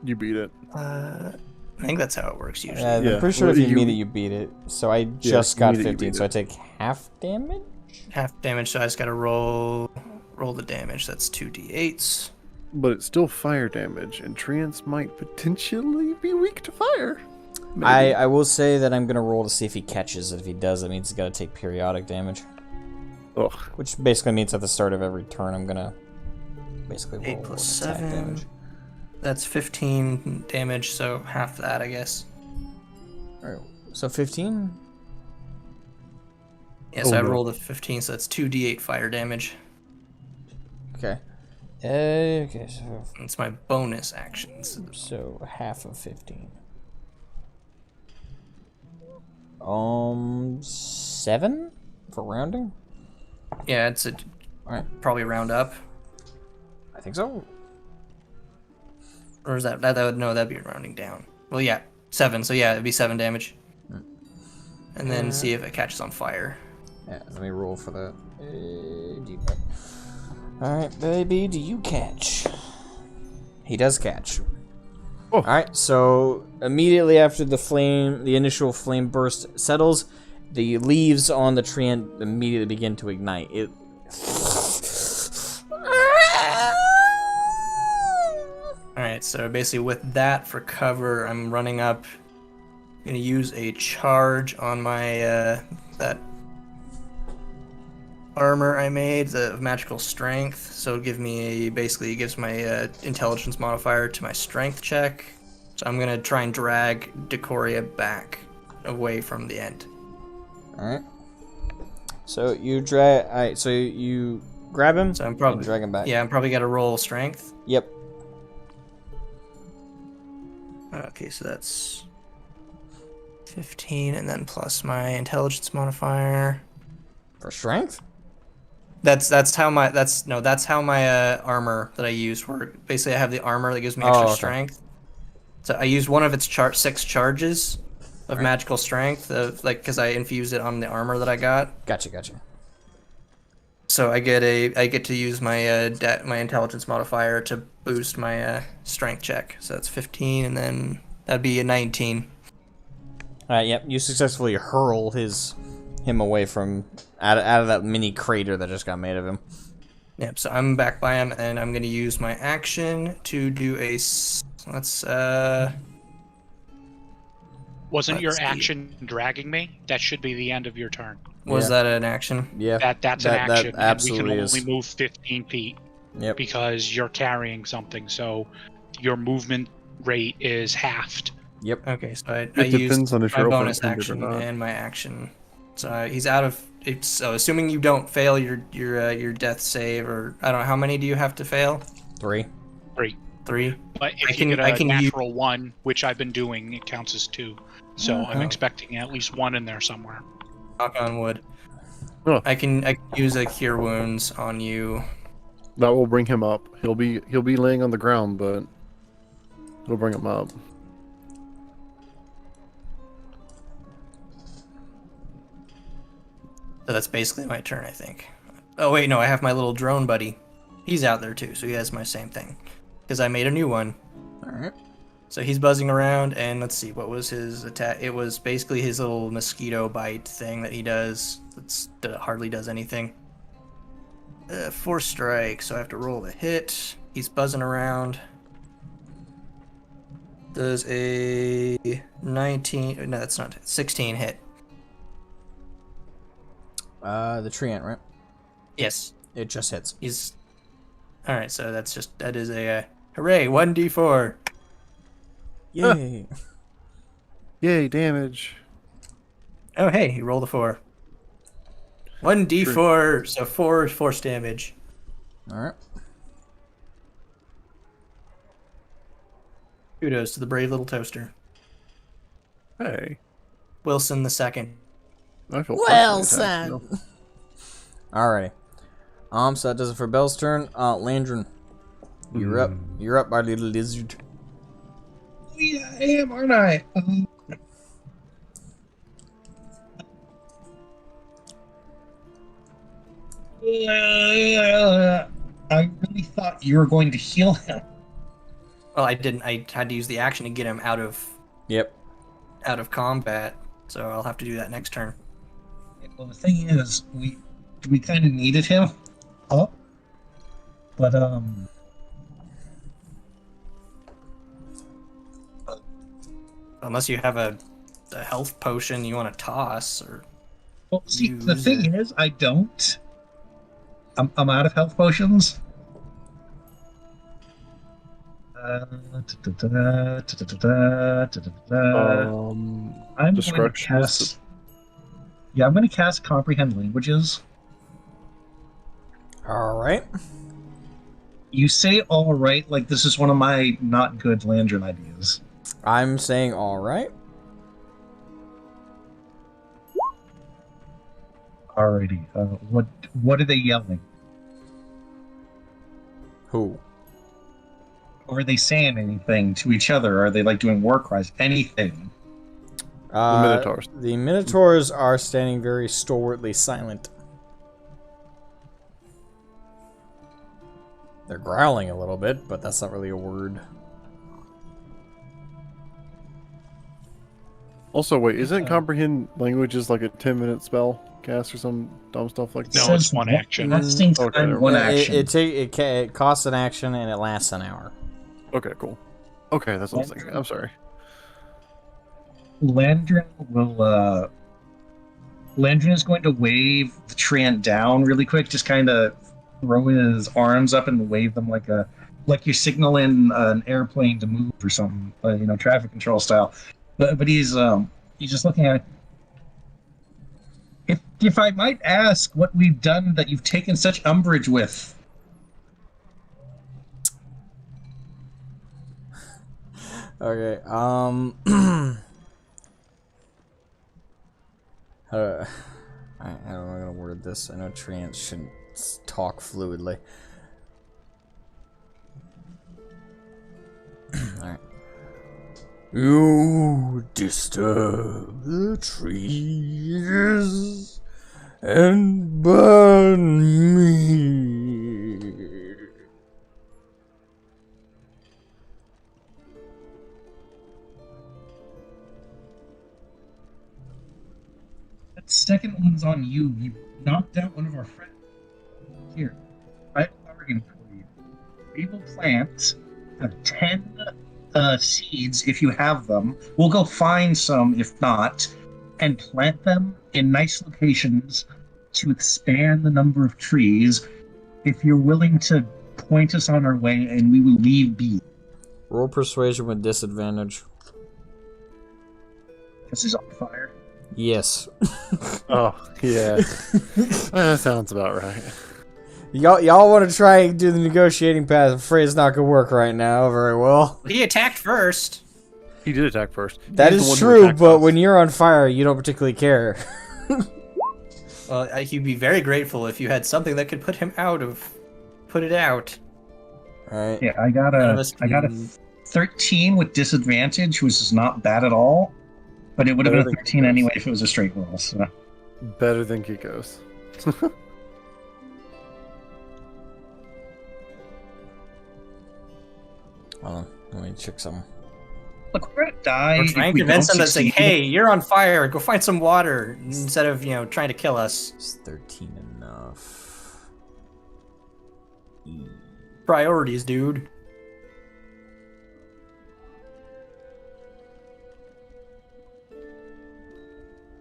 You beat it. I think that's how it works usually. I'm Yeah, pretty sure well, if you you- meet it, you beat it. So I just got meet it, you 15, beat so I it. take half damage? Half damage, so I just gotta roll the damage. That's 2d8s. But it's still fire damage, and Treants might potentially be weak to fire. Maybe. I will say that I'm gonna roll to see if he catches it. If he does, that means he's gotta take periodic damage. Ugh. Which basically means at the start of every turn, I'm gonna basically roll 8 plus an attack 7. damage. That's 15 damage, so half that, I guess. Alright, so 15? Yeah, so Oh, I no. rolled a 15, so that's 2d8 fire damage. Okay. Okay, so It's my bonus actions. half of 15. 7 for rounding? Yeah, it's Alright, probably round up. I think so. Or is that would no, that'd be rounding down. Well, yeah, 7. So yeah, it'd be 7 damage. And then see if it catches on fire. Yeah, let me roll for that. Alright, baby, do you catch? He does catch. Oh. Alright, so immediately after the initial flame burst settles, the leaves on the tree immediately begin to ignite. It. Alright, so basically with that for cover, I'm running up. I'm gonna use a charge on my that armor I made, the magical strength. So it basically gives my intelligence modifier to my strength check. So I'm gonna try and drag Decoria back away from the end. Alright. So you drag. Alright, so you grab him So I'm probably and drag him back. Yeah, I'm probably gotta roll strength. Yep. Okay, so that's 15, and then plus my intelligence modifier. For strength? That's how my armor that I used worked. Basically, I have the armor that gives me extra okay. strength. So I used one of its 6 charges of magical strength, because I infused it on the armor that I got. Gotcha. So I get to use my my intelligence modifier to boost my strength check. So that's 15, and then that'd be a 19. Alright, yep. You successfully hurl him away from out of that mini crater that just got made of him. Yep. So I'm back by him, and I'm gonna use my action to do a. Wasn't your Let's see. action dragging me? That should be the end of your turn. Was Yeah. that an action? Yeah. That's an That action. absolutely and we is. can only move 15 feet Yep. because you're carrying something. So your movement rate is halved. Yep. Okay, so I It depends used on if my you're bonus open-handed or action not. and my action. So he's out of. So assuming you don't fail your death save, or I don't know how many do you have to fail? 3. 3. 3. But if you get a natural 1, which I've been doing, it counts as 2. So I'm expecting at least 1 in there somewhere. Knock on wood. Oh. I can use a cure wounds on you. That will bring him up. He'll be laying on the ground, but it'll bring him up. So that's basically my turn, I think. Oh wait, no, I have my little drone buddy. He's out there too, so he has my same thing. Because I made a new one. Alright. So he's buzzing around, and let's see, what was his attack? It was basically his little mosquito bite thing that he does. That hardly does anything. 4 strikes, so I have to roll the hit. He's buzzing around. Does a 19... No, that's not... 16 hit. The treant, right? Yes. It just hits. He's... Alright, so that is a... hooray, 1d4. Yay! Yay, damage. Oh, hey, he rolled a 4. 1d4, so 4 force damage. Alright. Kudos to the brave little toaster. Hey. Wilson the second. I feel Well personally attacked, said. Alrighty. So that does it for Bell's turn. Landrin, you're up. You're up, my little lizard. Yeah, I am, aren't I? I really thought you were going to heal him. Well, I didn't. I had to use the action to get him out of Yep. combat, so I'll have to do that next turn. Well, the thing is, we kind of needed him up, but Unless you have a health potion you want to toss, or well, see, the use thing it. is, I don't. I'm out of health potions. I'm going to Discretion. cast. Yeah, I'm going to cast Comprehend Languages. Alright. You say all right, like this is one of my not good Landrin ideas. I'm saying alright. Alrighty. What are they yelling? Who? Or are they saying anything to each other? Are they like doing war cries? Anything? The Minotaurs. The Minotaurs are standing very stalwartly silent. They're growling a little bit, but that's not really a word. Also, wait, isn't Comprehend Languages like a 10-minute spell cast or some dumb stuff like that? No, it's one action. Lasting time, Okay, one Yeah, action. it costs an action and it lasts an hour. Okay, cool. Okay, that's what I was thinking. I'm sorry. Landrin will. Landrin is going to wave the treant down really quick. Just kind of throw his arms up and wave them like you're signaling an airplane to move or something. Traffic control style. But he's just looking at it. If I might ask, what we've done that you've taken such umbrage with. Okay, how do I don't know how to word this. I know Treants shouldn't talk fluidly. Alright. You disturb the trees and burn me. That second one's on you. You knocked out one of our friends. Here, I bargained for you. We will plant 10 seeds if you have them. We'll go find some if not, and plant them in nice locations to expand the number of trees. If you're willing to point us on our way, and we will leave be. Roll persuasion with disadvantage. This is on fire. Yes. Oh, yeah. That sounds about right. Y'all want to try and do the negotiating path. I'm afraid it's not gonna work right now very well. He attacked first. He did attack first. That He's the is one who true, attacked but us. when you're on fire, you don't particularly care. Well, he'd be very grateful if you had something that could put him out of... Put it out. Alright. Yeah, I got None of a us I got a can- 13 with disadvantage, which is not bad at all. But it would have Better been a than 13 Kiko's. anyway if it was a straight roll. So Better than Kiko's. Hold on, let me check something. look, we're gonna die. We're if trying we to convince don't him that saying, succeed. hey, you're on fire, go find some water, instead of, trying to kill us. Is 13 enough? Priorities, dude.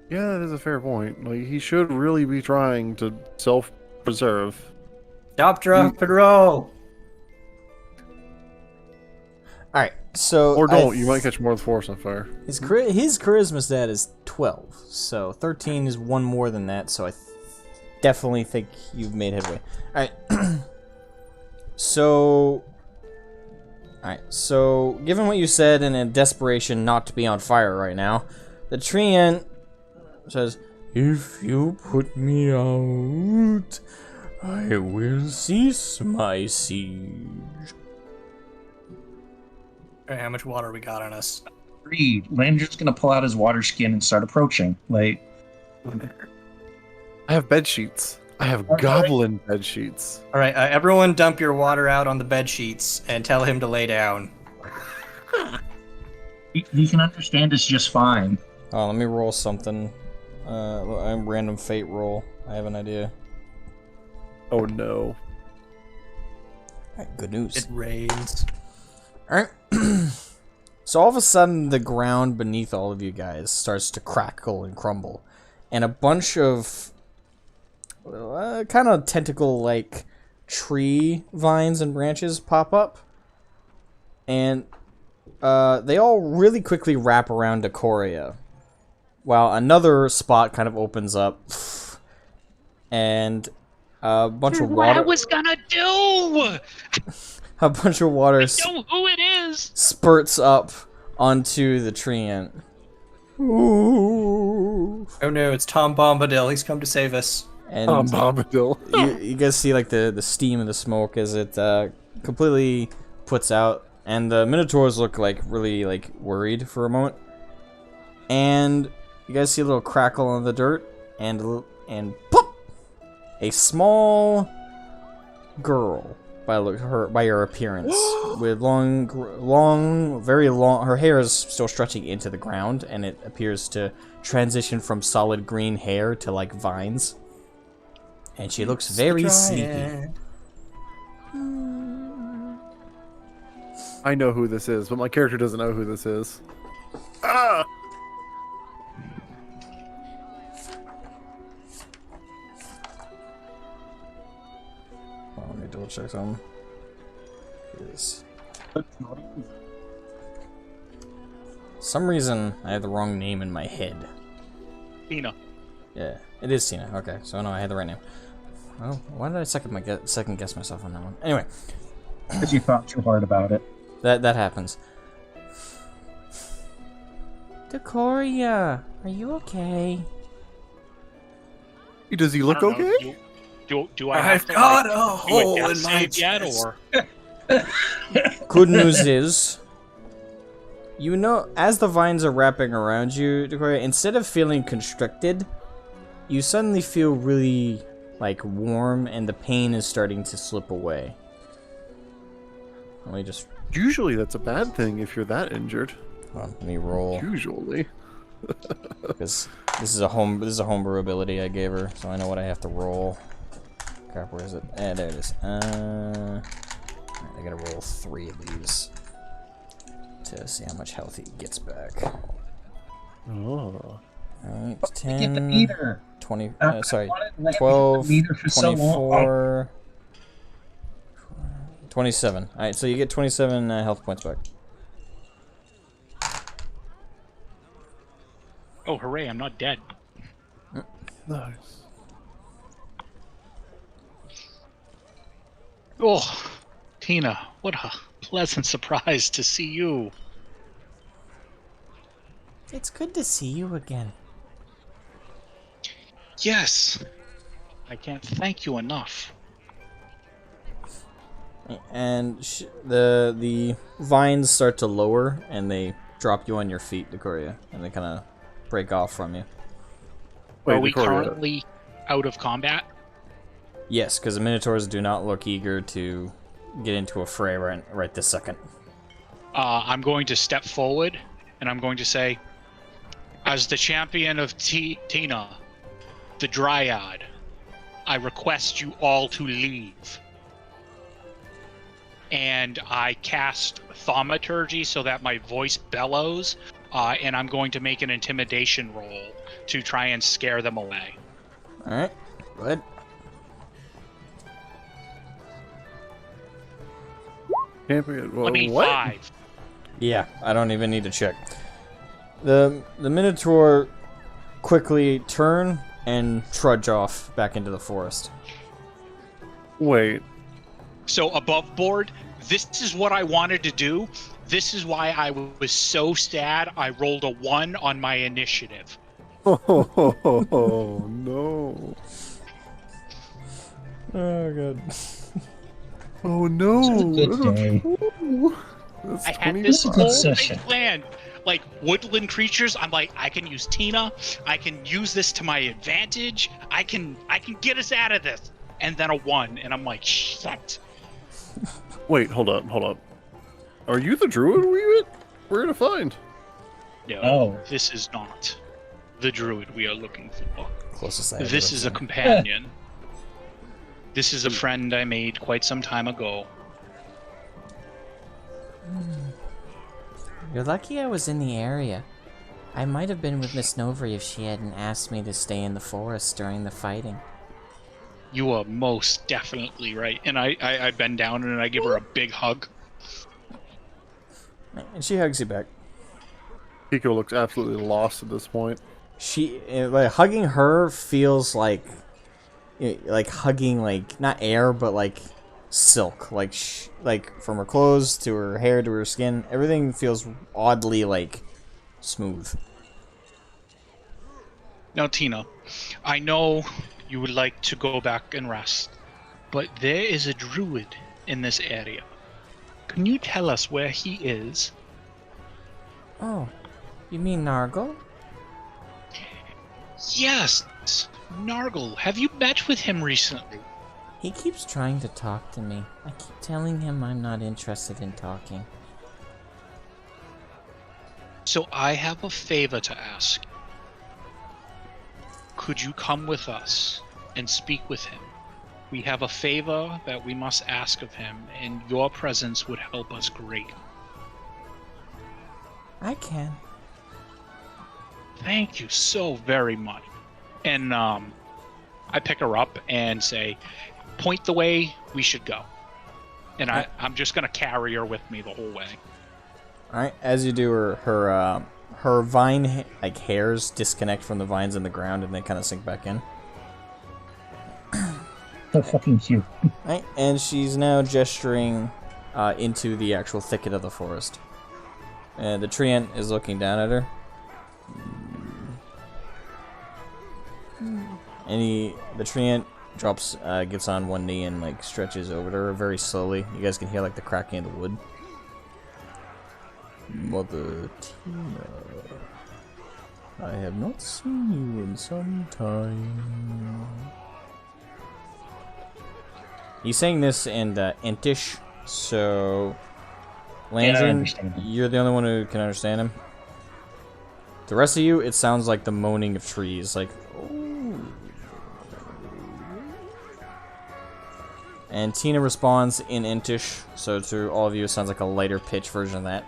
Yeah, that is a fair point. Like, he should really be trying to self-preserve. Stop, drop, and roll. Alright, so... Or don't, you might catch more of the forest on fire. His charisma stat is 12, so 13 is one more than that, so I definitely think you've made headway. Alright. So, given what you said and in desperation not to be on fire right now, the treant says, "If you put me out, I will cease my siege." Alright, how much water we got on us? Agreed. Lander's gonna pull out his water skin and start approaching. Like, I have bed sheets. I have Alright. goblin bed sheets. Alright, everyone dump your water out on the bed sheets and tell him to lay down. he can understand us just fine. Oh, let me roll something. Random fate roll. I have an idea. Oh no. Alright, good news. It rains. Alright. So all of a sudden, the ground beneath all of you guys starts to crackle and crumble. And a bunch of kind of tentacle-like tree vines and branches pop up. And they all really quickly wrap around Decoria. While another spot kind of opens up. And a bunch of What I water... was gonna do! A bunch of water Know who it is! spurts up onto the treant. Ooh. Oh no, it's Tom Bombadil. He's come to save us. And Bombadil. you guys see like the steam and the smoke as it completely puts out, and the minotaurs look like really like worried for a moment. And you guys see a little crackle on the dirt, and pop, a small girl. By your appearance, with very long. Her hair is still stretching into the ground, and it appears to transition from solid green hair to like vines. And she looks very sneaky. I know who this is, but my character doesn't know who this is. Ah! Oh, let me double check something. Yes. Some reason I had the wrong name in my head. Tina. Yeah, it is Tina. Okay, so no, I had the right name. Well, why did I second guess myself on that one? Anyway, Because you thought too hard about it. that happens. Decoria, are you okay? Does he I look don't know, okay? Do I have I've to, got like, a do hole death in my save yet, chest. or Good news is, you know, as the vines are wrapping around you, Decoria, instead of feeling constricted, you suddenly feel really, like, warm, and the pain is starting to slip away. Let me just... Usually that's a bad thing if you're that injured. Hold on, let me roll, Usually. because this is a homebrew ability I gave her, so I know what I have to roll. Crap, where is it? Eh, there it is. Alright, I gotta roll 3 of these to see how much health he gets back. Oh. Alright, Get the 10, meter. 20, I sorry, wanted to let me 12, get the meter for so long. 24, 27. Alright, so you get 27 health points back. oh hooray, I'm not dead. Nice. Oh, Tina, what a pleasant surprise to see you. It's good to see you again. Yes. I can't thank you enough. And the vines start to lower, and they drop you on your feet, Decoria, and they kind of break off from you. Wait, Are we Decoria, currently out of combat? Yes, because the Minotaurs do not look eager to get into a fray right this second. I'm going to step forward, and I'm going to say, as the champion of Tina, the Dryad, I request you all to leave. And I cast Thaumaturgy so that my voice bellows, and I'm going to make an intimidation roll to try and scare them away. Alright, go ahead. champion. Well, 25. Yeah, I don't even need to check. The Minotaur quickly turn and trudge off back into the forest. Wait. So above board, this is what I wanted to do. This is why I was so sad I rolled a 1 on my initiative. Oh no. Oh god. Oh no. It's a good day. That's I had 20 this good whole session. thing planned. Like woodland creatures, I'm like, I can use Tina. I can use this to my advantage. I can get us out of this. And then a 1, and I'm like, shit. Wait, hold up. Are you the druid we're gonna find? No, Oh. this is not the druid we are looking for. Closest I have This to is a it. companion. This is a friend I made quite some time ago. You're lucky I was in the area. I might have been with Miss Novri if she hadn't asked me to stay in the forest during the fighting. You are most definitely right. And I bend down and I give her a big hug. And she hugs you back. Pico looks absolutely lost at this point. Like, hugging her feels like hugging, like, not air, but like silk. Like from her clothes to her hair to her skin, everything feels oddly like smooth. Now, Tina, I know you would like to go back and rest, but there is a druid in this area. Can you tell us where he is? Oh, you mean Nargle? Yes, Nargle. Have you met with him recently? He keeps trying to talk to me. I keep telling him I'm not interested in talking. So I have a favor to ask. Could you come with us and speak with him? We have a favor that we must ask of him, and your presence would help us greatly. I can. Thank you so very much. And I pick her up and say, point the way we should go. And I'm just going to carry her with me the whole way. Alright, as you do, her vine hairs disconnect from the vines in the ground and they kind of sink back in. So fucking cute. Right, and she's now gesturing into the actual thicket of the forest. And the treant is looking down at her. And the treant drops, gets on one knee and like stretches over to her very slowly. You guys can hear like the cracking of the wood. Mother Tina, I have not seen you in some time. He's saying this in Entish, so Landrin, understand him. you're the only one who can understand him. The rest of you, it sounds like the moaning of trees, like. Ooh. And Tina responds in Entish, so to all of you, it sounds like a lighter pitch version of that.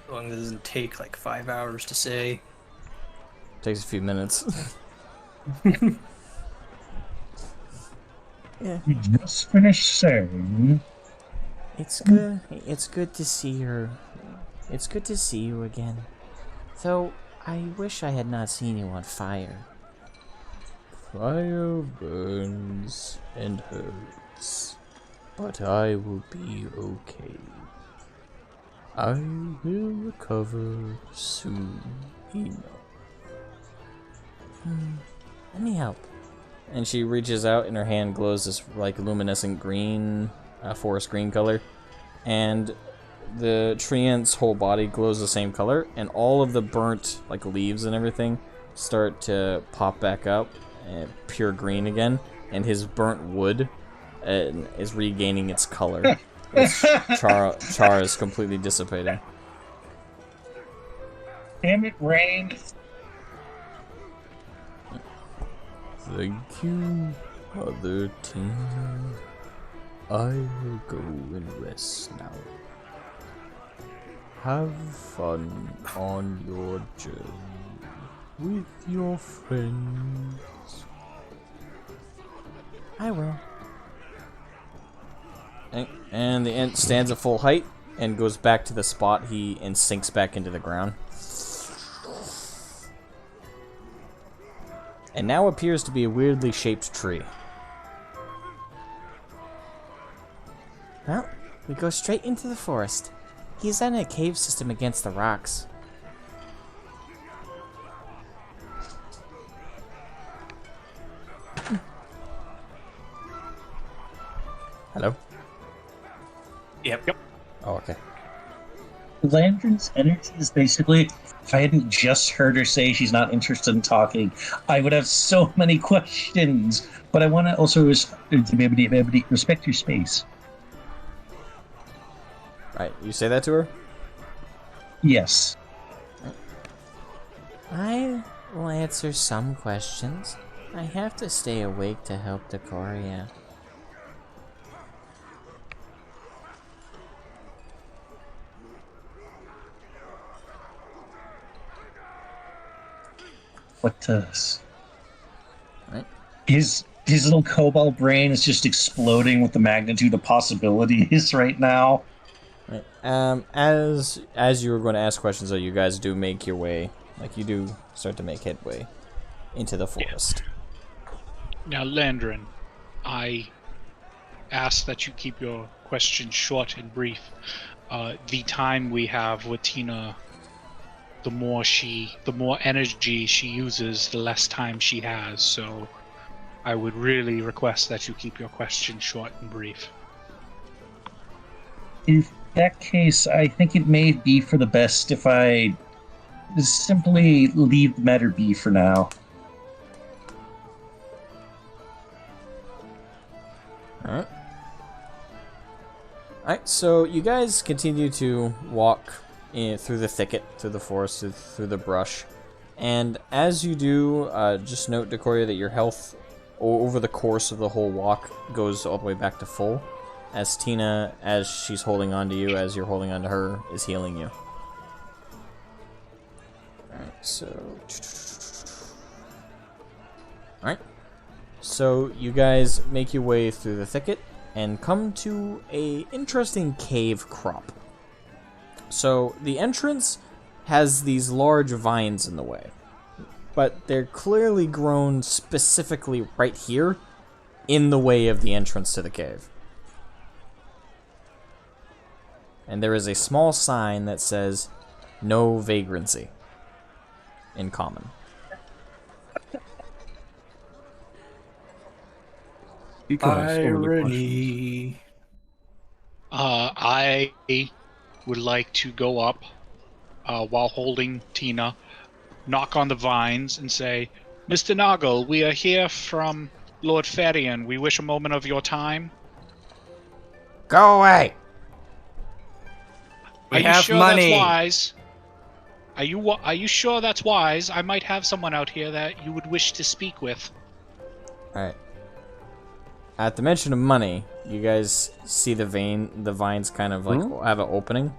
As long as it doesn't take like 5 hours to say. Takes a few minutes. Yeah, You just finished saying. it's good. It's good to see her. It's good to see you again. Though, I wish I had not seen you on fire. fire burns and hurts, but I will be okay. I will recover soon enough. Let me help. And she reaches out and her hand glows this like luminescent green, forest green color. And the treant's whole body glows the same color, and all of the burnt like leaves and everything start to pop back up, pure green again, and his burnt wood is regaining its color. Its char is completely dissipating. Damn it, Rain. Thank you, Mother Tina. I will go and rest now. Have fun on your journey with your friends. I will. And the ant stands at full height and goes back to the spot and sinks back into the ground. And now appears to be a weirdly shaped tree. Well, we go straight into the forest. He's in a cave system against the rocks. Hello? Yep. Oh, okay. Landron's energy is basically, if I hadn't just heard her say she's not interested in talking, I would have so many questions. But I want to also respect your space. Right, you say that to her? Yes. I will answer some questions. I have to stay awake to help Decoria. What does? Right. His little cobalt brain is just exploding with the magnitude of possibilities right now. Right. As you were going to ask questions, though, you guys do make your way, like you do start to make headway into the forest. Now, Landrin, I ask that you keep your questions short and brief. The time we have with Tina, the more energy she uses, the less time she has. So, I would really request that you keep your questions short and brief. In that case, I think it may be for the best if I simply leave the matter be for now. Alright, so you guys continue to walk through the thicket, through the forest, through the brush. And as you do, just note, Decoria, that your health over the course of the whole walk goes all the way back to full. As Tina, as she's holding on to you, as you're holding on to her, is healing you. Alright, so... Alright. So you guys make your way through the thicket and come to a interesting cave crop. So the entrance has these large vines in the way, but they're clearly grown specifically right here in the way of the entrance to the cave. And there is a small sign that says, "No vagrancy," in common. You can ask so many questions. Irony. I would like to go up while holding Tina, knock on the vines, and say, "Mr. Noggle, we are here from Lord Ferian. We wish a moment of your time." Go away! Are you have sure money. that's wise? Are you sure that's wise? I might have someone out here that you would wish to speak with. Alright. At the mention of money, you guys see the vines kind of like have an opening.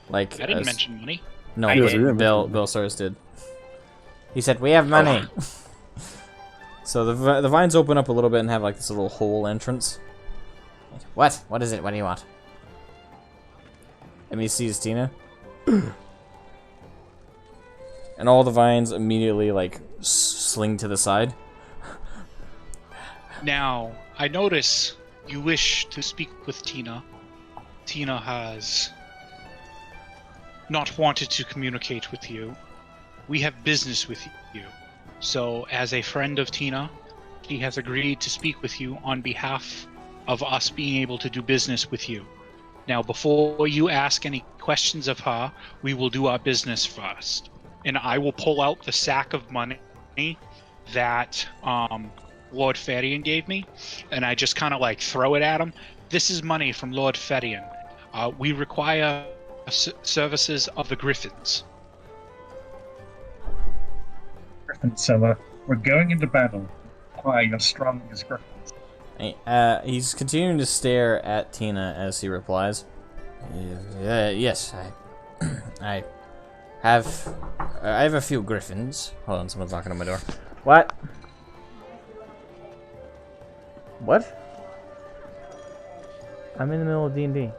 Like I didn't mention money. No, I Bill, did. Bill Sars did. He said, "We have money." So the vines open up a little bit and have like this little hole entrance. What? What is it? What do you want? And he sees Tina. And all the vines immediately like sling to the side. Now, I notice you wish to speak with Tina. Tina has not wanted to communicate with you. We have business with you. So, as a friend of Tina, she has agreed to speak with you on behalf of us being able to do business with you. Now, before you ask any questions of her, we will do our business first. And I will pull out the sack of money that Lord Ferian gave me, and I just kind of like throw it at him. This is money from Lord Ferian. We require services of the Griffins. Griffin seller, we're going into battle. Why, you're strong as Griffins. He's continuing to stare at Tina as he replies. Yes, I have a few griffins. Hold on, someone's knocking on my door. What? What? I'm in the middle of D&D.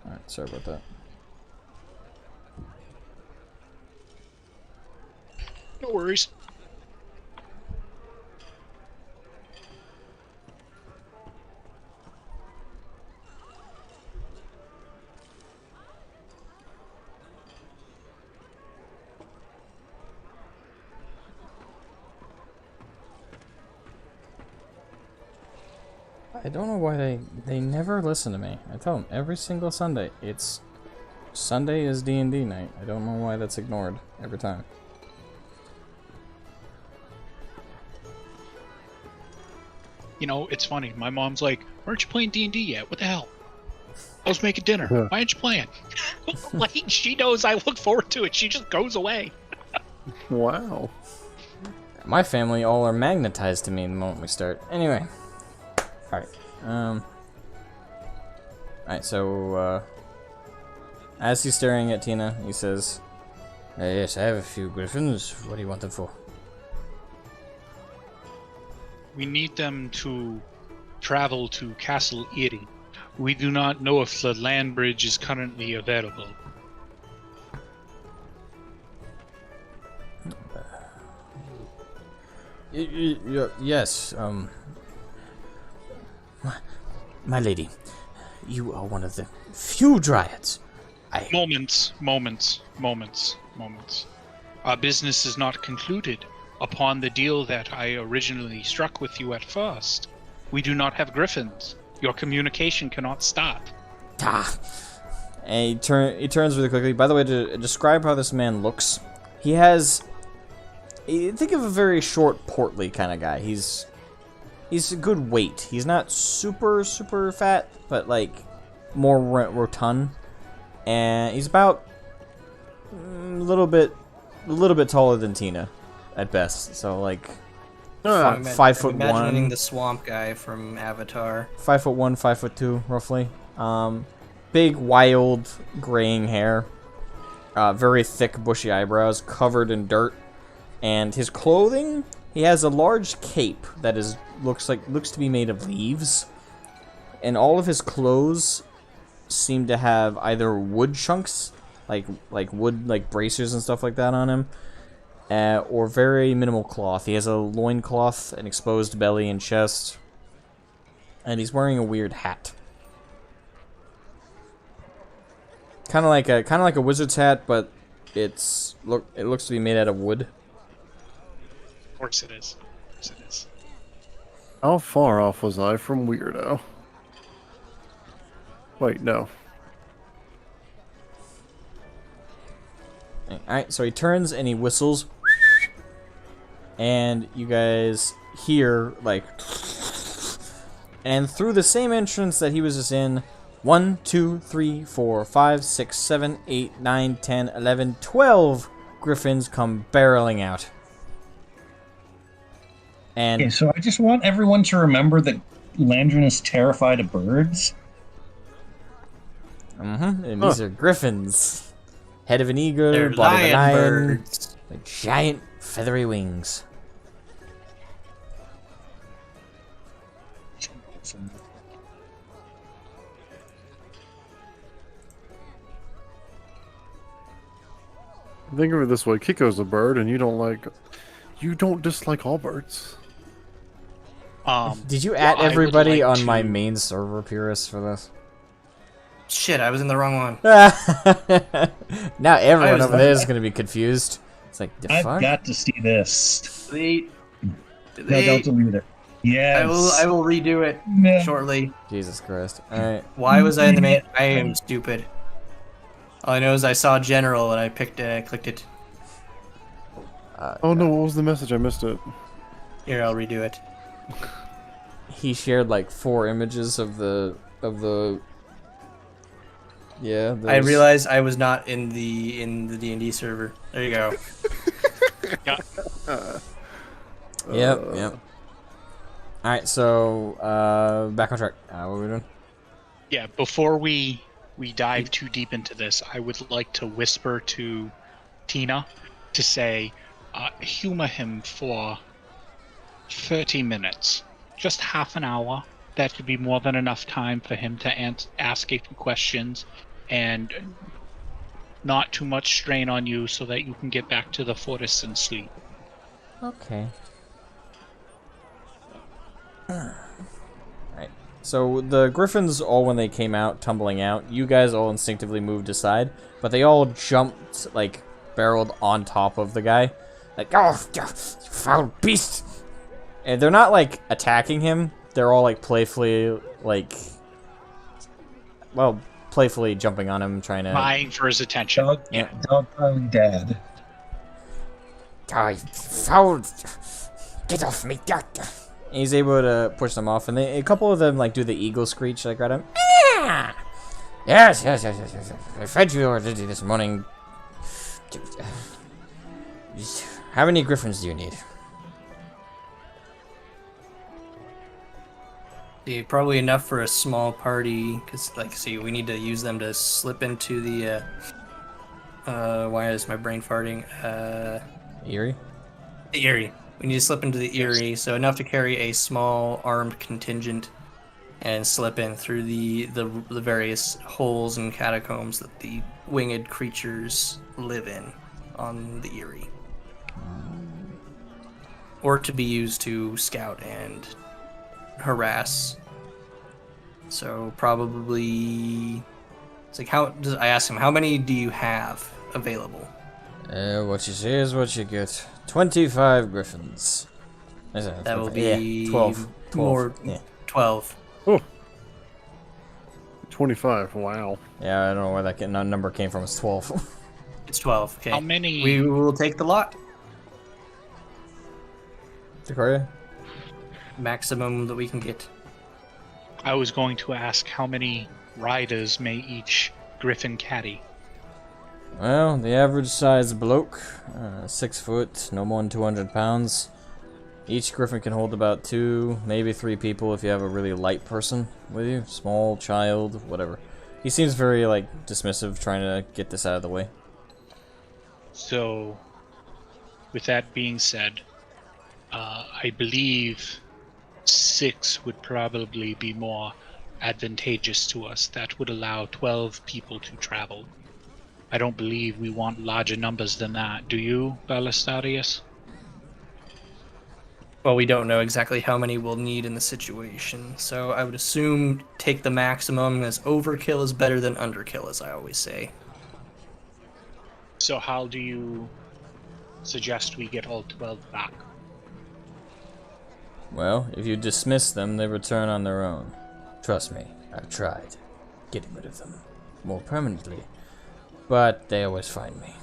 Alright, sorry about that. No worries. I don't know why they never listen to me. I tell them every single Sunday, Sunday is D&D night. I don't know why that's ignored every time. You know, it's funny. My mom's like, "Aren't you playing D&D yet? What the hell? I was making dinner. Why aren't you playing?" Like, she knows I look forward to it. She just goes away. Wow. My family all are magnetized to me the moment we start. Anyway. Alright. Alright, so, as he's staring at Tina, he says, yes, I have a few griffins. What do you want them for? We need them to travel to Castle Aerie. We do not know if the land bridge is currently available. Yes, my lady, you are one of the few dryads. Moments. Our business is not concluded upon the deal that I originally struck with you at first. We do not have griffins. Your communication cannot stop. And he turns really quickly. By the way, to describe how this man looks, he has... Think of a very short, portly kind of guy. He's a good weight. He's not super fat, but like more rotund. And he's about a little bit taller than Tina, at best. So like 5 foot I'm imagining one. the swamp guy from Avatar. 5'1", 5'2", roughly. Big, wild, graying hair. Very thick, bushy eyebrows, covered in dirt. And his clothing, he has a large cape that looks to be made of leaves. And all of his clothes seem to have either wood chunks, like wood bracers and stuff like that on him, or very minimal cloth. He has a loincloth, an exposed belly and chest, and he's wearing a weird hat. Kind of like a wizard's hat, but it looks to be made out of wood. Of course it is. How far off was I from Weirdo? Wait, no. Alright, so he turns and he whistles. And you guys hear, like... And through the same entrance that he was just in, 1, 2, 3, 4, 5, 6, 7, 8, 9, 10, 11, 12 griffins come barreling out. And Okay, so I just want everyone to remember that Landrin is terrified of birds. and these are griffins. Head of an eagle, They're body of a lion lion, birds. with giant feathery wings. Think of it this way: Kiko's a bird, and you don't dislike all birds. Did you I add would everybody like on my to- main server, Purist, for this? Shit, I was in the wrong one. Now everyone was over there is going to be confused. It's like, the I've fuck? got to see this. Delete. No, don't Delete. delete it. Yes. I will redo it No. shortly. Jesus Christ. Alright. Why was I in the main? I am stupid. All I know is I saw general and I clicked it. Oh no, what was the message? I missed it. Here, I'll redo it. He shared like 4 images of the yeah. I realized I was not in the D&D server. There you go. Yeah. Yep. Alright, so back on track. What are we doing? Yeah, before we dive too deep into this, I would like to whisper to Tina to say, humor him for 30 minutes. Just half an hour. That should be more than enough time for him to ask a few questions and not too much strain on you so that you can get back to the fortress and sleep. Okay. Alright. So the griffins, all when they came out, tumbling out, you guys all instinctively moved aside, but they all jumped, like, barreled on top of the guy. Like, oh, you foul beast! And they're not, like, attacking him. They're all, like, playfully, like... Well, playfully jumping on him, trying to... Vying for his attention. Dog piling dad. I foul. Get off me, doctor. And he's able to push them off, and a couple of them, like, do the eagle screech, like, at him. Yes. I fed you already this morning. How many griffins do you need? Yeah, probably enough for a small party, because, like, see, we need to use them to slip into the, why is my brain farting? Aerie? The Aerie. We need to slip into the Aerie, so enough to carry a small armed contingent and slip in through the various holes and catacombs that the winged creatures live in on the Aerie. Or to be used to scout and harass. So probably it's like I asked him, how many do you have available? What you say is what you get. 25 griffins. That will be 12. more 12. Oh. 25. Wow. Yeah, I don't know where that number came from. It's 12. It's 12. Okay. How many? We will take the lot. Decoria? Maximum that we can get. I was going to ask how many riders may each griffin carry. Well, the average size bloke, 6 foot, no more than 200 pounds. Each griffin can hold about 2, maybe 3 people if you have a really light person with you. Small, child, whatever. He seems very, like, dismissive, trying to get this out of the way. So, with that being said, I believe 6 would probably be more advantageous to us. That would allow 12 people to travel. I don't believe we want larger numbers than that. Do you, Ballistarius? Well, we don't know exactly how many we'll need in the situation, so I would assume take the maximum, as overkill is better than underkill, as I always say. So how do you suggest we get all 12 back? Well, if you dismiss them, they return on their own. Trust me, I've tried getting rid of them More permanently. but they always find me.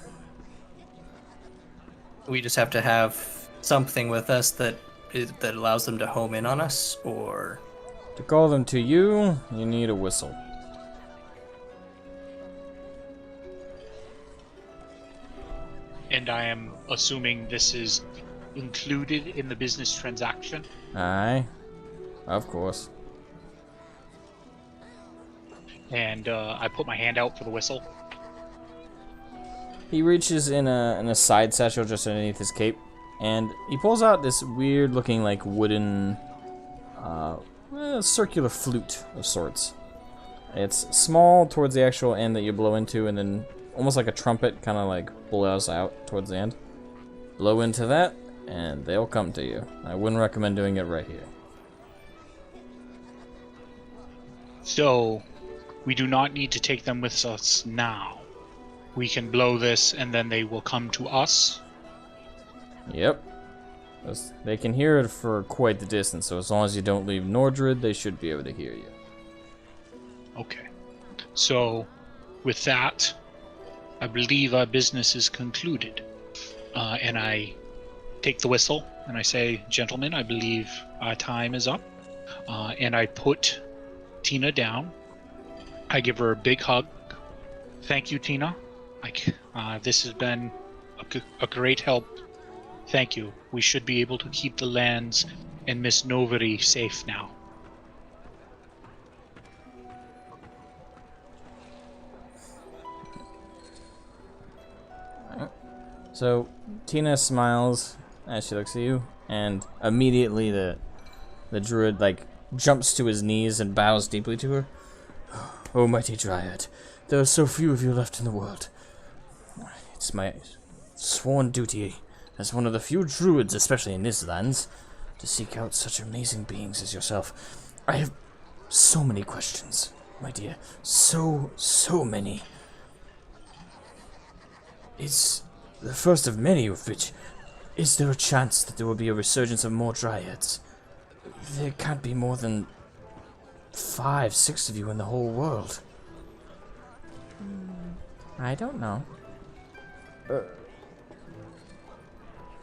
We just have to have something with us that allows them to home in on us, or... To call them to you, you need a whistle. And I am assuming this is included in the business transaction. Aye. Of course. And I put my hand out for the whistle. He reaches in a side satchel just underneath his cape, and he pulls out this weird-looking, like, wooden, circular flute of sorts. It's small towards the actual end that you blow into, and then almost like a trumpet, kind of like blows out towards the end. Blow into that, and they'll come to you. I wouldn't recommend doing it right here. So, we do not need to take them with us now. We can blow this, and then they will come to us. Yep. They can hear it for quite the distance, so as long as you don't leave Nordred, they should be able to hear you. Okay. So, with that, I believe our business is concluded. And I take the whistle, and I say, gentlemen, I believe our time is up. And I put Tina down. I give her a big hug. Thank you, Tina. This has been a great help. Thank you. We should be able to keep the lands and Miss Novary safe now. So Tina smiles as she looks at you, and immediately the druid like jumps to his knees and bows deeply to her. Oh, mighty Dryad, there are so few of you left in the world. It's my sworn duty as one of the few druids, especially in these lands, to seek out such amazing beings as yourself. I have so many questions, my dear. So many. It's the first of many of which, is there a chance that there will be a resurgence of more dryads? There can't be more than 5, 6 of you in the whole world. I don't know.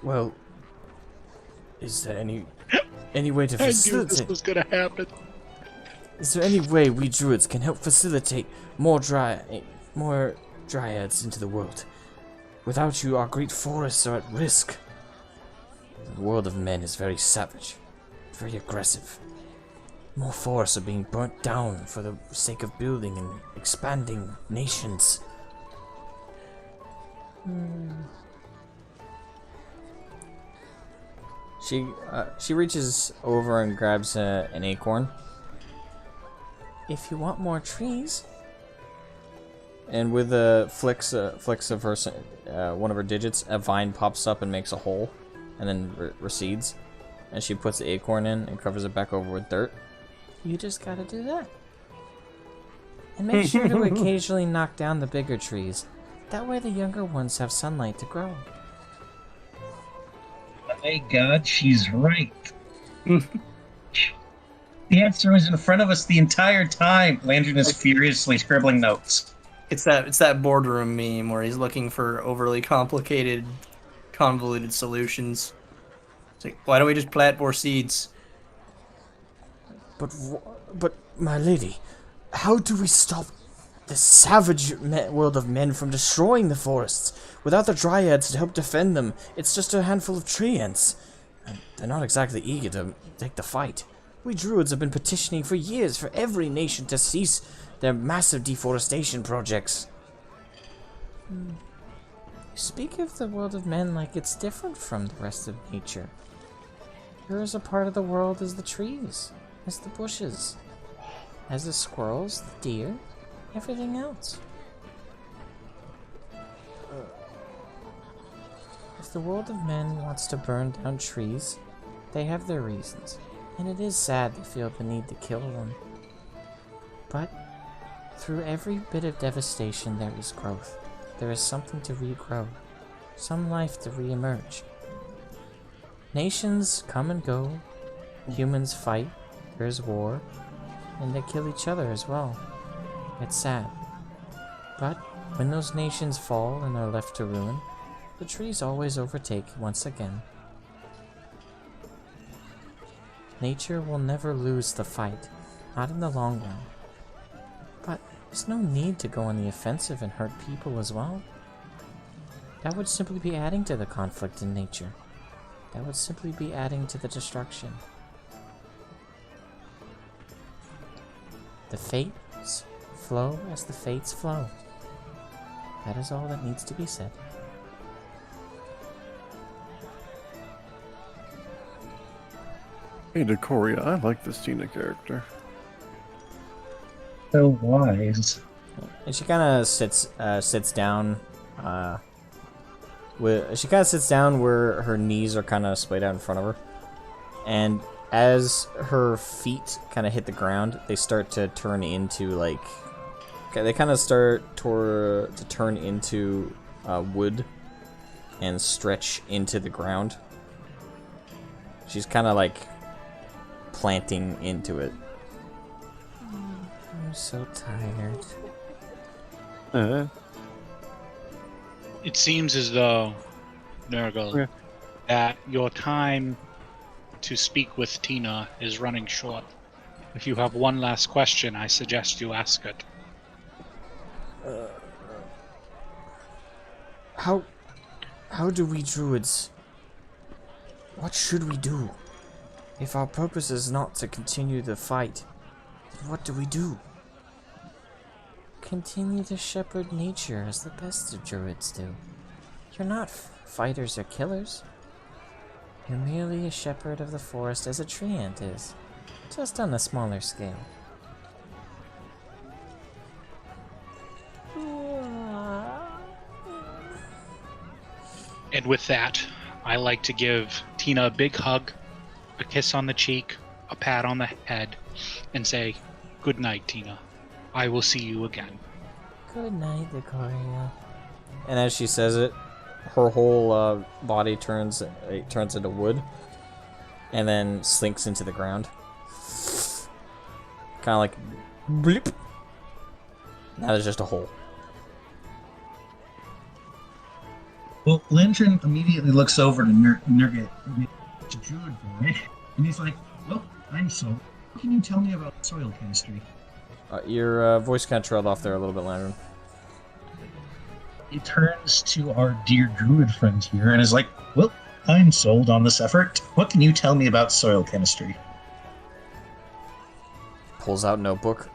Well, is there any way to facilitate? I knew this was gonna happen. Is there any way we druids can help facilitate more dryads into the world? Without you, our great forests are at risk. The world of men is very savage, very aggressive. More forests are being burnt down for the sake of building and expanding nations. She reaches over and grabs an acorn. If you want more trees. And with a flicks of her one of her digits, a vine pops up and makes a hole, and then recedes. And she puts the acorn in and covers it back over with dirt. You just gotta do that. And make sure to occasionally knock down the bigger trees. That way the younger ones have sunlight to grow. My God, she's right. The answer was in front of us the entire time. Landon is furiously scribbling notes. It's that boardroom meme where he's looking for overly complicated, convoluted solutions. It's like, why don't we just plant more seeds? But my lady, how do we stop the savage world of men from destroying the forests? Without the dryads to help defend them, it's just a handful of tree ants. And they're not exactly eager to take the fight. We druids have been petitioning for years for every nation to cease their massive deforestation projects. You speak of the world of men like it's different from the rest of nature. There is a part of the world as the trees, as the bushes, as the squirrels, the deer, everything else. If the world of men wants to burn down trees, they have their reasons, and it is sad they feel the need to kill them. But through every bit of devastation there is growth. There is something to regrow, some life to reemerge. Nations come and go, humans fight, there is war, and they kill each other as well. It's sad. But when those nations fall and are left to ruin, the trees always overtake once again. Nature will never lose the fight, not in the long run. But there's no need to go on the offensive and hurt people as well. That would simply be adding to the conflict in nature. That would simply be adding to the destruction. The fates flow as the fates flow. That is all that needs to be said. Hey, Decoria, I like this Tina character. So wise. And she kind of sits down. She kind of sits down where her knees are kind of splayed out in front of her, and as her feet kind of hit the ground, they start to turn into like. Okay, they kind of start to turn into wood and stretch into the ground. She's kind of like planting into it. I'm so tired. It seems as though, Nurgle, that your time to speak with Tina is running short. If you have one last question, I suggest you ask it. How do we druids... What should we do? If our purpose is not to continue the fight, then what do we do? Continue to shepherd nature as the best of druids do. You're not fighters or killers. You're merely a shepherd of the forest as a tree ant is, just on a smaller scale. And with that, I like to give Tina a big hug, a kiss on the cheek, a pat on the head, and say, "Good night, Tina. I will see you again." Good night, Vicaria. And as she says it, her whole body turns into wood, and then slinks into the ground. Kind of like, bleep. Now there's just a hole. Well, Lantern immediately looks over to Nurgle, to Druid Boy, and he's like, "Well, I'm so. What can you tell me about soil chemistry?" Your voice kind of trailed off there a little bit, Lantern. He turns to our dear Druid friend here and is like, "Well, I'm sold on this effort. What can you tell me about soil chemistry?" Pulls out notebook.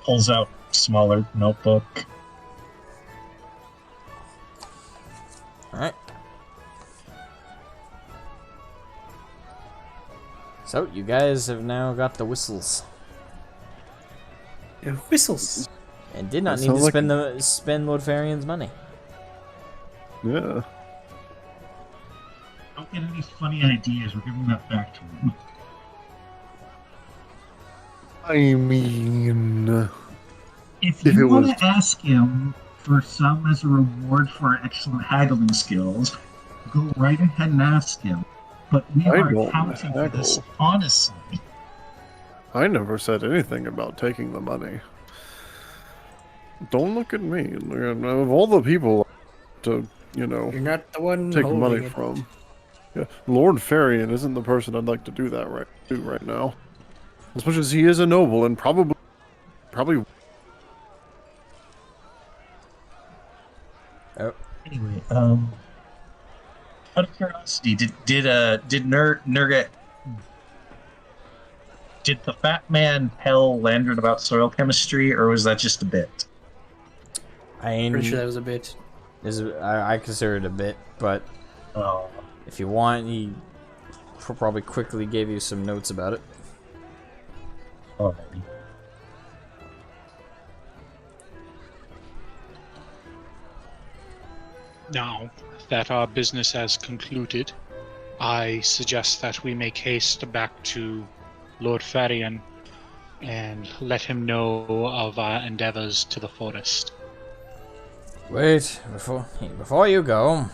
Pulls out smaller notebook. Alright. So, you guys have now got the whistles. Whistles. And did not That need to sounds like spend Lord Farion's money. Yeah. Don't get any funny ideas. We're giving that back to him. I mean, If If it you want was- to ask him for some as a reward for excellent haggling skills, go right ahead and ask him. But we I are don't accounting for this haggle. honestly. I never said anything about taking the money. Don't look at me. Of all the people to, You're not the one take holding money it. from, yeah, Lord Farian isn't the person I'd like to do that right now. As much as he is a noble and probably. Oh. Anyway, out of curiosity, did Nurgle, did the fat man tell Landron about soil chemistry, or was that just a bit? Pretty sure that was a bit. I consider it a bit, but Oh, if you want, he probably quickly gave you some notes about it. alrighty. Now that our business has concluded, I suggest that we make haste back to Lord Farian and let him know of our endeavors to the forest. Wait, before you go,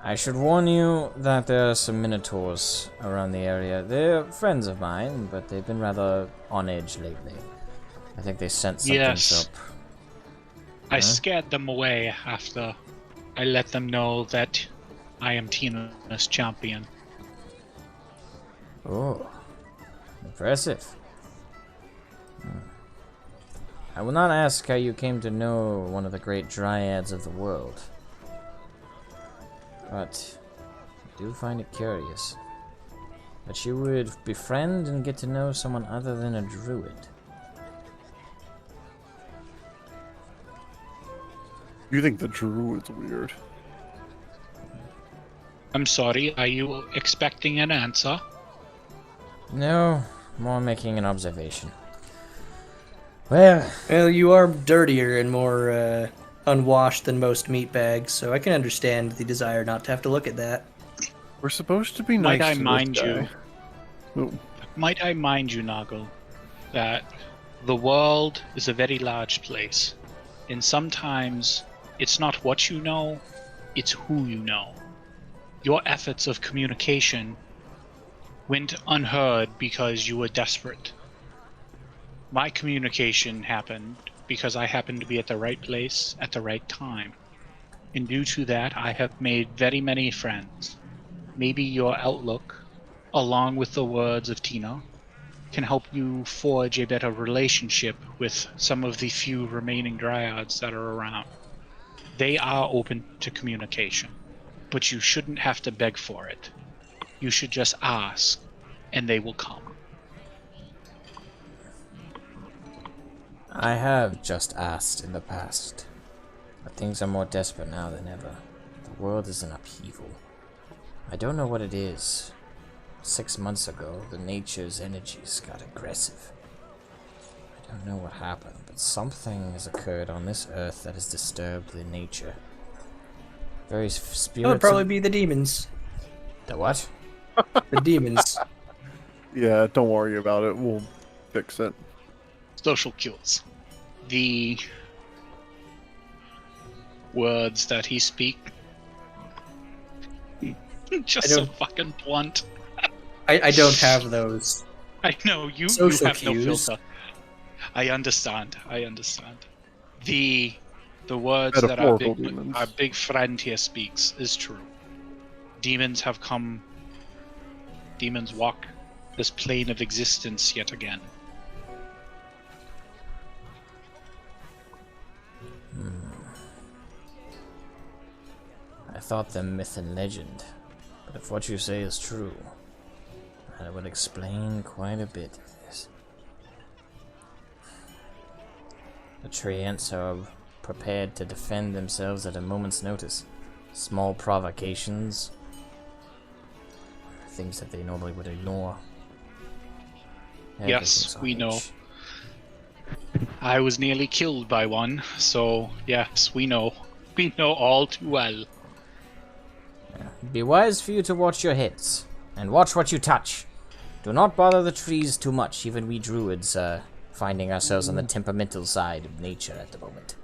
I should warn you that there are some minotaurs around the area. They're friends of mine, but they've been rather on edge lately. I think they sent something Yes. up. I scared them away after I let them know that I am Tina's champion. Oh, impressive. I will not ask how you came to know one of the great dryads of the world, but I do find it curious that you would befriend and get to know someone other than a druid. You think the druid's weird? I'm sorry, are you expecting an answer? No, more making an observation. Well, you are dirtier and more unwashed than most meatbags, so I can understand the desire not to have to look at that. We're supposed to be nice Might I to mind this you? guy. Ooh, Might I mind you, Noggle, that the world is a very large place, and sometimes it's not what you know, it's who you know. Your efforts of communication went unheard because you were desperate. My communication happened because I happened to be at the right place at the right time. And due to that, I have made very many friends. Maybe your outlook, along with the words of Tina, can help you forge a better relationship with some of the few remaining dryads that are around. They are open to communication, but you shouldn't have to beg for it. You should just ask, and they will come. I have just asked in the past, but things are more desperate now than ever. The world is in upheaval. I don't know what it is. 6 months ago, the nature's energies got aggressive. I don't know what happened, but something has occurred on this earth that has disturbed the nature. Various spirits. It would probably be the demons. The what? The demons. yeah, don't worry about it. We'll fix it. Social cues. The words that he speaks. Just so fucking blunt. I don't have those. I know, you Social have cues. no filter. I understand. The words that Metaphorical demons. our big friend here speaks is true. Demons have come. Demons walk this plane of existence yet again. I thought them myth and legend, but if what you say is true, that would explain quite a bit of this. The Treants are prepared to defend themselves at a moment's notice. Small provocations, things that they normally would ignore. Yes, Everything's on we know. edge. I was nearly killed by one, so yes, we know. We know all too well. It'd be wise for you to watch your heads, and watch what you touch. Do not bother the trees too much, even we druids are finding ourselves on the temperamental side of nature at the moment.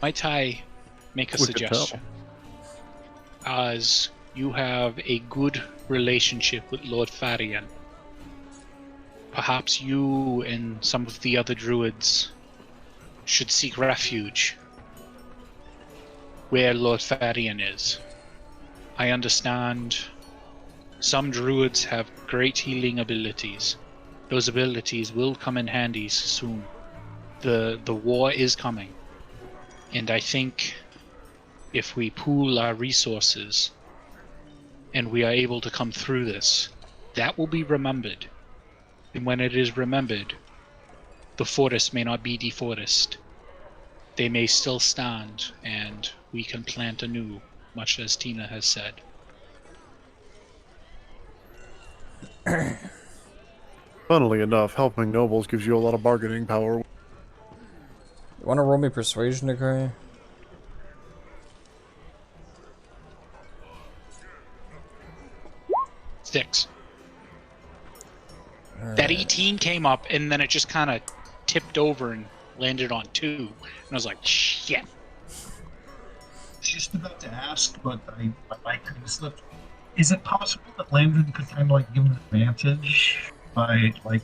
Might I make a We could tell. suggestion? As you have a good relationship with Lord Farian, perhaps you and some of the other druids should seek refuge where Lord Farian is. I understand some druids have great healing abilities. Those abilities will come in handy soon. The war is coming. And I think if we pool our resources and we are able to come through this, that will be remembered. And when it is remembered, the forest may not be deforest. They may still stand, and we can plant anew, much as Tina has said. Funnily enough, helping nobles gives you a lot of bargaining power. You want to roll me persuasion, Aerie? Six. That 18 came up, and then it just kind of tipped over and landed on 2. And I was like, shit. I was just about to ask, but I couldn't slip. Is it possible that Landon could kind of like give him an advantage by like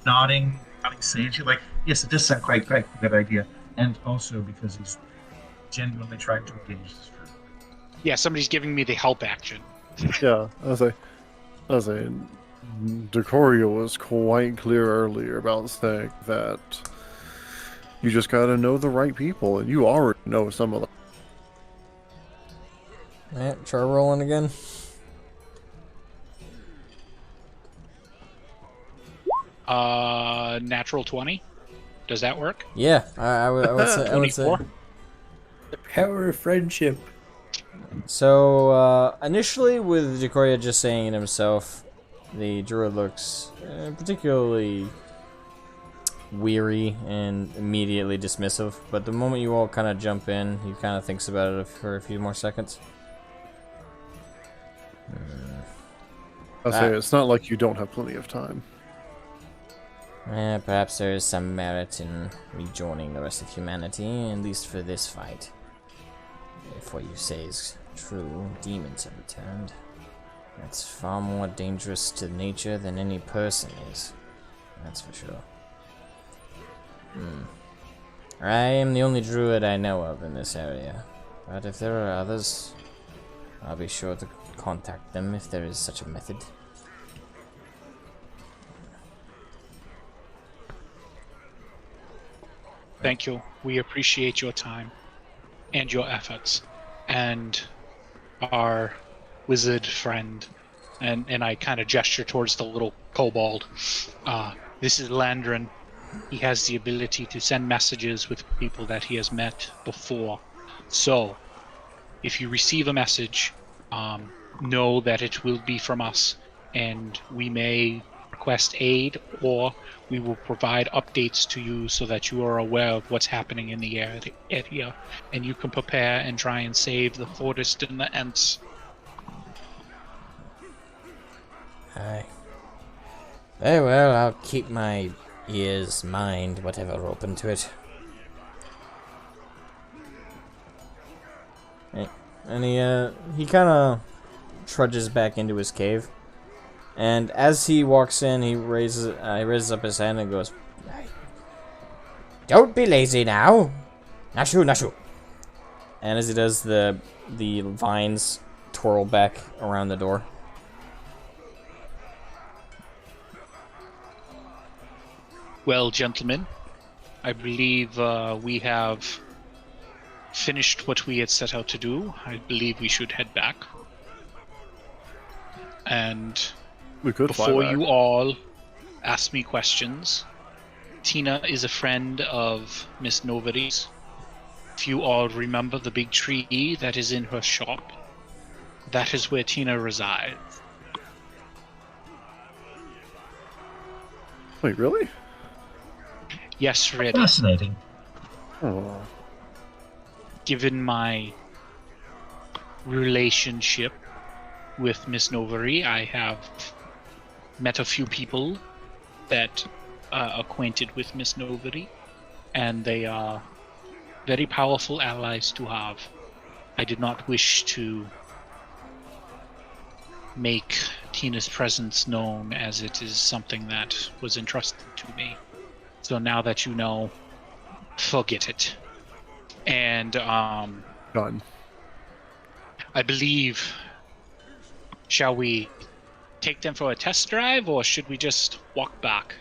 nodding sagely? Like, yes, it does sound quite a good idea, and also because he's genuinely trying to engage this group. Yeah, somebody's giving me the help action. Yeah, as I Decoria was quite clear earlier about saying that you just gotta know the right people, and you already know some of them. Alright, try rolling again. Natural 20. Does that work? Yeah, I would say. I would say. 24. The power of friendship. So, initially, with Decoria just saying it himself, the druid looks particularly weary and immediately dismissive. But the moment you all kind of jump in, he kind of thinks about it for a few more seconds. I'll say it's not like you don't have plenty of time. Perhaps there is some merit in rejoining the rest of humanity, at least for this fight. If what you say is true, demons have returned. That's far more dangerous to nature than any person is. That's for sure. I am the only druid I know of in this area. But if there are others, I'll be sure to contact them if there is such a method. Thank you. We appreciate your time and your efforts. And our wizard friend, and I kind of gesture towards the little kobold. This is Landrin. He has the ability to send messages with people that he has met before. So, if you receive a message, know that it will be from us, and we may request aid, or we will provide updates to you so that you are aware of what's happening in the area, and you can prepare and try and save the forest and the ants. Aye. Very well, I'll keep my ears, mind, whatever open to it. And he kind of trudges back into his cave. And as he walks in, he raises up his hand and goes, Don't be lazy now. Nashu, Nashu. and as he does, the vines twirl back around the door. Well, gentlemen, I believe we have finished what we had set out to do. I believe we should head back. And We could fly before back. you all ask me questions, Tina is a friend of Miss Novary's. If you all remember the big tree that is in her shop, that is where Tina resides. Wait, really? Yes, Red. Fascinating. Oh. Given my relationship with Miss Novary, I have met a few people that are acquainted with Miss Novary, and they are very powerful allies to have. I did not wish to make Tina's presence known, as it is something that was entrusted to me. So now that you know, forget it. And Done. I believe, shall we take them for a test drive, or should we just walk back?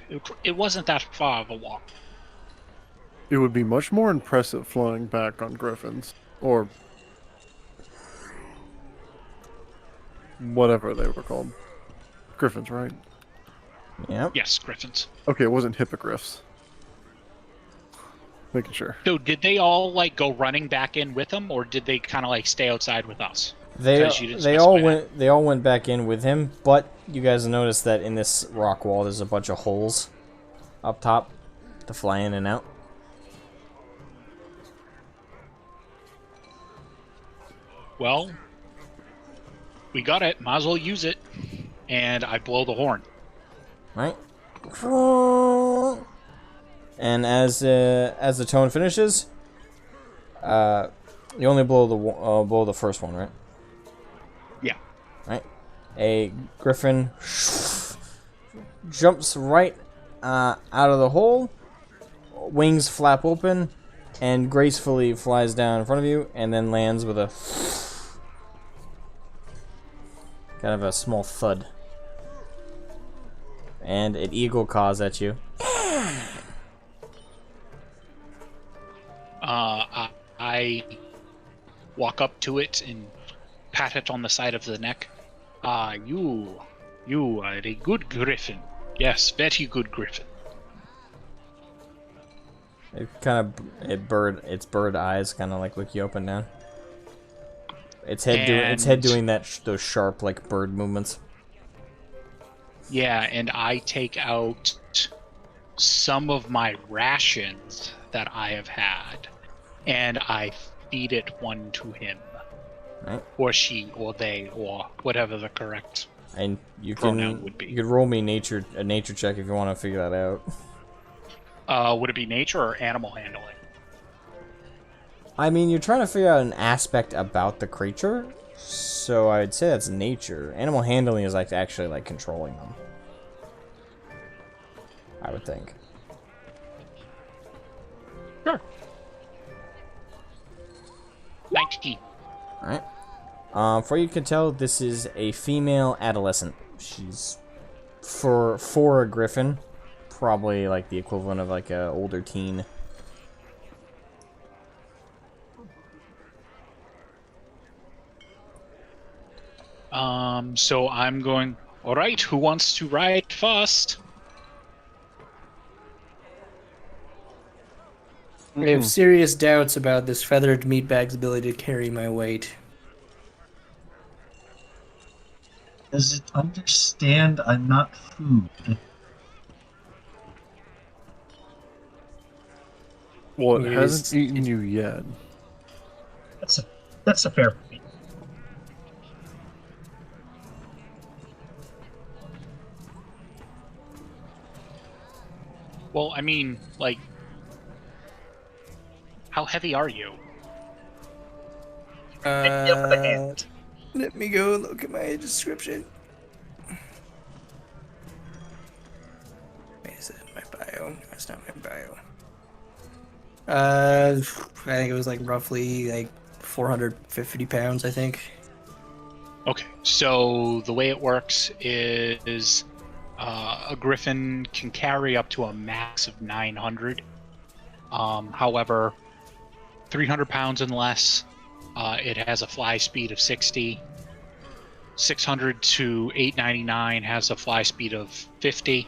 It wasn't that far of a walk. It would be much more impressive flying back on griffins. Or whatever they were called. Griffins, right? Yep. Yes, griffins. Okay, it wasn't hippogriffs. Making sure. So did they all like go running back in with him, or did they kind of like stay outside with us? They 'Cause you didn't they all specify that. they all went back in with him, but you guys noticed that in this rock wall there's a bunch of holes up top to fly in and out. Well, we got it. Might as well use it. And I blow the horn. Right? And as the tone finishes, you only blow the first one, right? Yeah. Right. A griffin jumps right out of the hole, wings flap open, and gracefully flies down in front of you, and then lands with a kind of a small thud. And it eagle caws at you. I walk up to it and pat it on the side of the neck. You are a good griffin. Yes, very good griffin. It kind of its bird eyes kind of like look you up and down. Its head doing that those sharp like bird movements. Yeah, and I take out some of my rations that I have had, and I feed it one to him. Right. Or she, or they, or whatever the correct And you pronoun can would be. you could roll me a nature check if you want to figure that out. Would it be nature or animal handling? I mean, you're trying to figure out an aspect about the creature, so I'd say that's nature. Animal handling is like actually like controlling them. I would think. Sure. 19. Alright. For you can tell, this is a female adolescent. She's, for a griffin, probably like the equivalent of like a older teen. So I'm going, alright, who wants to ride first? I have serious doubts about this feathered meatbag's ability to carry my weight. Does it understand I'm not food? Well, it It hasn't is- eaten you yet. That's a fair point. Well, I mean, like, how heavy are you? Let me go look at my description. Wait, is it my bio? No, it's not my bio. I think it was like roughly like 450 pounds, I think. Okay, so the way it works is a griffin can carry up to a max of 900. However, 300 pounds and less, it has a fly speed of 60. 600 to 899 has a fly speed of 50,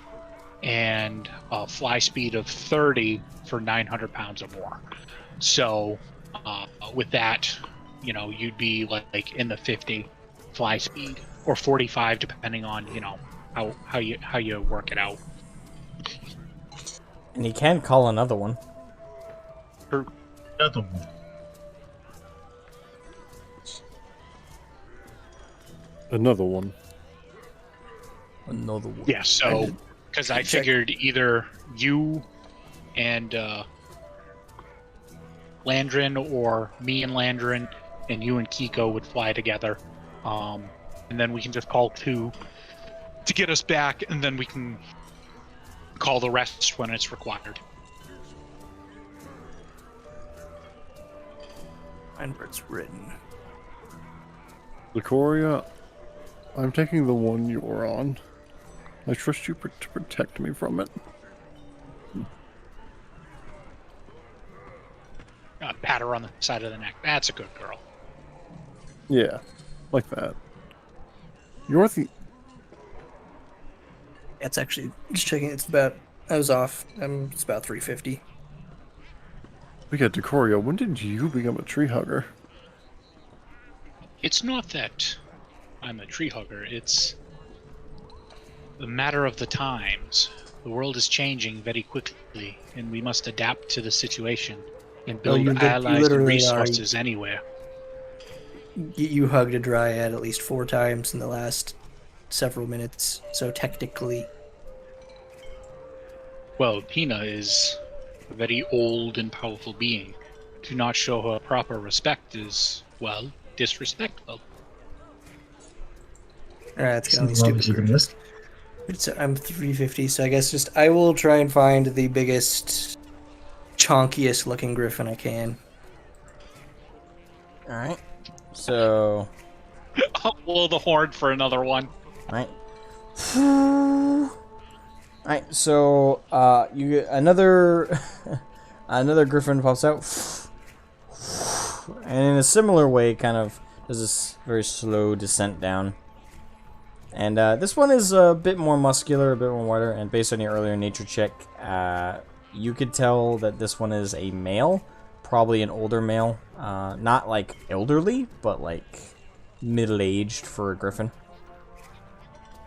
and a fly speed of 30 for 900 pounds or more. So, with that, you know, you'd be like in the 50 fly speed, or 45, depending on, you know, how you work it out. And he can call another one. Another one. Another one. Another one. Yeah, so because I figured either you and Landrin, or me and Landrin, and you and Kiko would fly together, and then we can just call two to get us back, and then we can call the rest when it's required. Find where it's written. Lycoria, I'm taking the one you're on. I trust you to protect me from it. Pat her on the side of the neck. That's a good girl. Yeah, like that. You're the... It's actually just checking. It's about. I was off. It's about 350. We got Decoria. When did you become a tree hugger? It's not that I'm a tree hugger. It's a matter of the times. The world is changing very quickly, and we must adapt to the situation and build you allies and literally resources anywhere. You hugged a dryad at least 4 times in the last several minutes, so technically. Well, Hina is a very old and powerful being. To not show her proper respect is, well, disrespectful. That's See kind of the levels stupid. you can list. I'm 350, so I guess just I will try and find the biggest, chonkiest looking griffin I can. Alright. So... Blow the horn for another one. Alright. Alright, so you get another another griffin pops out. And in a similar way kind of does this very slow descent down. And this one is a bit more muscular, a bit more wider, and based on your earlier nature check, you could tell that this one is a male, probably an older male. Not like elderly, but like middle-aged for a griffin.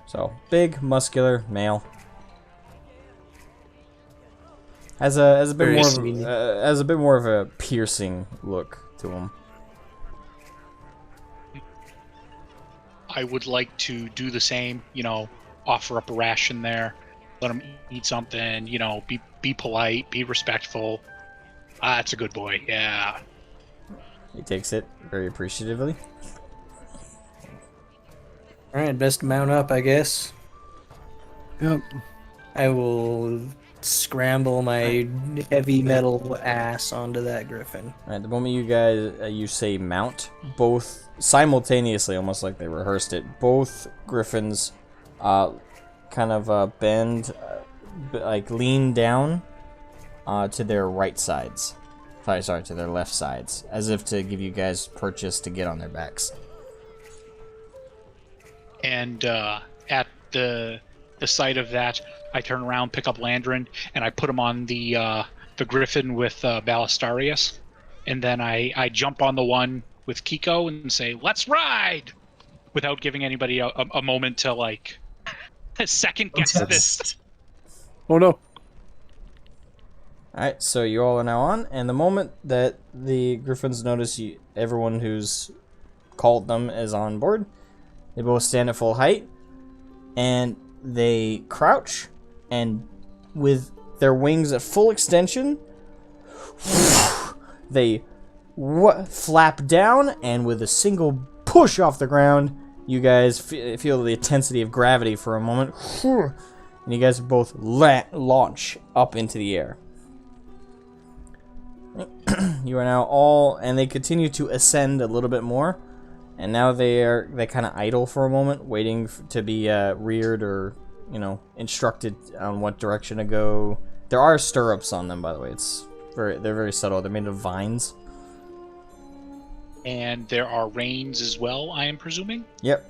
So, big, muscular, male. Has a bit Very more sweet. has a bit more of a piercing look to him. I would like to do the same, offer up a ration there, let him eat something, be polite, be respectful. That's a good boy, yeah. He takes it very appreciatively. Alright, best mount up, I guess. Yep. I will scramble my heavy metal ass onto that griffin. At the moment you guys you say mount, both simultaneously, almost like they rehearsed it. Both griffins, kind of bend, like lean down, to their right sides. Sorry, to their left sides, as if to give you guys purchase to get on their backs. And at the sight of that, I turn around, pick up Landrin, and I put him on the griffin with Ballistarius, and then I jump on the one with Kiko and say, "Let's ride!" without giving anybody a moment to like second guess this. Oh no. Alright, so you all are now on, and the moment that the griffins notice everyone who's called them is on board, they both stand at full height, and they crouch, and with their wings at full extension, they flap down, and with a single push off the ground, you guys feel the intensity of gravity for a moment, and you guys both launch up into the air. You are now all, and they continue to ascend a little bit more, and now they kind of idle for a moment, waiting to be reared or instructed on what direction to go. There are stirrups on them, by the way. They're very subtle. They're made of vines. And there are reins as well, I am presuming. Yep.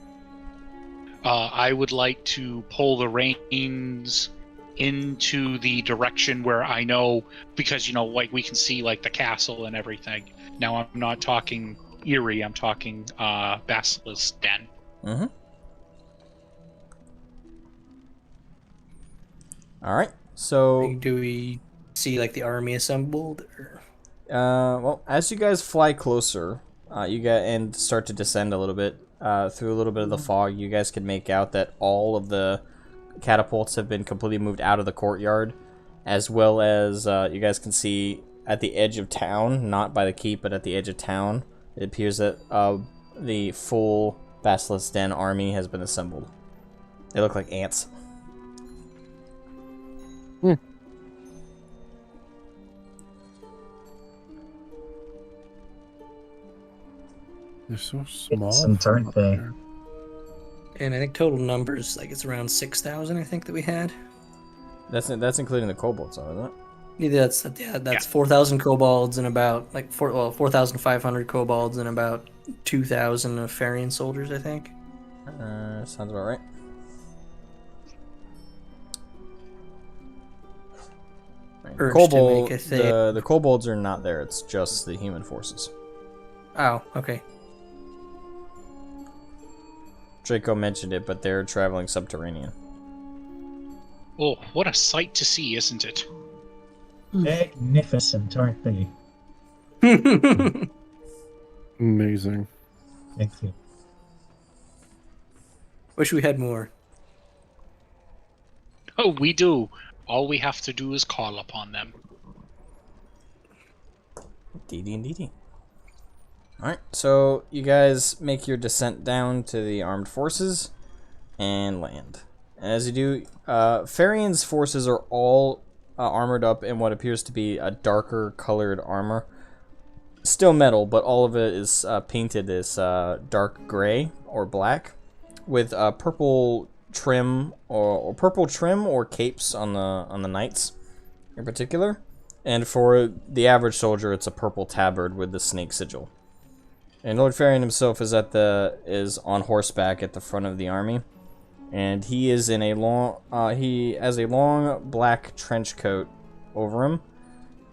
I would like to pull the reins into the direction where I know, because like we can see like the castle and everything. Now I'm not talking Aerie, I'm talking Basilisk Den. Mm-hmm. Alright, so Do we see like the army assembled? Or... well, as you guys fly closer, and start to descend a little bit, through a little bit of the fog, you guys can make out that all of the catapults have been completely moved out of the courtyard, as well as you guys can see at the edge of town, not by the keep, but at the edge of town, it appears that the full Basilisk Den army has been assembled. They look like ants. They're so small. Aren't they? And I think total numbers, like it's around 6,000, I think, that we had. That's including the kobolds, isn't it? Yeah, that's 4,000 kobolds and about 4,500 kobolds and about 2,000 of Farian soldiers, I think. Sounds about right. Urged to make a thing. The kobolds are not there. It's just the human forces. Oh, okay. Draco mentioned it, but they're traveling subterranean. Oh, what a sight to see, isn't it? Magnificent, aren't they? Amazing. Thank you. Wish we had more. Oh, we do. All we have to do is call upon them. Indeedy. Alright, so you guys make your descent down to the armed forces and land. And as you do, Farian's forces are all armored up in what appears to be a darker colored armor. Still metal, but all of it is painted this dark gray or black with purple trim or capes on the knights in particular. And for the average soldier, it's a purple tabard with the snake sigil. And Lord Farian himself is on horseback at the front of the army, and he is in he has a long black trench coat over him.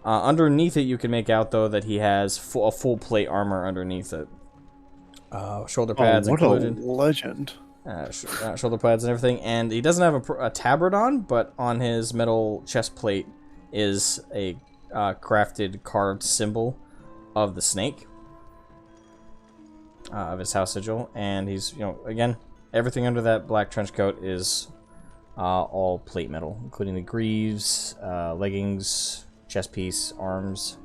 Underneath it, you can make out though that he has a full plate armor underneath it. Shoulder pads included. What a legend! Shoulder pads and everything, and he doesn't have a tabard on, but on his metal chest plate, is a crafted, carved symbol of the snake, of his house sigil, and he's, again, everything under that black trench coat is all plate metal, including the greaves, leggings, chest piece, arms.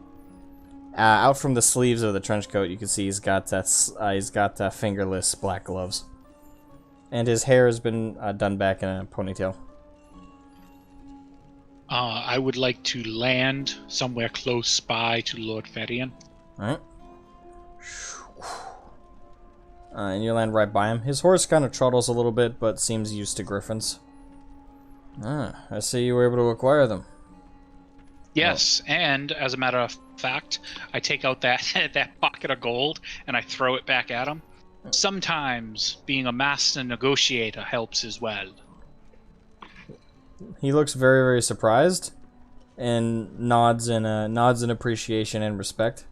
Out from the sleeves of the trench coat, you can see he's got fingerless black gloves, and his hair has been done back in a ponytail. I would like to land somewhere close by to Lord Ferian. Alright. And you land right by him. His horse kind of trottles a little bit, but seems used to griffins. I see you were able to acquire them. Yes, and as a matter of fact, I take out that that pocket of gold and I throw it back at him. Sometimes being a master negotiator helps as well. He looks very, very surprised, and nods in appreciation and respect.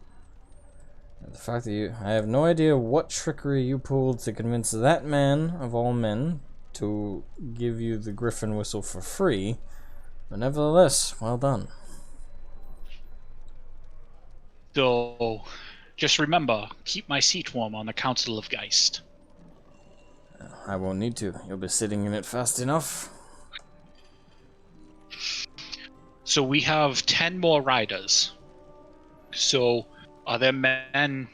The fact that I have no idea what trickery you pulled to convince that man of all men to give you the griffin whistle for free, but nevertheless, well done. So, just remember, keep my seat warm on the Council of Geist. I won't need to. You'll be sitting in it fast enough. So we have 10 more riders. So, are there men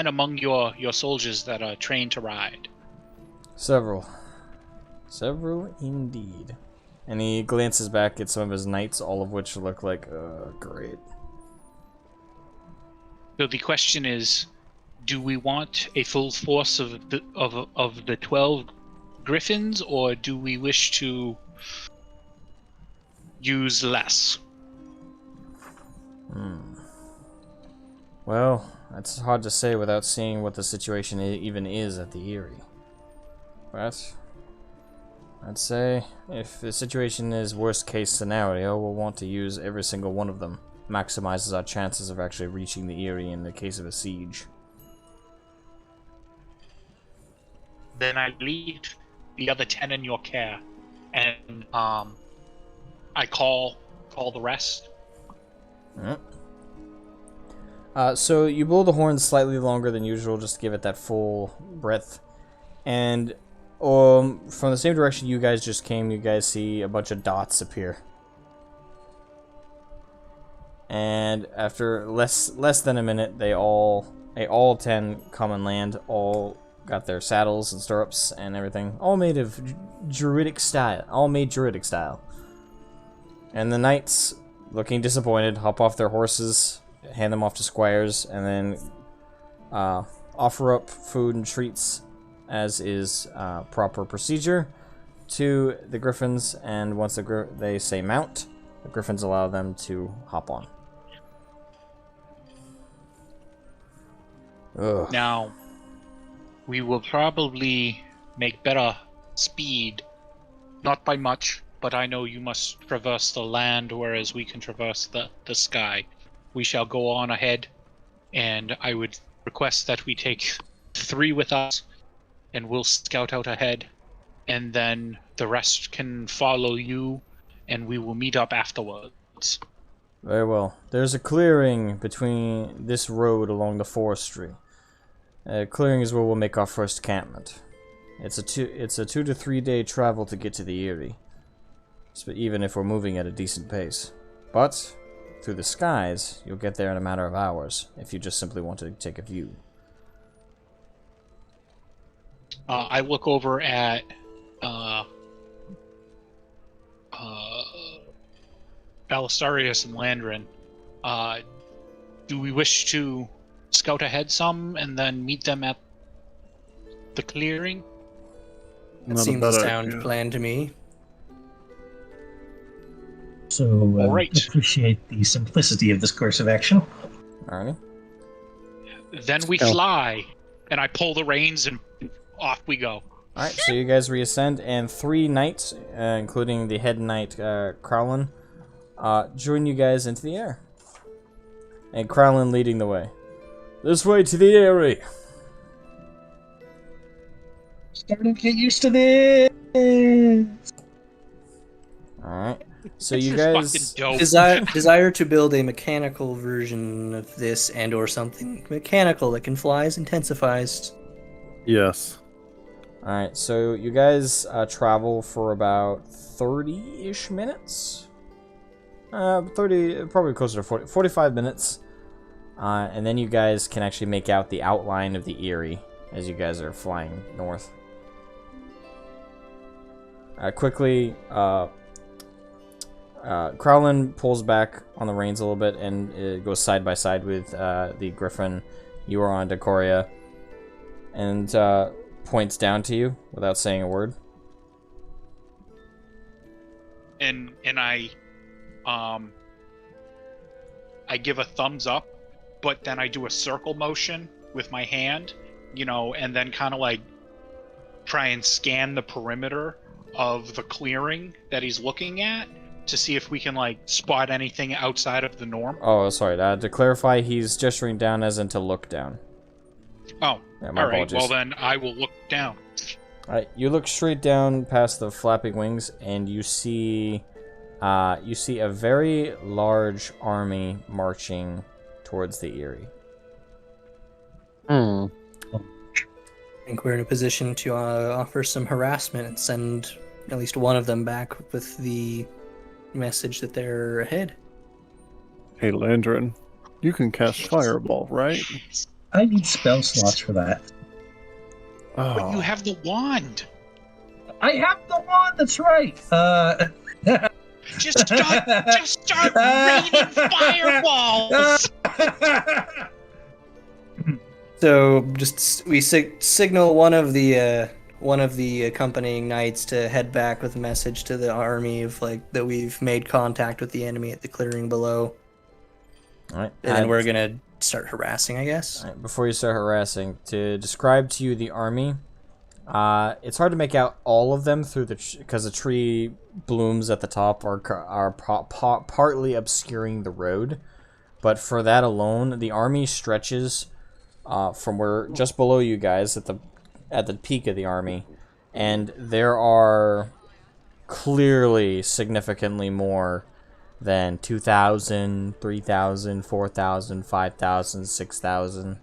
among your soldiers that are trained to ride? Several indeed. And he glances back at some of his knights, all of which look like, great. So the question is, do we want a full force of the 12 griffins, or do we wish to use less? Well, that's hard to say without seeing what the situation even is at the Aerie. But I'd say if the situation is worst case scenario, we'll want to use every single one of them. Maximizes our chances of actually reaching the Aerie in the case of a siege. Then I leave the other 10 in your care, and I call the rest. So you blow the horn slightly longer than usual, just to give it that full breath. And from the same direction you guys just came, you guys see a bunch of dots appear. And after less than a minute, they all 10 come and land. All got their saddles and stirrups and everything, all made of druidic style. And the knights, looking disappointed, hop off their horses, hand them off to squires, and then offer up food and treats, as is proper procedure, to the griffins. And once they say mount, the griffins allow them to hop on. Ugh. Now, we will probably make better speed, not by much, but I know you must traverse the land, whereas we can traverse the sky. We shall go on ahead, and I would request that we take 3 with us, and we'll scout out ahead, and then the rest can follow you, and we will meet up afterwards. Very well. There's a clearing between this road along the forestry. Clearing is where we'll make our first encampment. It's a 2 to 3 day travel to get to the Aerie, even if we're moving at a decent pace. But through the skies, you'll get there in a matter of hours if you just simply want to take a view. I look over at Balisarius and Landrin. Do we wish to scout ahead some and then meet them at the clearing? That Not a seems bad a sound idea. plan to me. So, All right. appreciate the simplicity of this course of action. Alrighty. Then we fly, and I pull the reins, and off we go. Alright, so you guys reascend, and 3 knights, including the head knight, Crowlin, join you guys into the air. And Crowlin leading the way. This way to the Aerie! Starting to get used to this. Alright. So you This guys, fucking dope. Desire to build a mechanical version of this and or something mechanical that can fly intensifies. Yes. all right. So you guys travel for about 30-ish minutes. 30, probably closer to 40, 45 minutes. And then you guys can actually make out the outline of the Aerie as you guys are flying north. Quickly, Crowlin pulls back on the reins a little bit and it goes side by side with the Griffin you are on, Decoria, and points down to you without saying a word. And I give a thumbs up, but then I do a circle motion with my hand, and then kind of like try and scan the perimeter of the clearing that he's looking at to see if we can like spot anything outside of the norm. Oh, sorry. To clarify, he's gesturing down as in to look down. Oh, Yeah, my all right. apologies. Well, then I will look down. Alright, you look straight down past the flapping wings, and you see a very large army marching towards the Aerie. Hmm. I think we're in a position to offer some harassment and send at least one of them back with the message that they're ahead. Hey, Landrin, you can cast Fireball, right? I need spell slots for that. Oh. But you have the wand. I have the one. That's right. Just start raining fireballs. So just we signal one of the accompanying knights to head back with a message to the army of like that we've made contact with the enemy at the clearing below. Alright. And then we're gonna start harassing, I guess. Alright, before you start harassing, to describe to you the army, it's hard to make out all of them through because the tree blooms at the top are partly obscuring the road. But for that alone, the army stretches from where just below you guys at the peak of the army, and there are clearly significantly more than 2,000, 3,000, 4,000, 5,000, 6,000.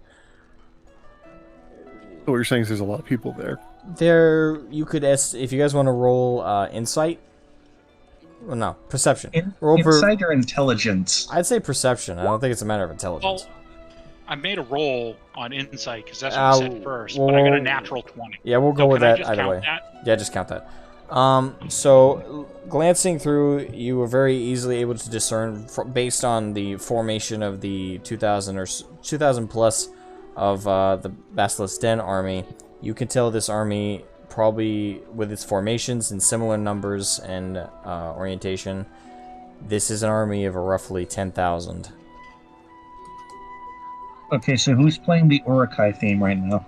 What you're saying is there's a lot of people there. There, you could if you guys want to roll insight. Well, no, perception. Roll Insight or intelligence? I'd say perception. I don't think it's a matter of intelligence. Well, I made a roll on insight because that's what I said first, but I got a natural 20. Yeah, we'll go So with can I that just either count way. that? Yeah, just count that. So glancing through, you were very easily able to discern based on the formation of the 2,000 or 2,000 plus of the Basilisk Den army. You can tell this army, probably with its formations and similar numbers and orientation, this is an army of roughly 10,000. Okay, so who's playing the Urukai theme right now?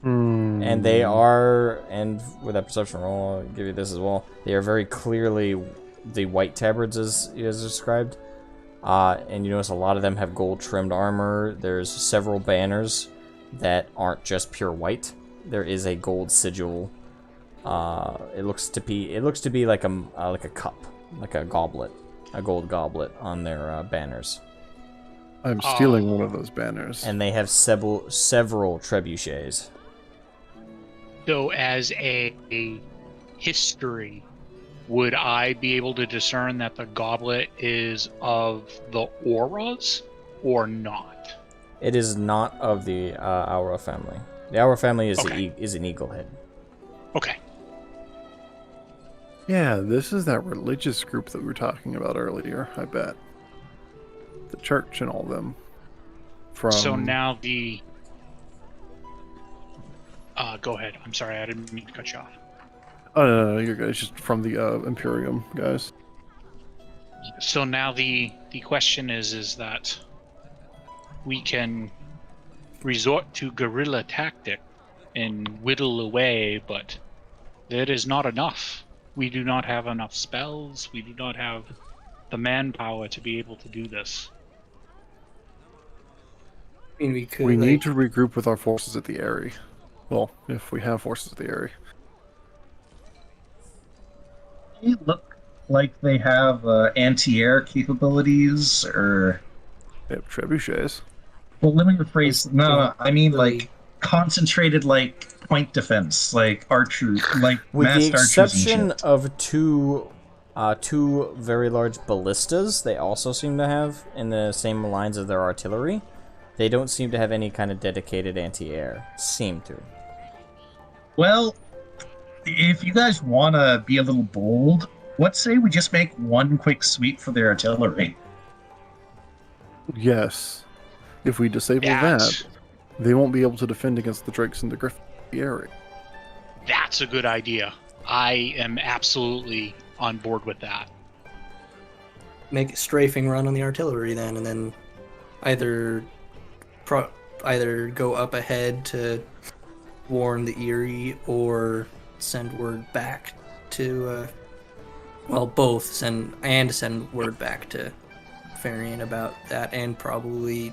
And they are, and with that perception roll, I'll give you this as well, they are very clearly the white tabards as described. And you notice a lot of them have gold-trimmed armor. There's several banners that aren't just pure white. There is a gold sigil. It looks to be like a cup, like a goblet, a gold goblet on their banners. I'm stealing one of those banners. And they have several trebuchets. So, as a history, would I be able to discern that the goblet is of the Auras or not? It is not of the Aura family. The Aura family is Okay. is an eagle head. Okay. Yeah, this is that religious group that we were talking about earlier, I bet. The church and all them. So now the... go ahead. I'm sorry, I didn't mean to cut you off. No, you guys just from the Imperium guys. So now the question is that we can resort to guerrilla tactic and whittle away, but that is not enough. We do not have enough spells. We do not have the manpower to be able to do this. I mean, we could. We need to regroup with our forces at the Aerie. Well, if we have forces at the Aerie. Hey, look like they have anti-air capabilities, or They have trebuchets. well, let me Those rephrase. No, don't no, I mean really. like concentrated, like point defense, like archer, like With the masked archers and exception shit. of two very large ballistas, they also seem to have in the same lines of their artillery. They don't seem to have any kind of dedicated anti-air. Seem to. Well, if you guys want to be a little bold, let's say we just make one quick sweep for their artillery. Yes. If we disable that, they won't be able to defend against the Drakes and the Griffin Aerie. That's a good idea. I am absolutely on board with that. Make a strafing run on the artillery then, and then either either go up ahead to warn the Aerie or send word back to well, both send word back to Farian about that, and probably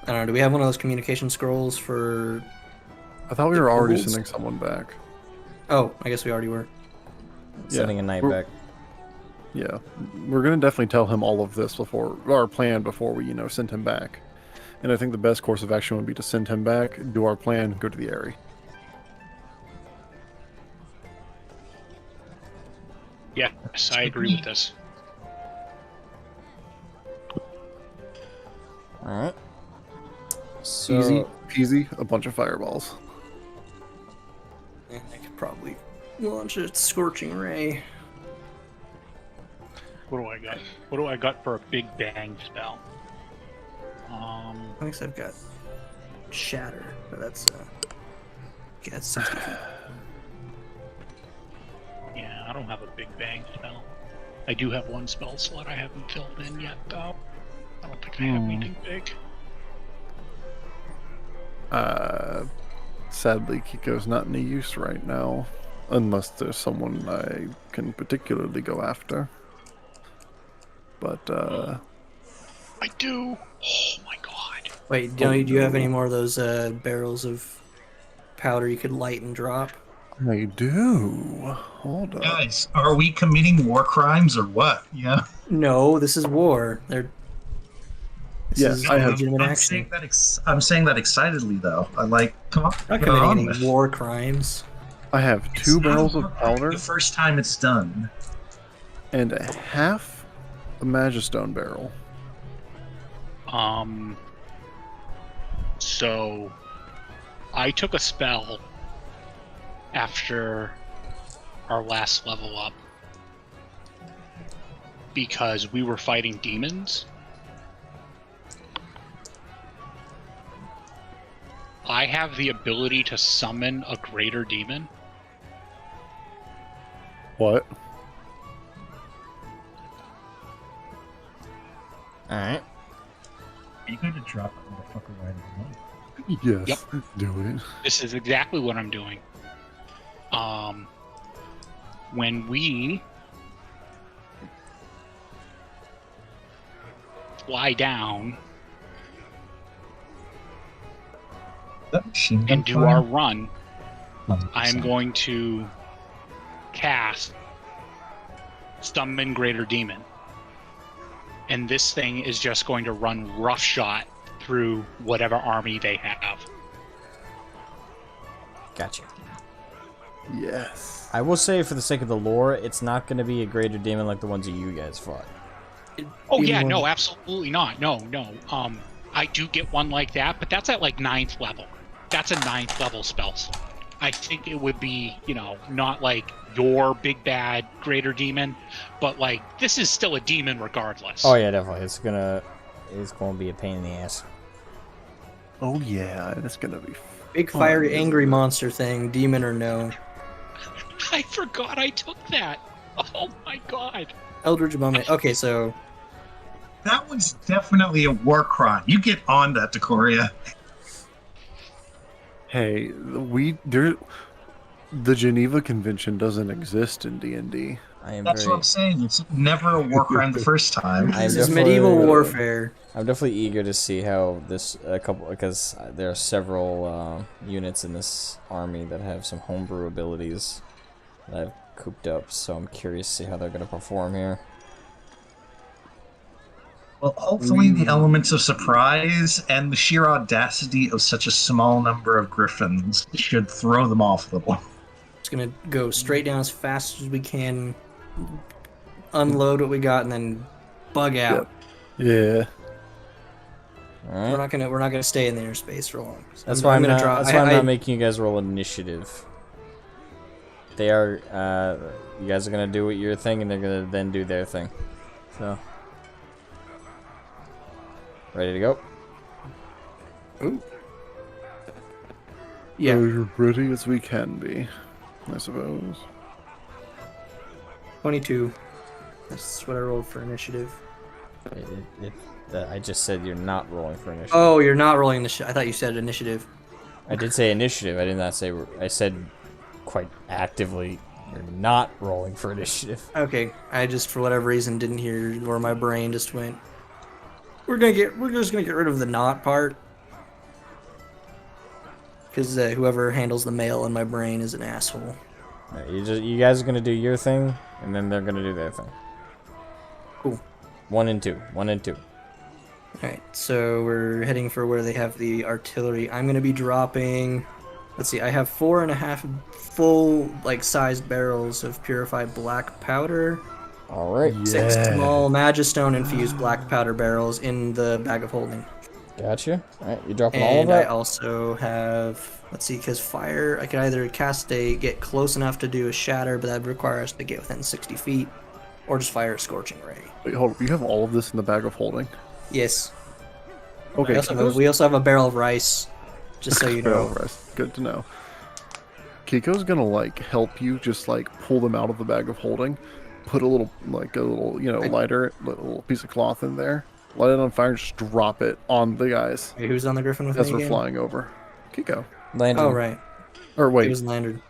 I don't know. Do we have one of those communication scrolls for? I thought we were already kobolds? sending someone back. Oh, I guess we already were. Sending a knight we're- back. Yeah, we're gonna definitely tell him all of this before our plan before we, send him back. And I think the best course of action would be to send him back, do our plan, go to the Aerie. Yes, I agree with this. Alright. So, Easy peasy, a bunch of fireballs. And I could probably launch a scorching ray. What do I got? What do I got for a big bang spell? I guess I've got shatter, but that's okay, that's 60 feet. Yeah, I don't have a big bang spell. I do have one spell slot I haven't filled in yet, though. I don't think I have anything big. Sadly, Kiko's not in use right now, unless there's someone I can particularly go after. But, I do. Oh my god. Wait, do you have any more of those barrels of powder you could light and drop? I do. Hold up. Guys, are we committing war crimes or what? Yeah. No, this is war. This Yes, is I have- legitimate I'm action. saying that. I'm saying that excitedly, though. I like. Come on. Not get on committing with any it. war crimes. I have It's 2 not a barrels war of crime powder The first time it's done. and a half a Magistone barrel. So I took a spell after our last level up because we were fighting demons. I have the ability to summon a greater demon. What? alright. Are you going to drop that motherfucker right now? Yes. Do it. This is exactly what I'm doing. When we fly down That machine gun and do fire? our run, 100%. I'm going to cast Summon Greater Demon. And this thing is just going to run roughshod through whatever army they have. Gotcha. Yes. I will say, for the sake of the lore, it's not going to be a greater demon like the ones that you guys fought. Oh yeah, Even no, when- absolutely not. No. I do get one like that, but that's at like 9th level. That's a 9th level spell slot. I think it would be, not like your big bad greater demon, but like this is still a demon regardless. Oh yeah, definitely. It's gonna be a pain in the ass. Oh yeah, it's gonna be. Big fun. fiery angry monster thing, demon or no. I forgot I took that. Oh my god. Eldritch Moment. Okay, so That one's definitely a war crime. You get on that, Decoria. Hey, the Geneva Convention doesn't exist in D&D. That's what I'm saying. It's never a war crime the first time. I'm this is definitely- medieval warfare. I'm definitely eager to see how this because there are several units in this army that have some homebrew abilities that I've cooped up, so I'm curious to see how they're going to perform here. Well, hopefully the elements of surprise and the sheer audacity of such a small number of griffins should throw them off a little. Just gonna go straight down as fast as we can, unload what we got, and then bug out. Yeah. Alright. We're not gonna stay in the airspace for long. So That's why I'm gonna not, draw. that's why I'm not making you guys roll initiative. They are, you guys are gonna do your thing, and they're gonna then do their thing. So, ready to go? Ooh. Yeah. As ready as we can be, I suppose. 22. That's what I rolled for initiative. I just said you're not rolling for initiative. Oh, you're not rolling the I thought you said initiative. I did say initiative. I did not say. I said quite actively you're not rolling for initiative. Okay, I just for whatever reason didn't hear, or my brain just went. We're just gonna get rid of the not part, because whoever handles the mail in my brain is an asshole. Right, you guys are gonna do your thing, and then they're gonna do their thing. Cool. 1 and 2. 1 and 2. Alright, so we're heading for where they have the artillery. I'm gonna be dropping. Let's see, I have 4.5 full, sized barrels of purified black powder. Alright. 6 small Magistone infused black powder barrels in the bag of holding. Gotcha. Alright, you dropping all of And I that? also have, let's see, because fire, I can either get close enough to do a shatter, but that would require us to get within 60 feet, or just fire a scorching ray. Wait, hold on. You have all of this in the bag of holding? Yes. Okay. We also have a barrel of rice, just so you know. Good to know. Kiko's gonna help you just pull them out of the bag of holding, put a little lighter, little piece of cloth in there, light it on fire, and just drop it on the guys Wait, who's on the griffin with as me we're again? flying over. Kiko. Landon. Oh right, Or it wait. was Landon.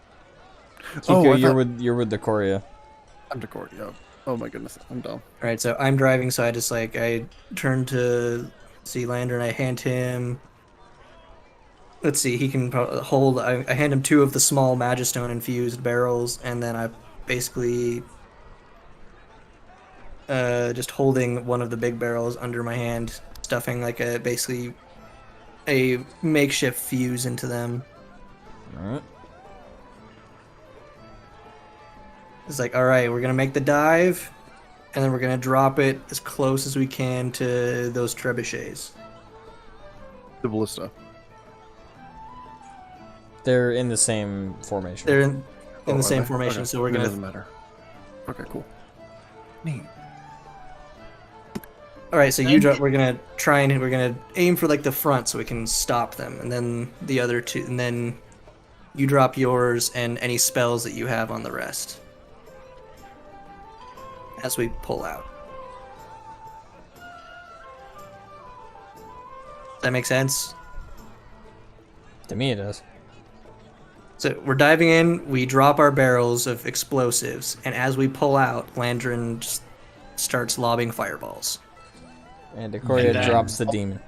Kiko, I you're thought- with the Coria. I'm Decoria. Oh my goodness, I'm dumb. All right, so I'm driving, so I just I turn to see Landon. I hand him. Let's see, he can hold. I hand him 2 of the small Magistone infused barrels, and then I basically just holding one of the big barrels under my hand, stuffing basically a makeshift fuse into them. Alright. It's all right, we're gonna make the dive, and then we're gonna drop it as close as we can to those trebuchets. The ballista. They're in the same formation. They're in Oh, the are same they? formation, Okay. so we're It gonna. doesn't matter. Okay, cool. Neat. All right, so we're gonna we're gonna aim for the front so we can stop them, and then the other 2, and then you drop yours and any spells that you have on the rest as we pull out. Does that make sense? To me, it does. So we're diving in, we drop our barrels of explosives, and as we pull out, Landrin just starts lobbing fireballs. And Decoria And then- drops the demon.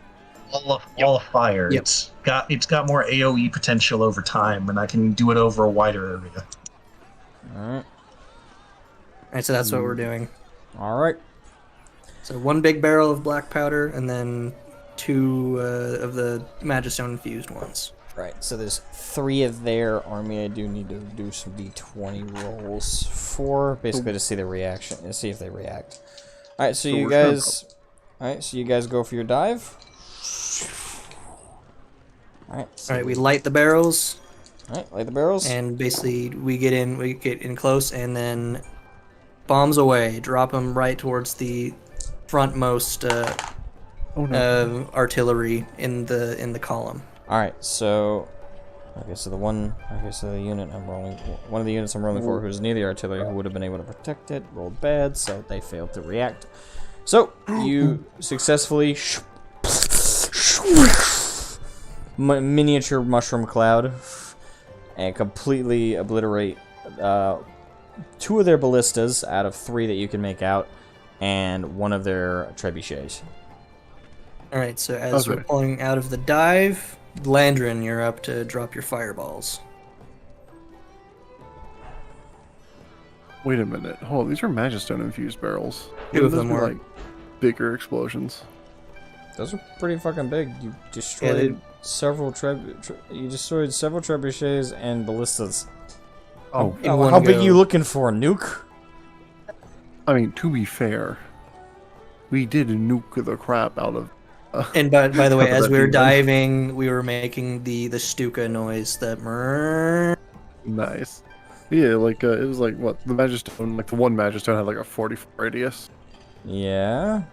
All of fire. Yep. It's got more AoE potential over time, and I can do it over a wider area. Alright. Alright, so that's what we're doing. Alright. So 1 big barrel of black powder, and then 2 of the Magistone infused ones. Right, so there's 3 of their army. I do need to do some d20 rolls for, basically to see the reaction, and see if they react. Alright, so you guys... Alright, so you guys go for your dive. Alright, so Alright, we light the barrels, Alright, light the barrels. and basically we get in close, and then bombs away, drop them right towards the frontmost artillery in the column. Alright, so... Okay, so the unit I'm rolling... One of the units I'm rolling for, who's near the artillery, who would have been able to protect it, rolled bad, so they failed to react. So, you successfully... miniature mushroom cloud, and completely obliterate 2 of their ballistas out of 3 that you can make out, and 1 of their trebuchets. Alright, so as Okay. we're pulling out of the dive, Landrin, you're up to drop your fireballs. Wait a minute. Hold on, these are Magistone infused barrels. Two of Those them be, were. like bigger explosions. Those are pretty fucking big. You destroyed several you destroyed several trebuchets and ballistas. Oh, In one how big go. you looking for? A nuke? I mean, to be fair, we did nuke the crap out of. And by the way, Out of as that we were demon. diving, we were making the Stuka noise that. Nice. Yeah, like it was like what the Magistone, like the one Magistone had like a 40-foot radius. Yeah.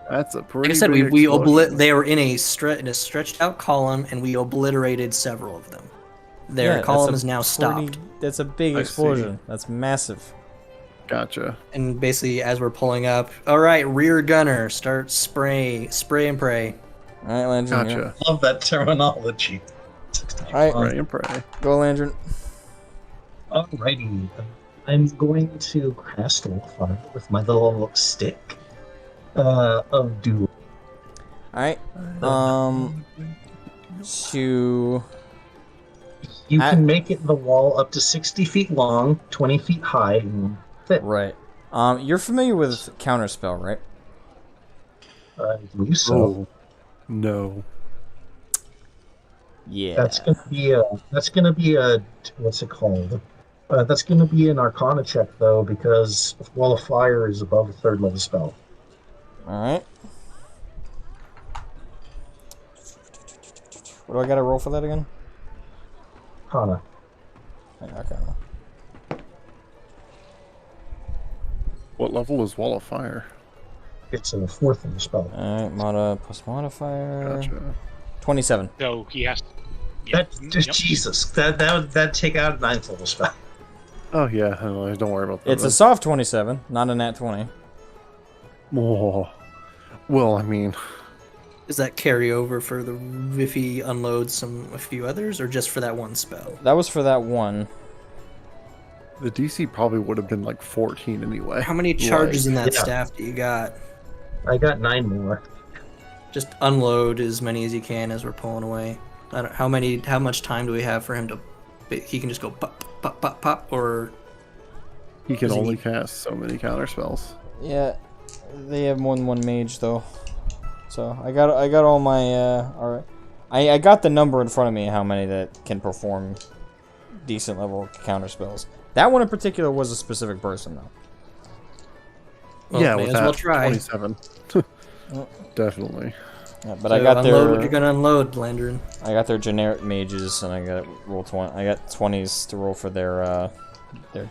That's a pretty. Like I said, big we explosion. they were in a stretched out column, and we obliterated several of them. Their Yeah, column that's is now stopped. That's a big I explosion. That's massive. Gotcha. And basically, as we're pulling up, all right, rear gunner, start spray and pray. All right, Landry. Gotcha. Love that terminology. All right, Pray and pray. go Landry. Alrighty. I'm going to cast Wildfire with my little stick of Duel. All right. To You can make it the wall up to 60 feet long, 20 feet high, and thick. right. You're familiar with Counterspell, right? I believe so. Oh, no. Yeah. That's gonna be a what's it called? That's gonna be an Arcana check though, because Wall of Fire is above a third level spell. All right. What do I got to roll for that again? Arcana. Okay. What level is Wall of Fire? It's a fourth level spell. All right. Plus modifier. Gotcha. 27. So he has. That just Jesus. That'd take out a ninth level spell. Oh yeah, don't worry about that. It's a soft 27, not a nat 20. Oh. Well, I mean, Does that carry over for the if he unloads a few others, or just for that one spell? That was for that one. the DC probably would have been like 14 anyway. How many charges in that Yeah. staff do you got? I got 9 more. Just unload as many as you can as we're pulling away. I don't, how much time do we have for him to? He can just go pop, pop, pop, pop, or He can Does he only need- cast so many counter spells. Yeah, they have more than one mage though. So I got all my all right. I got the number in front of me how many that can perform decent level counter spells. That one in particular was a specific person though. Well, yeah, may with as that well try. 27. Definitely. Yeah, but So I got unload what their you're gonna unload, Landrin. I got their generic mages and I got roll 20. I got 20s to roll for their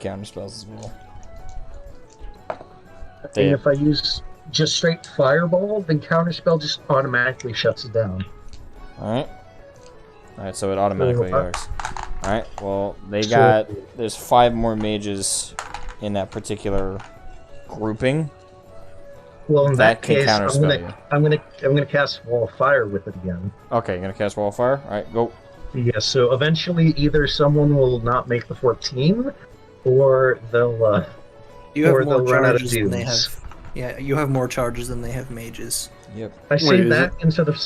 counter spells as well. And if I use just straight Fireball, then Counterspell just automatically shuts it down. Alright. Alright, so it automatically So, works. Alright, well, they So- got... There's 5 more mages in that particular grouping. Well, in That that, can case, counterspell you. I'm gonna cast Wall of Fire with it again. Okay, you're gonna cast Wall of Fire? Alright, go. Yeah, so eventually either someone will not make the 14, or they'll You Or have more they'll run out of charges than they dudes. have. Yeah, you have more charges than they have mages. Yep. I say Wait, is that instead of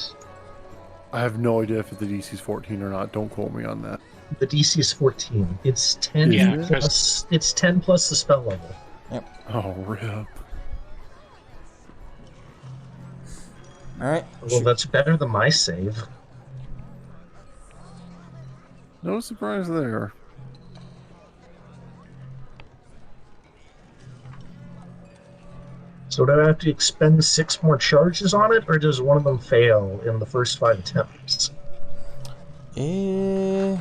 I have no idea if the DC is 14 or not. Don't quote me on that. the DC is 14. It's 10 Yeah, plus. It's 10 plus the spell level. Oh, rip. Alright. Well, that's better than my save. No surprise there. So do I have to expend 6 more charges on it, or does one of them fail in the first 5 attempts? Eh...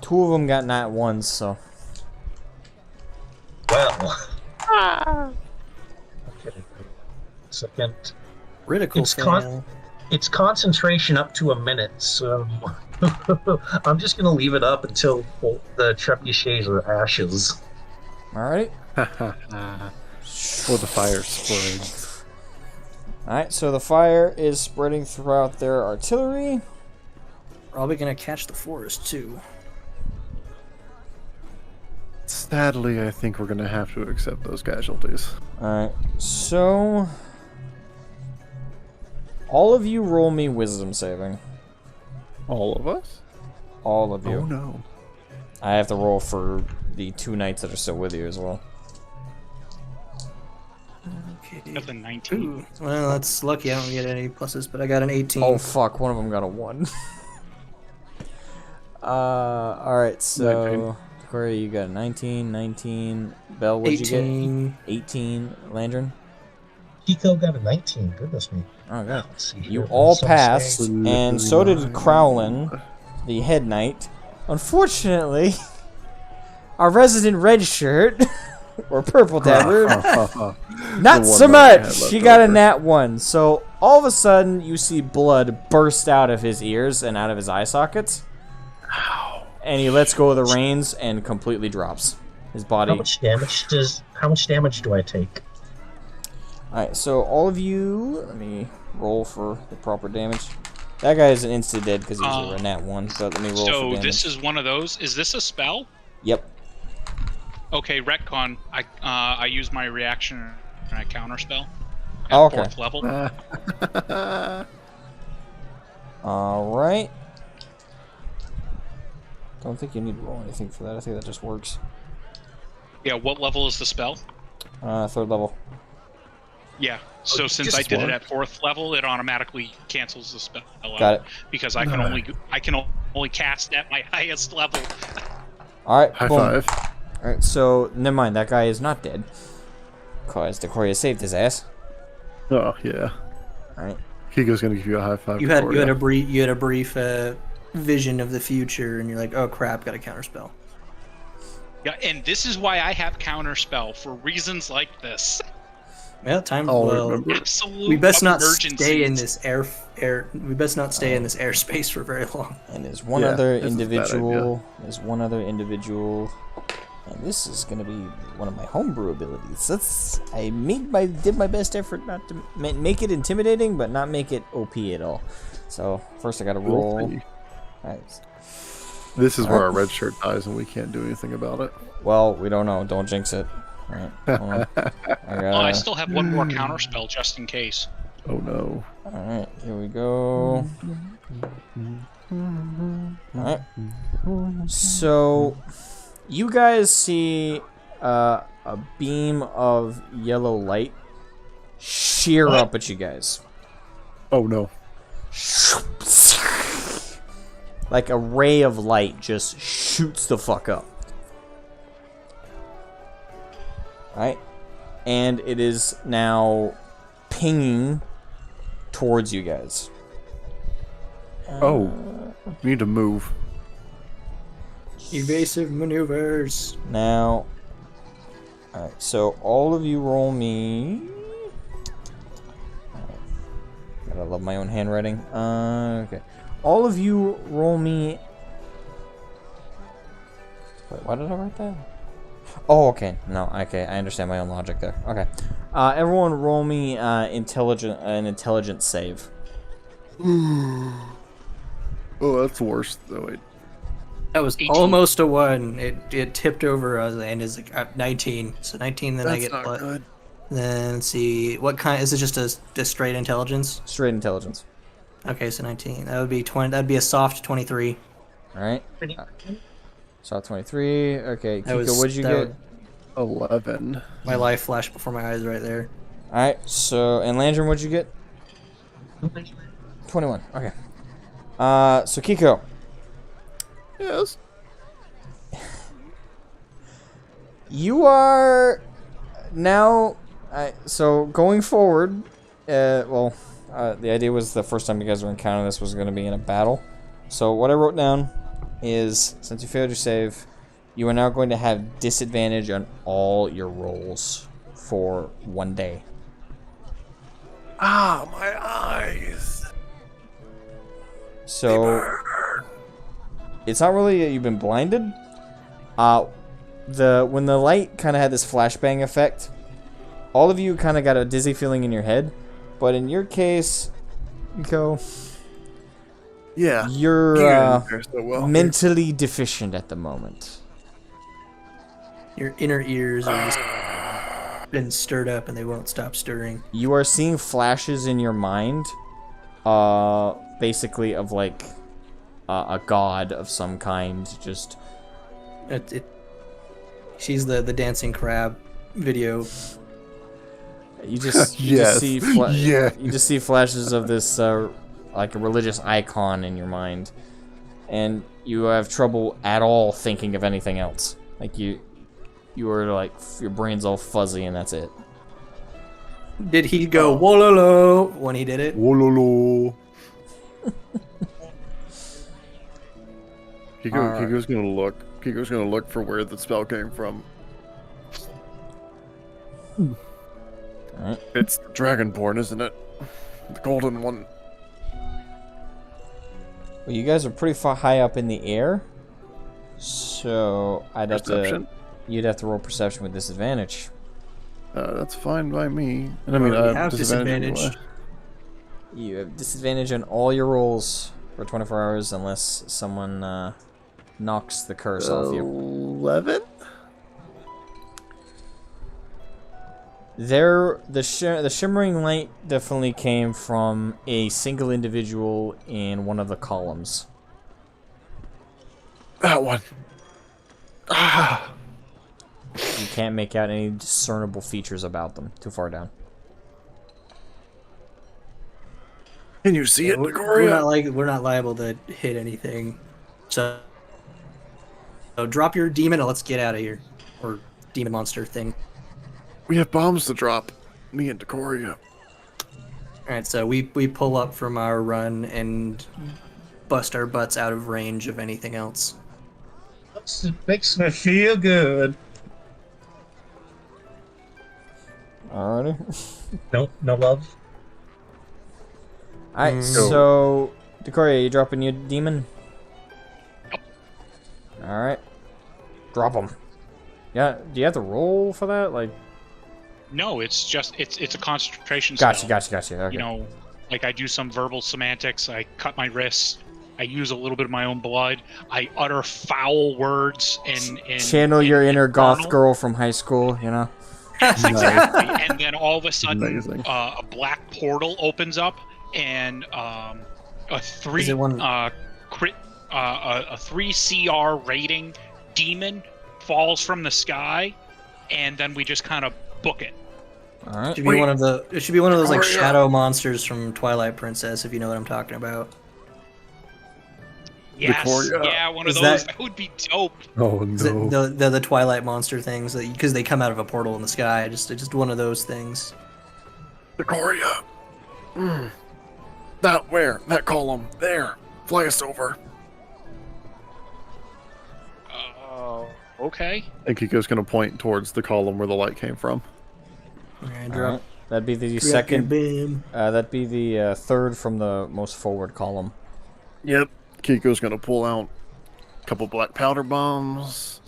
Two of them got nat ones, so... Well. Okay. Second. Critical It's con- fail. It's concentration up to a minute, so I'm just gonna leave it up until the trebuchets are ashes. Alright. Or the fire spreads. Alright, so the fire is spreading throughout their artillery. Probably gonna catch the forest too. Sadly, I think we're going to have to accept those casualties. Alright, so... All of you roll me wisdom saving. All of us? All of you. Oh no. I have to roll for the 2 knights that are still with you as well. Okay. That's a 19. Ooh, well, that's lucky. I don't get any pluses, but I got an 18. Oh fuck! One of them got a 1. All right. So, Corey, you got a 19. 19. Bell, what'd you 18. get? 18. Landron. Kiko got a 19. Goodness me. Oh god. Let's see You here. all Some passed, say- and so did Crowlin, the head knight. Unfortunately, our resident red shirt, or purple tabard, not The so one that I had much. left He got a over. nat 1. So all of a sudden, you see blood burst out of his ears and out of his eye sockets. And he lets go of the reins and completely drops. His body. How much damage do I take? Alright, so all of you, let me roll for the proper damage. That guy is an instant dead because he's a nat 1, so let me roll for So damage. this is one of those. Is this a spell? Yep. Okay, retcon. I use my reaction and I counter spell. At Oh, okay. 4th level. Alright. Don't think you need to roll anything for that. I think that just works. Yeah, what level is the spell? 3rd level. Yeah. So since just I did one? it at 4th level, it automatically cancels the spell out. Got it. Because I can only cast at my highest level. Alright, High boom. five. Alright, so never mind. That guy is not dead. Because Decoria saved his ass. Oh yeah. Alright. Kiko's gonna give you a high five. You had Victoria. a brief vision of the future, and you're like, oh crap, got a counterspell. Yeah, and this is why I have counter spell for reasons like this. Well, time. I'll Well, remember. Absolute we best not emergencies. stay in this We best not stay in this airspace for very long. And there's one Yeah, other this is a bad individual. There's one other individual. And this is gonna be one of my homebrew abilities. I did my best effort not to make it intimidating, but not make it OP at all. So first I gotta roll. We'll see. Alright. This is where our red shirt dies and we can't do anything about it. Well, we don't know. Don't jinx it. Alright. hold on. I still have one more counter spell just in case. Oh no. Alright, here we go. Alright. So, you guys see a beam of yellow light shear up at you guys. Oh no. Like a ray of light just shoots the fuck up. Alright? And it is now pinging towards you guys. Oh. We need to move. Evasive maneuvers. Now, alright, so all of you roll me. Alright. Gotta love my own handwriting. Okay. All of you roll me. Wait, why did I write that? Oh, okay. No, okay, I understand my own logic there. Okay. Everyone roll me an intelligence save. Oh, that's worse. Oh wait. That was 18. almost a 1. It tipped over and is like 19. So 19, then I That's get not plus. good. Then let's see, what kind is it? Just a straight intelligence? Straight intelligence. Okay, so 19. That would be 20. That'd be a soft 23. Alright. So 23. Okay, That Kiko, was- what'd you that get? 11. My life flashed before my eyes right there. Alright, so, and Landrum, what'd you get? 21. Okay. So Kiko. Yes. You are now, so going forward, the idea was the first time you guys were encountering this was going to be in a battle. So what I wrote down is, since you failed your save, you are now going to have disadvantage on all your rolls for 1 day. Ah, my eyes. So it's not really that you've been blinded. When the light kind of had this flashbang effect, all of you kind of got a dizzy feeling in your head. But in your case, Nico, Yeah. you're You didn't fare so well. mentally deficient at the moment. Your inner ears are just been stirred up and they won't stop stirring. You are seeing flashes in your mind, basically of like a god of some kind. Just She's the dancing crab video. you just Yes. see Yeah. you just see flashes of this like a religious icon in your mind, and you have trouble at all thinking of anything else. Like you are like your brain's all fuzzy, and that's it. Did he go wololo when he did it? Wololo. Kiko's gonna look. Kiko's gonna look for where the spell came from. Alright. It's Dragonborn, isn't it? The golden one. Well, you guys are pretty far high up in the air, so Perception? you'd have to roll perception with disadvantage. That's fine by me. And I mean, We I have have disadvantage. disadvantage. Anyway. You have disadvantage on all your rolls for 24 hours unless someone knocks the curse off you. 11? The shimmering light definitely came from a single individual in one of the columns. That one. Ah. You can't make out any discernible features about them. Too far down. Can you see it, We're not liable to hit anything. So drop your demon and let's get out of here. Or demon monster thing. We have bombs to drop. Me and Decoria. Alright, so we pull up from our run and bust our butts out of range of anything else. It makes me feel good. Alrighty. No love. Alright, so Decoria, you dropping your demon? Alright. Drop him. Yeah, do you have to roll for that? Like, No, it's just it's a concentration spell. gotcha. Okay. You know, like I do some verbal semantics. I cut my wrists. I use a little bit of my own blood. I utter foul words and Channel your inner goth girl from high school, you know? Yes, exactly. And then all of a sudden, Amazing. a black portal opens up, and a three Is it one- a 3 CR rating demon falls from the sky, and then we just kind of book it. Alright. It should be one of those like Hurry up. shadow monsters from Twilight Princess, if you know what I'm talking about. Yes, Decoria. yeah, one of Is those. that- That would be dope. Oh The Twilight monster things because they come out of a portal in the sky. Just one of those things. Decoria. That column. There. Fly us over. Okay. And Kiko's gonna point towards the column where the light came from. Alright, Alright. That'd be the drop your second. beam. That'd be the third from the most forward column. Yep. Kiko's gonna pull out a couple black powder bombs,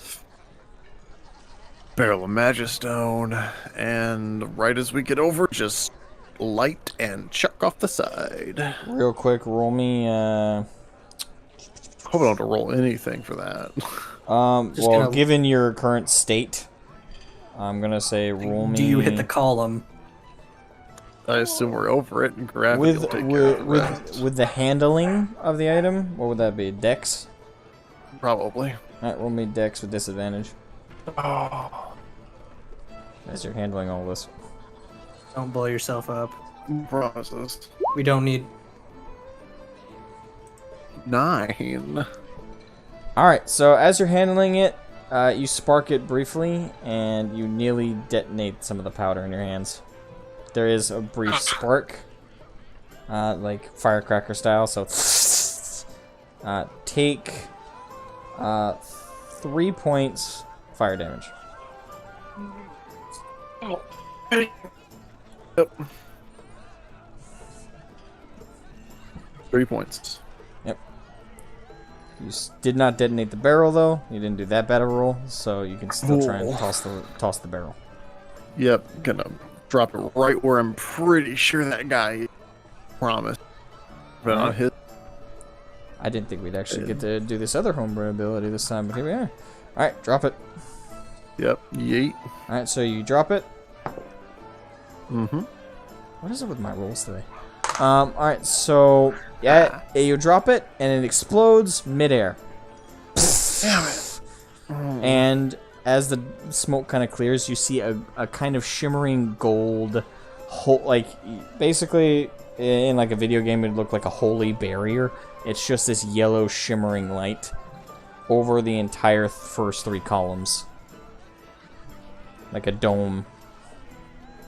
barrel of Magistone, and right as we get over, just light and chuck off the side. Real quick, roll me. Hope I don't have to roll anything for that. Well, gonna- given your current state, I'm gonna say roll me. Do you hit the column? I assume we're over it, and gravity will take care of the rest. with the handling of the item? What would that be? Dex? Probably. Alright, roll me Dex with disadvantage. Oh, As you're handling all this. Don't blow yourself up. promises. We don't need. 9. Alright, so as you're handling it, you spark it briefly, and you nearly detonate some of the powder in your hands. There is a brief spark, like firecracker style, so take 3 points fire damage. Yep. 3 points. Yep. You did not detonate the barrel, though. You didn't do that bad a roll, so you can still try and Cool. toss the barrel. Yep, gonna drop it right where I'm pretty sure that guy promised. But on his. I didn't think we'd actually get to do this other homebrew ability this time, but here we are. Alright, drop it. Yep, yeet. Alright, so you drop it. Mm-hmm. What is it with my rolls today? Alright, so yeah, you drop it and it explodes midair. Damn it. And as the smoke kind of clears, you see a kind of shimmering gold, like basically in like a video game, it'd look like a holy barrier. It's just this yellow shimmering light over the entire first 3 columns, like a dome.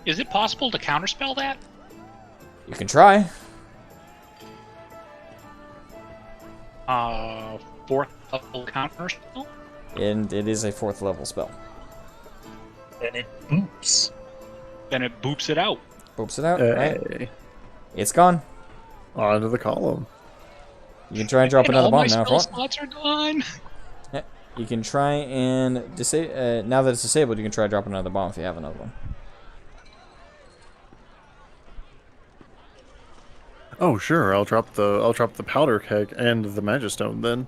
Is it possible to counterspell that? You can try. Fourth level counterspell? And it is a 4th level spell. And it boops. Then it boops it out. Boops it out. Right. Hey. It's gone. Onto the column. You can try and drop And another all my bomb now if spell you want. slots are gone. Yeah. You can try and disable. Now that it's disabled, you can try dropping another bomb if you have another one. Oh sure, I'll drop the powder keg and the Magistone then.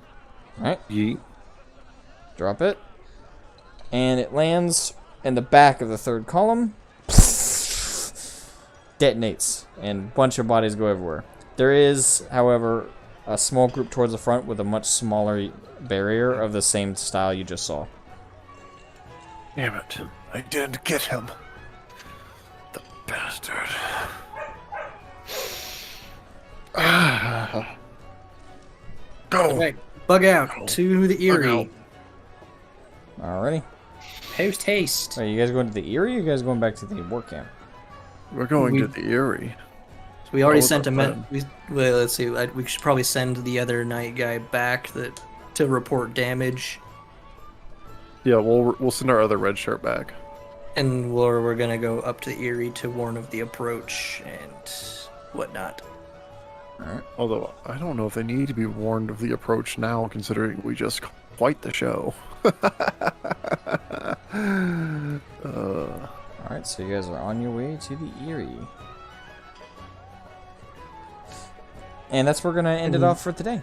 Alright. Yeet. Drop it. And it lands in the back of the 3rd column. Detonates. And a bunch of bodies go everywhere. There is, however, a small group towards the front with a much smaller barrier of the same style you just saw. Damn it. I didn't get him. The bastard. Go! Alright, bug out to the Aerie. Alrighty. Post haste. Are you guys going to the Aerie or are you guys going back to the work camp? We're going to the Aerie. So we already Oh, sent a plan. well, let's see. We should probably send the other night guy back to report damage, Yeah, we'll send our other red shirt back. and we're gonna go up to the Aerie to warn of the approach and whatnot. Although I don't know if they need to be warned of the approach now, considering we just quite the show. Alright, so you guys are on your way to the Aerie. And that's where we're going to end it off for today.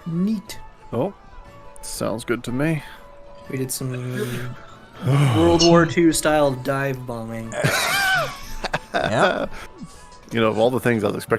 Neat. Oh, sounds good to me. We did some World War II style dive bombing. Yeah. You know, of all the things I was expecting